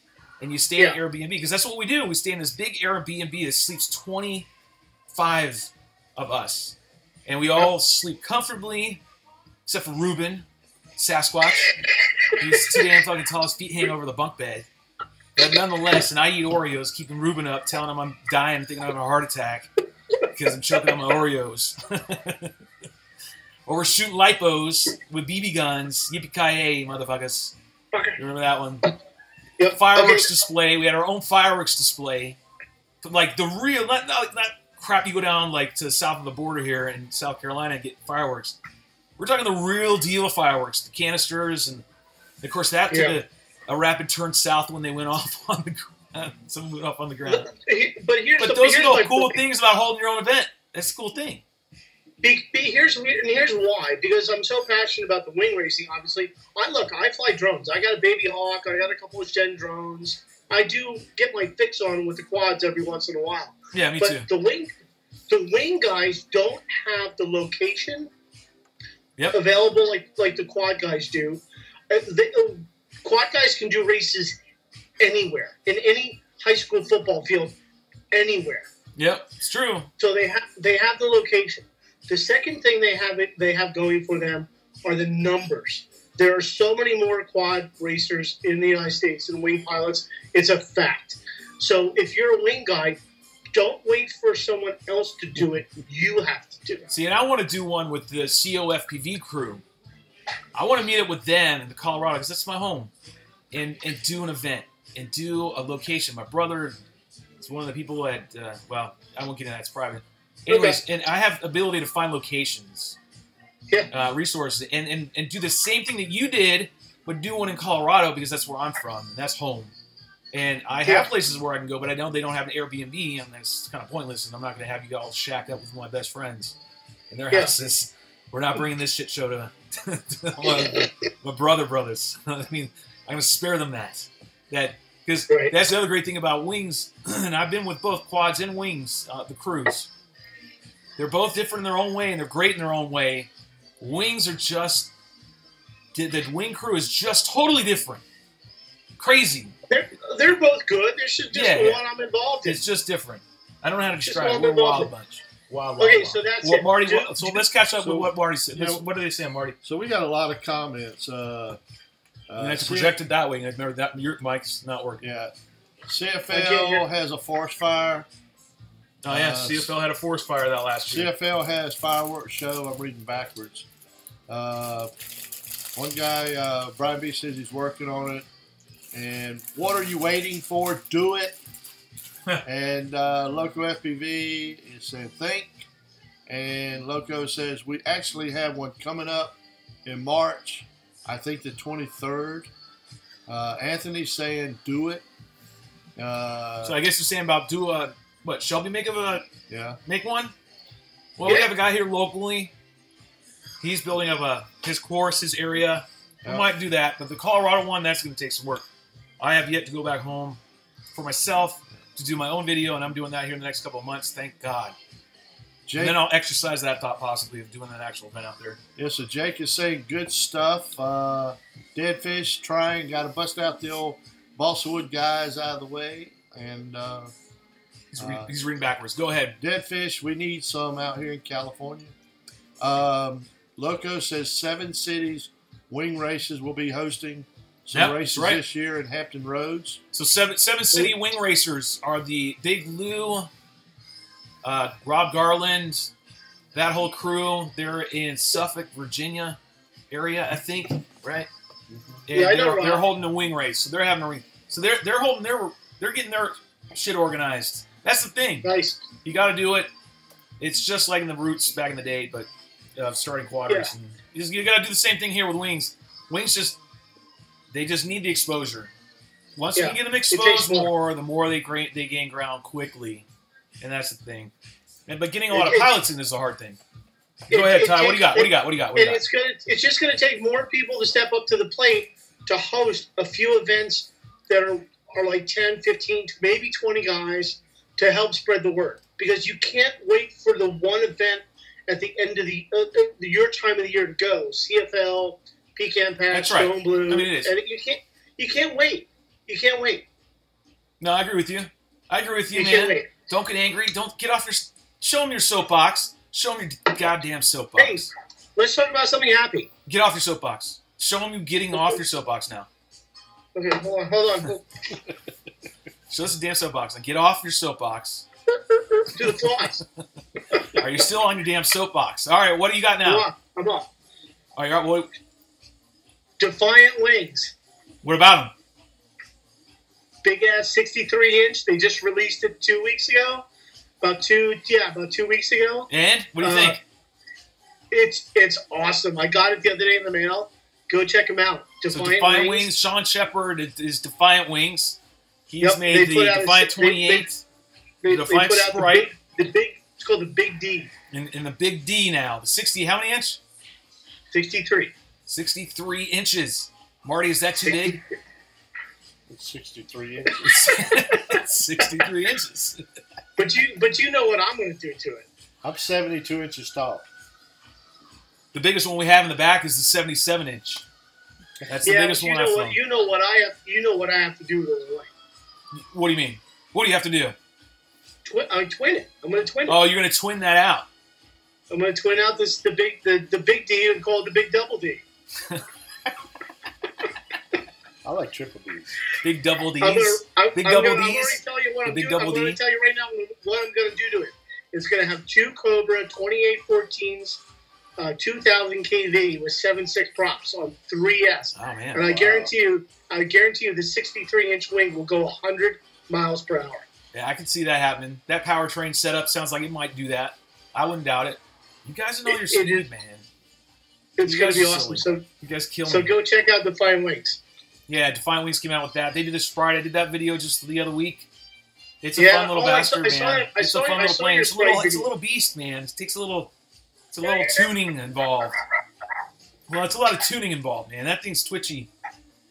and you stay at Airbnb. Because that's what we do. We stay in this big Airbnb that sleeps 25 of us. And we all sleep comfortably, except for Ruben, Sasquatch. He's too damn fucking tall, his feet hang over the bunk bed. But nonetheless, and I eat Oreos, keeping Ruben up, telling him I'm dying, thinking I'm having a heart attack because I'm choking on my Oreos. Or we're shooting lipos with BB guns. Yippee-ki-yay, motherfuckers. You remember that one? Yep. Fireworks display. We had our own fireworks display. Like the real, not crap you go down like to the south of the border here in South Carolina and get fireworks. We're talking the real deal of fireworks, the canisters, and of course that took a rapid turn south when they went off on the ground. Someone went off on the ground. But those are the cool things about holding your own event. That's a cool thing. Here's why. Because I'm so passionate about the wing racing, obviously. I fly drones. I got a Baby Hawk. I got a couple of Shen drones. I do get my fix on with the quads every once in a while. Yeah, me too. But the wing guys don't have the location available like the quad guys do. Quad guys can do races anywhere, in any high school football field, anywhere. Yep, it's true. So they have the location. The second thing they have going for them are the numbers. There are so many more quad racers in the United States than wing pilots. It's a fact. So if you're a wing guy, don't wait for someone else to do it. You have to do it. See, and I want to do one with the COFPV crew. I want to meet up with them in Colorado because that's my home, and do an event and do a location. My brother It's one of the people at, well, I won't get into that. It's private. Anyways, and I have ability to find locations, resources, and do the same thing that you did, but do one in Colorado because that's where I'm from, and that's home. And I have places where I can go, but I know they don't have an Airbnb, and that's kind of pointless, and I'm not going to have you all shacked up with my best friends in their houses. We're not bringing this shit show to my brothers. I mean, I'm going to spare them that. Because that's the other great thing about wings, and I've been with both quads and wings, the crews. They're both different in their own way, and they're great in their own way. Wings are just... The wing crew is just totally different. Crazy. They're both good. There's just one I'm involved in. It's just different. I don't know how to describe it. We're a wild bunch. Wild. So that's it. Marty, so let's catch up with what Marty said. What do they say, Marty? So we got a lot of comments. And it's projected that way. Remember that your mic's not working. Yeah. CFL has a forest fire. Oh, yeah. CFL had a forest fire that last year. CFL has fireworks show. I'm reading backwards. One guy, Brian B, says he's working on it. And what are you waiting for? Do it. And Loco FPV is saying think. And Loco says we actually have one coming up in March. I think the 23rd. Anthony's saying do it. So I guess you're saying about Shelby make one? Well, we have a guy here locally. He's building up his course, his area. We might do that, but the Colorado one, that's going to take some work. I have yet to go back home for myself to do my own video, and I'm doing that here in the next couple of months. Thank God. And then I'll exercise that thought possibly of doing an actual event out there. Yeah, so Jake is saying good stuff. Dead Fish trying, got to bust out the old balsa wood guys out of the way. And he's reading backwards. Go ahead. Dead Fish, we need some out here in California. Loco says 7 cities wing races will be hosting some races this year in Hampton Roads. So seven city wing racers are the Big Lou, Rob Garland, that whole crew. They're in Suffolk, Virginia area, I think, right? And yeah, I know. They're holding a wing race, so they're having a ring. So they're getting their shit organized. That's the thing. Nice. You got to do it. It's just like in the Roots back in the day, but starting quad racing. You got to do the same thing here with wings. Wings they just need the exposure. Once you get them exposed more, the more they gain ground quickly, and that's the thing. But getting a lot of pilots in is the hard thing. Go ahead, Ty. What do you got? It's just going to take more people to step up to the plate to host a few events that are like 10, 15, maybe 20 guys to help spread the word. Because you can't wait for the one event at the end of your time of the year to go. CFL, Pecan Patch, Stone Blue. I mean, it is. And you can't wait. You can't wait. No, I agree with you. Man. Don't get angry. Don't get off your... Show them your soapbox. Show them your goddamn soapbox. Hey, let's talk about something happy. Get off your soapbox. Show them you getting off your soapbox now. Okay, hold on. Show us the damn soapbox. Now get off your soapbox. Do the flies. Are you still on your damn soapbox? All right, what do you got now? I'm on. All right, what? Defiant Wings. What about them? Big ass 63-inch. They just released it 2 weeks ago. About 2 weeks ago. And what do you think? It's awesome. I got it the other day in the mail. Go check them out. Defiant Wings. Sean Shepard is Defiant Wings. He's made the Defiant 28. They put out Sprite. It's called the Big D. And the Big D now. The 60, how many inch? 63. 63 inches. Marty, is that too big? It's 63 inches. 63 inches. But you know what I'm going to do to it. I'm 72 inches tall. The biggest one we have in the back is the 77-inch. That's the biggest one I've flown. You know what I have to do to the line. What do you mean? What do you have to do? I twin it. I'm going to twin it. Oh, you're going to twin that out. I'm going to twin out the big D and call it the Big Double D. I like triple Ds. Big double Ds. Big double Ds. I'm going to tell you what I'm doing. I'm going to tell you right now what I'm going to do to it. It's going to have 2 Cobra 2814s, 2000 kV with 7.6 props on 3S. Oh man! And I guarantee you, the 63-inch wing will go 100 miles per hour. Yeah, I can see that happening. That powertrain setup sounds like it might do that. I wouldn't doubt it. You guys know your speed, man. It's going to be awesome. So you guys kill me. So go check out Defiant Wings. Yeah, Defiant Wings came out with that. They did this Sprite. I did that video just the other week. It's a fun little bastard, man. It's a fun little plane. It's a little beast, man. It takes a little tuning involved. Well, it's a lot of tuning involved, man. That thing's twitchy.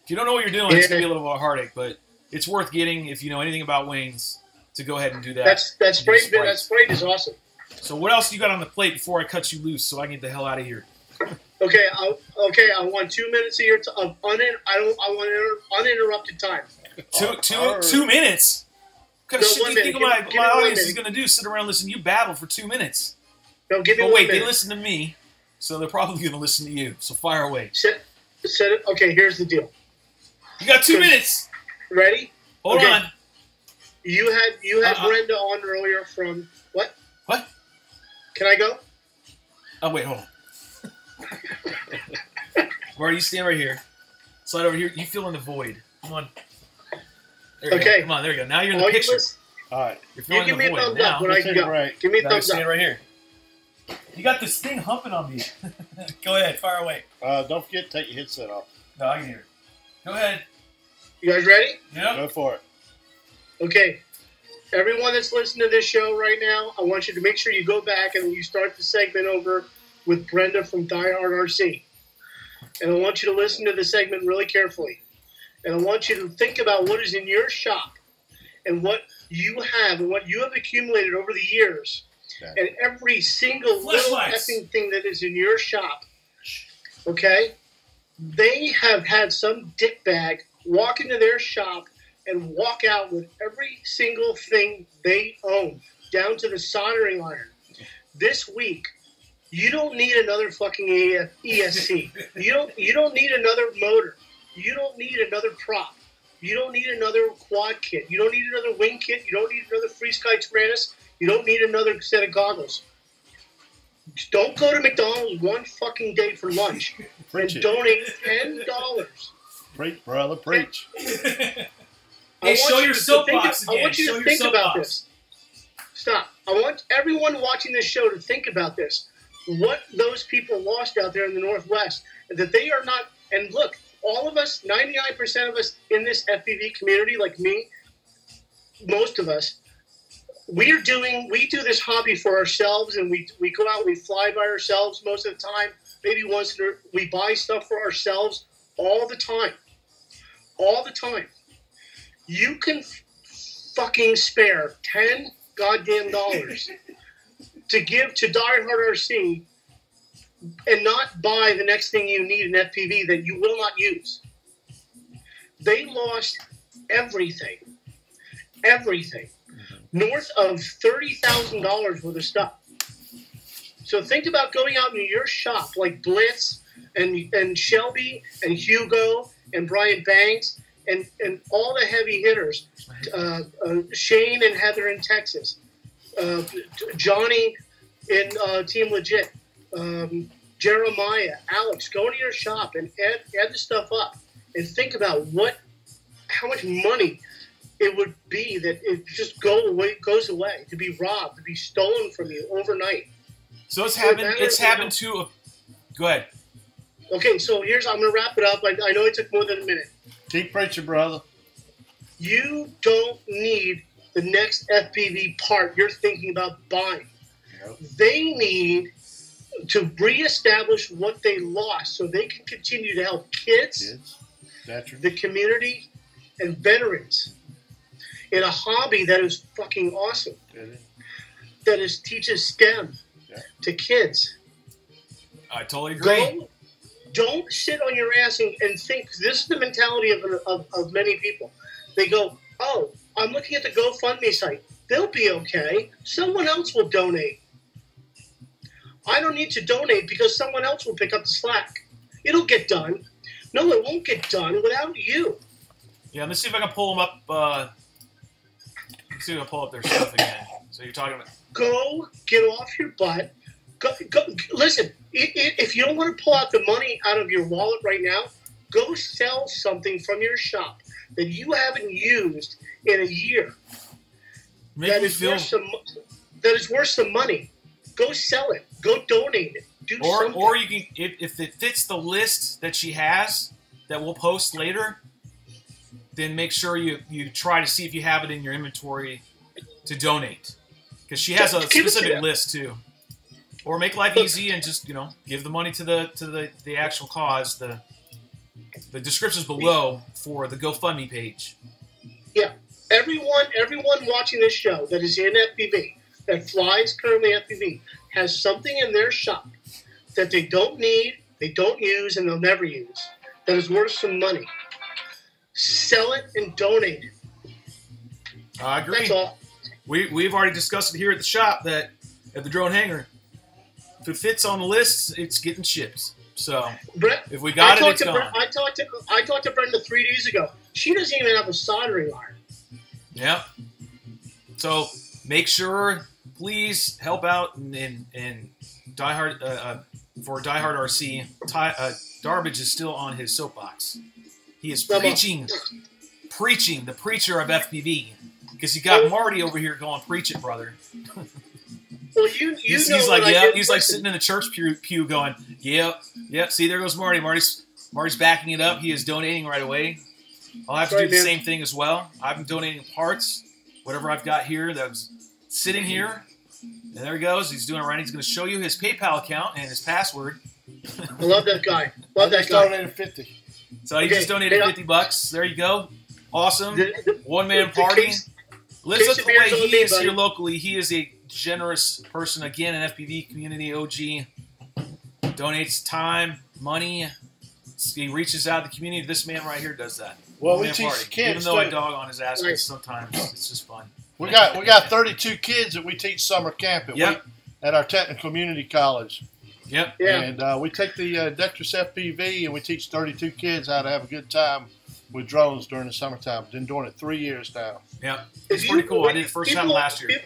If you don't know what you're doing, it's going to be a little bit of a heartache, but it's worth getting if you know anything about wings to go ahead and do that. That Sprite is awesome. So what else you got on the plate before I cut you loose so I can get the hell out of here? Okay, I want 2 minutes of your I want uninterrupted time. 2 minutes? What kind of shit do you think my audience is going to do? Sit around and listen to you babble for 2 minutes? No, give me 1 wait, minute. they listen to me, so they're probably going to listen to you. So fire away. Okay, here's the deal. You got 2 minutes. Ready? Hold on. You had Brenda on earlier from what? What? Can I go? Oh wait, hold on. Marty, you stand right here. Slide over here. You fill in the void. Come on. There you go. Come on, there you go. Now you're in the picture. All right. You give me a thumbs up when I can go. Right. Give me a thumbs up. Stand right here. You got this thing humping on me. Go ahead, fire away. Don't forget to take your headset off. No, I can hear it. Go ahead. You guys ready? Yeah. Go for it. Okay. Everyone that's listening to this show right now, I want you to make sure you go back and you start the segment over with Brenda from DieHard RC. And I want you to listen to the segment really carefully. And I want you to think about what is in your shop and what you have and what you have accumulated over the years. Okay. And every single little effing thing that is in your shop, okay? They have had some dickbag walk into their shop and walk out with every single thing they own, down to the soldering iron. This week, you don't need another fucking ESC. You don't need another motor. You don't need another prop. You don't need another quad kit. You don't need another wing kit. You don't need another Free Sky Tyrannus. You don't need another set of goggles. Don't go to McDonald's one fucking day for lunch and donate $10. Preach, brother, preach. Hey, show your soapbox again. I want you to think about this. Stop. I want everyone watching this show to think about this. What those people lost out there in the Northwest, and that they are not. And look, all of us, 99% of us in this FPV community, like me, most of us, we do this hobby for ourselves, and we go out, we fly by ourselves most of the time. Maybe once we buy stuff for ourselves all the time. All the time. You can fucking spare $10 goddamn to give to DieHard RC and not buy the next thing you need in FPV that you will not use. They lost everything. Everything. North of $30,000 worth of stuff. So think about going out into your shop like Blitz and Shelby and Hugo and Brian Banks and all the heavy hitters. Shane and Heather in Texas. Johnny in Team Legit. Jeremiah, Alex, go into your shop and add the stuff up and think about how much money it would be that it just goes away, to be robbed, to be stolen from you overnight. So it's happened to. Go ahead. Okay, so I'm going to wrap it up. I know it took more than a minute. Keep preaching, brother. You don't need the next FPV part you're thinking about buying. Yep. They need to reestablish what they lost so they can continue to help kids, the community, and veterans in a hobby that is fucking awesome. That teaches STEM to kids. I totally agree. Don't sit on your ass and think. This is the mentality of many people. They go, oh, I'm looking at the GoFundMe site. They'll be okay. Someone else will donate. I don't need to donate because someone else will pick up the slack. It'll get done. No, it won't get done without you. Yeah, let's see if I can pull them up. Let's see if I can pull up their stuff again. So you're talking about... Go get off your butt. Go, listen, if you don't want to pull out the money out of your wallet right now, go sell something from your shop that you haven't used in a year. that is worth some money. Go sell it. Go donate it. Do something. Or you can, if it fits the list that she has that we'll post later, then make sure you try to see if you have it in your inventory to donate, because she has a specific list too. Or make life easy and just give the money to the actual cause. The description's below for the GoFundMe page. Yeah, everyone watching this show that is in FPV, that flies currently FPV, has something in their shop that they don't need, they don't use, and they'll never use, that is worth some money. Sell it and donate it. I agree. That's all. We've already discussed it here at the shop that at the drone hangar, if it fits on the list, it's getting shipped. So if we got it, it's gone. I talked to Brenda 3 days ago. She doesn't even have a soldering iron. Yeah. So make sure, please help out in DieHard for DieHard RC. Darbage is still on his soapbox. He is preaching the preacher of FPV, because you got Marty over here going, "Preach it, brother." Well, he's like, yeah. He's like sitting in the church pew going, "Yep. See, there goes Marty. Marty's backing it up. He is donating right away. I'll have to do the same thing as well. I've been donating parts, whatever I've got here that was sitting here. And there he goes. He's doing it right. He's going to show you his PayPal account and his password. I love that guy. Love that guy. Donated 50. So he just donated $50. There you go. Awesome. One-man party. Listen to the way he is here locally. He is a generous person. Again, an FPV community OG. Donates time, money. He reaches out to the community. This man right here does that. Well, we teach kids. Even though I dog on his ass, sometimes it's just fun. We got 32 kids that we teach summer camp at our technical community college. Yep. Yeah. And we take the Dexterous FPV and we teach 32 kids how to have a good time with drones during the summertime. Been doing it 3 years now. Yeah. It's pretty cool. I did it first time last year.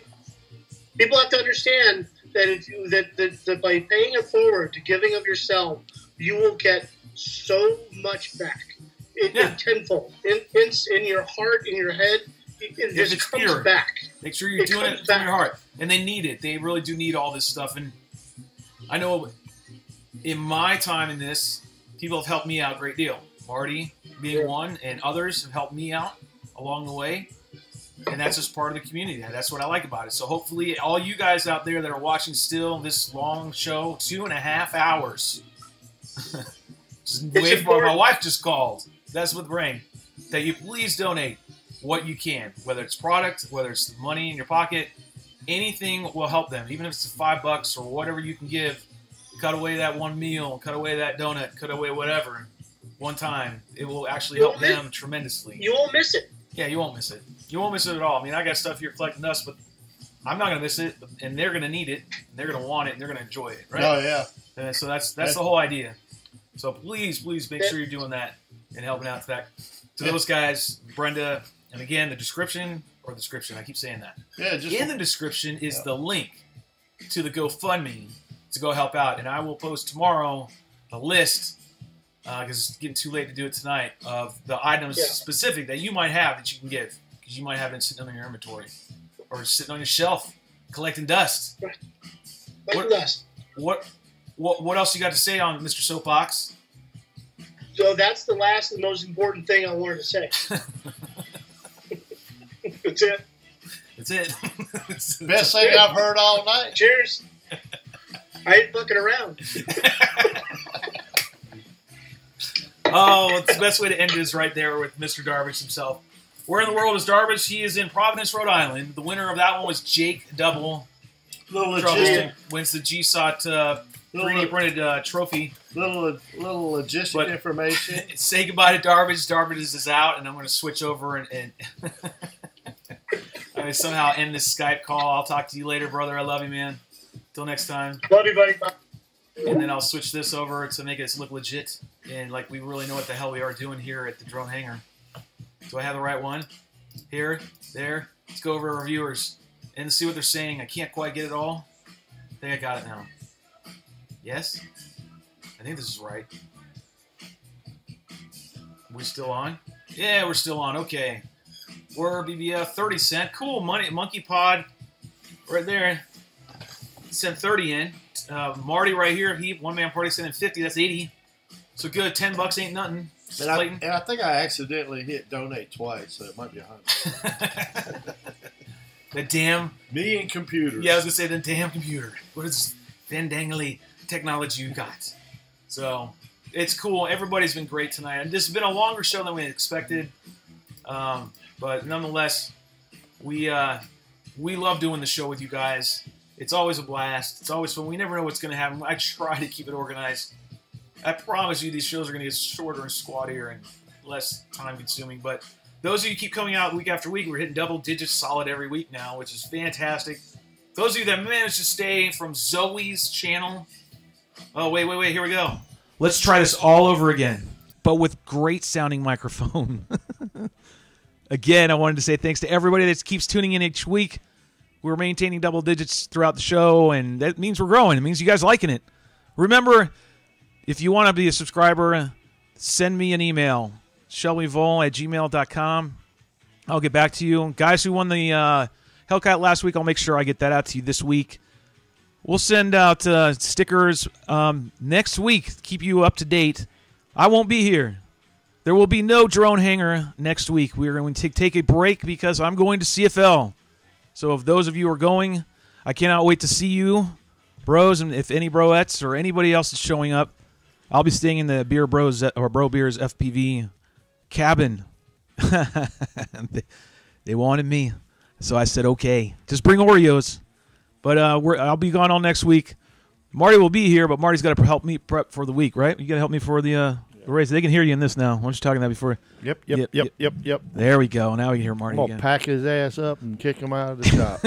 People have to understand that by paying it forward to giving of yourself, you will get so much back. In tenfold. In your heart, in your head, it just comes back. Make sure you're doing it from your heart. And they need it. They really do need all this stuff. And I know in my time in this, people have helped me out a great deal. Marty being one, and others have helped me out along the way. And that's just part of the community. That's what I like about it. So hopefully all you guys out there that are watching still this long show, 2.5 hours. Wait for my wife just called. That's with Brain. That you please donate what you can, whether it's product, whether it's money in your pocket, anything will help them. Even if it's $5 or whatever you can give, cut away that one meal, cut away that donut, cut away whatever, one time. It will actually help them tremendously. You won't miss it. Yeah, you won't miss it. You won't miss it at all. I mean, I got stuff here collecting dust, but I'm not going to miss it, and they're going to need it, and they're going to want it, and they're going to enjoy it, right? Oh, yeah. And so that's the whole idea. So please make sure you're doing that and helping out to those guys, Brenda. And again, the description, I keep saying that. Yeah, in the description is the link to the GoFundMe to go help out. And I will post tomorrow a list, because it's getting too late to do it tonight, of the items specific that you might have that you can give. Because you might have it sitting on your inventory or sitting on your shelf collecting dust. What else you got to say on Mr. Soapbox? So that's the last and most important thing I wanted to say. That's it. That's it. Best thing I've heard all night. Cheers. I ain't fucking around. Oh, it's the best way to end it is right there with Mr. Darbage himself. Where in the world is Darbage? He is in Providence, Rhode Island. The winner of that one was Jake Double. Little wins the GYSOT 3D printed trophy. Little logistic information. Say goodbye to Darbage. Darbage is out, and I'm going to switch over and I'm going to somehow end this Skype call. I'll talk to you later, brother. I love you, man. Till next time. Love you, buddy. Bye. And then I'll switch this over to make it look legit and like we really know what the hell we are doing here at the drone hangar. Do I have the right one? Here, there. Let's go over our viewers and see what they're saying. I can't quite get it all. I think I got it now. Yes? I think this is right. We're still on? Yeah, we're still on. Okay. Were BBF 30 cent. Cool money. Monkey Pod right there. He sent 30 in. Marty right here. He one man party sent in 50. That's 80. So good. $10 ain't nothing. And I think I accidentally hit donate twice, so it might be 100. The damn me and computers. Yeah, I was gonna say the damn computer. What is this fandangly technology you got? So it's cool. Everybody's been great tonight, and this has been a longer show than we expected. But nonetheless, we love doing the show with you guys. It's always a blast. It's always fun. We never know what's going to happen. I try to keep it organized. I promise you these shows are going to get shorter and squattier and less time-consuming. But those of you who keep coming out week after week, we're hitting double digits solid every week now, which is fantastic. Those of you that managed to stay from Zoe's channel. Oh, wait. Here we go. Let's try this all over again, but with great-sounding microphone. Again, I wanted to say thanks to everybody that keeps tuning in each week. We're maintaining double digits throughout the show, and that means we're growing. It means you guys are liking it. Remember, if you want to be a subscriber, send me an email, shelbyvole@gmail.com. I'll get back to you. Guys who won the Hellcat last week, I'll make sure I get that out to you this week. We'll send out stickers next week. Keep you up to date. I won't be here. There will be no drone hangar next week. We're going to take a break because I'm going to CFL. So if those of you are going, I cannot wait to see you, bros, and if any broettes or anybody else is showing up, I'll be staying in the Beer Bros or Bro Beers FPV cabin. They wanted me, so I said okay. Just bring Oreos. But I'll be gone all next week. Marty will be here, but Marty's got to help me prep for the week, right? You got to help me for the race. They can hear you in this now. Why don't you talking that before? Yep. There we go. Now we can hear Marty I'm going to pack his ass up and kick him out of the shop.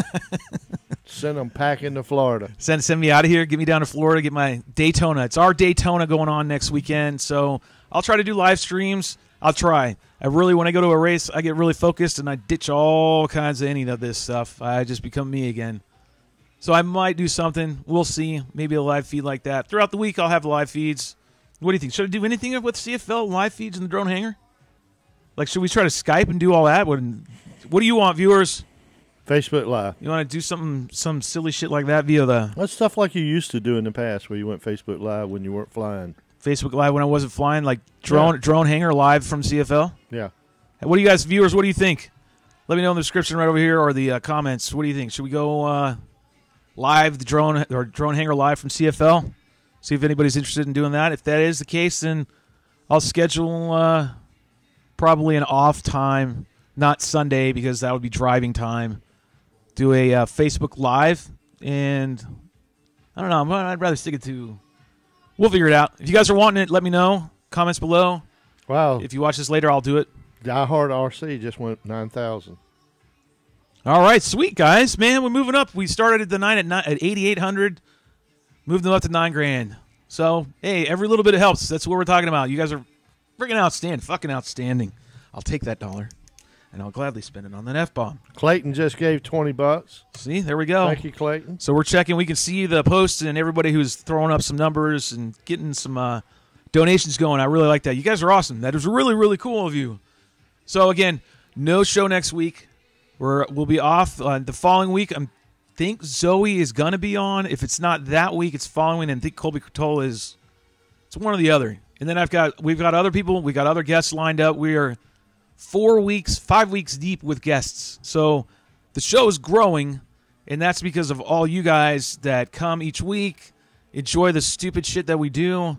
Send him packing to Florida. Send me out of here. Get me down to Florida. Get my Daytona. It's our Daytona going on next weekend. So I'll try to do live streams. I'll try. When I go to a race, I get really focused and I ditch all kinds of any of this stuff. I just become me again. So I might do something. We'll see. Maybe a live feed like that. Throughout the week, I'll have live feeds. What do you think? Should I do anything with CFL live feeds in the drone hangar? Like, should we try to Skype and do all that? What do you want, viewers? Facebook Live. You want to do some silly shit like that via the... That's stuff like you used to do in the past where you went Facebook Live when you weren't flying. Facebook Live when I wasn't flying? Like drone hangar live from CFL? Yeah. What do you guys, viewers, what do you think? Let me know in the description right over here or the comments. What do you think? Should we go live, the drone hangar live from CFL? See if anybody's interested in doing that. If that is the case, then I'll schedule probably an off time, not Sunday because that would be driving time. Do a Facebook Live, and I don't know. I'd rather stick it to. We'll figure it out. If you guys are wanting it, let me know. Comments below. Wow. If you watch this later, I'll do it. DieHard RC just went 9,000. All right, sweet guys, man. We're moving up. We started at the night at 8,800. Moved them up to $9,000. So, hey, every little bit helps. That's what we're talking about. You guys are freaking outstanding. Fucking outstanding. I'll take that $1, and I'll gladly spend it on that F-bomb. Clayton just gave $20. See, there we go. Thank you, Clayton. So we're checking. We can see the posts and everybody who's throwing up some numbers and getting some donations going. I really like that. You guys are awesome. That is really, really cool of you. So, again, no show next week. We'll be off the following week. I think Zoe is going to be on. If it's not that week, it's following. And I think Colby Cotola is. It's one or the other. And then we've got other people. We've got other guests lined up. We are 5 weeks deep with guests. So the show is growing, and that's because of all you guys that come each week, enjoy the stupid shit that we do.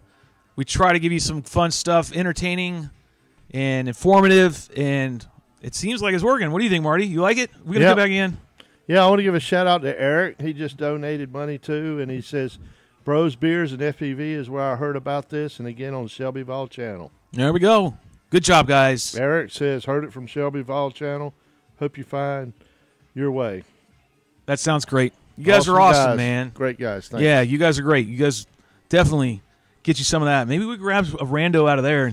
We try to give you some fun stuff, entertaining and informative, and it seems like it's working. What do you think, Marty? You like it? We're going to come back again? Yeah, I want to give a shout-out to Eric. He just donated money, too, and he says, Bros Beers and FPV is where I heard about this, and again on the Shelby Vol channel. There we go. Good job, guys. Eric says, heard it from Shelby Vol channel. Hope you find your way. That sounds great. You guys are awesome, man. Great guys. Thanks. Yeah, you guys are great. You guys definitely get you some of that. Maybe we grab a rando out of there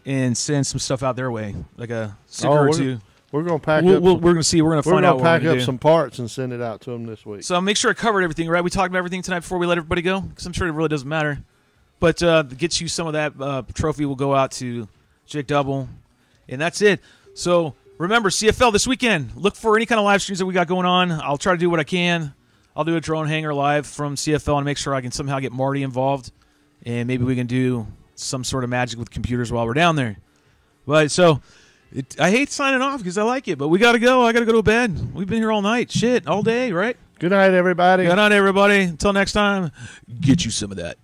and send some stuff out their way, like a sticker or two. We're going to pack up. We're going to see. We're going to find out what we're going to do. We're going to pack up some parts and send it out to them this week. So make sure I covered everything, right? We talked about everything tonight before we let everybody go, because I'm sure it really doesn't matter. But get you some of that trophy will go out to Jake Double, and that's it. So Remember, CFL this weekend. Look for any kind of live streams that we got going on. I'll try to do what I can. I'll do a drone hangar live from CFL and make sure I can somehow get Marty involved. And maybe we can do some sort of magic with computers while we're down there. But so, I hate signing off because I like it, but we got to go. I got to go to bed. We've been here all night. Shit, all day, right? Good night, everybody. Good night, everybody. Until next time, get you some of that.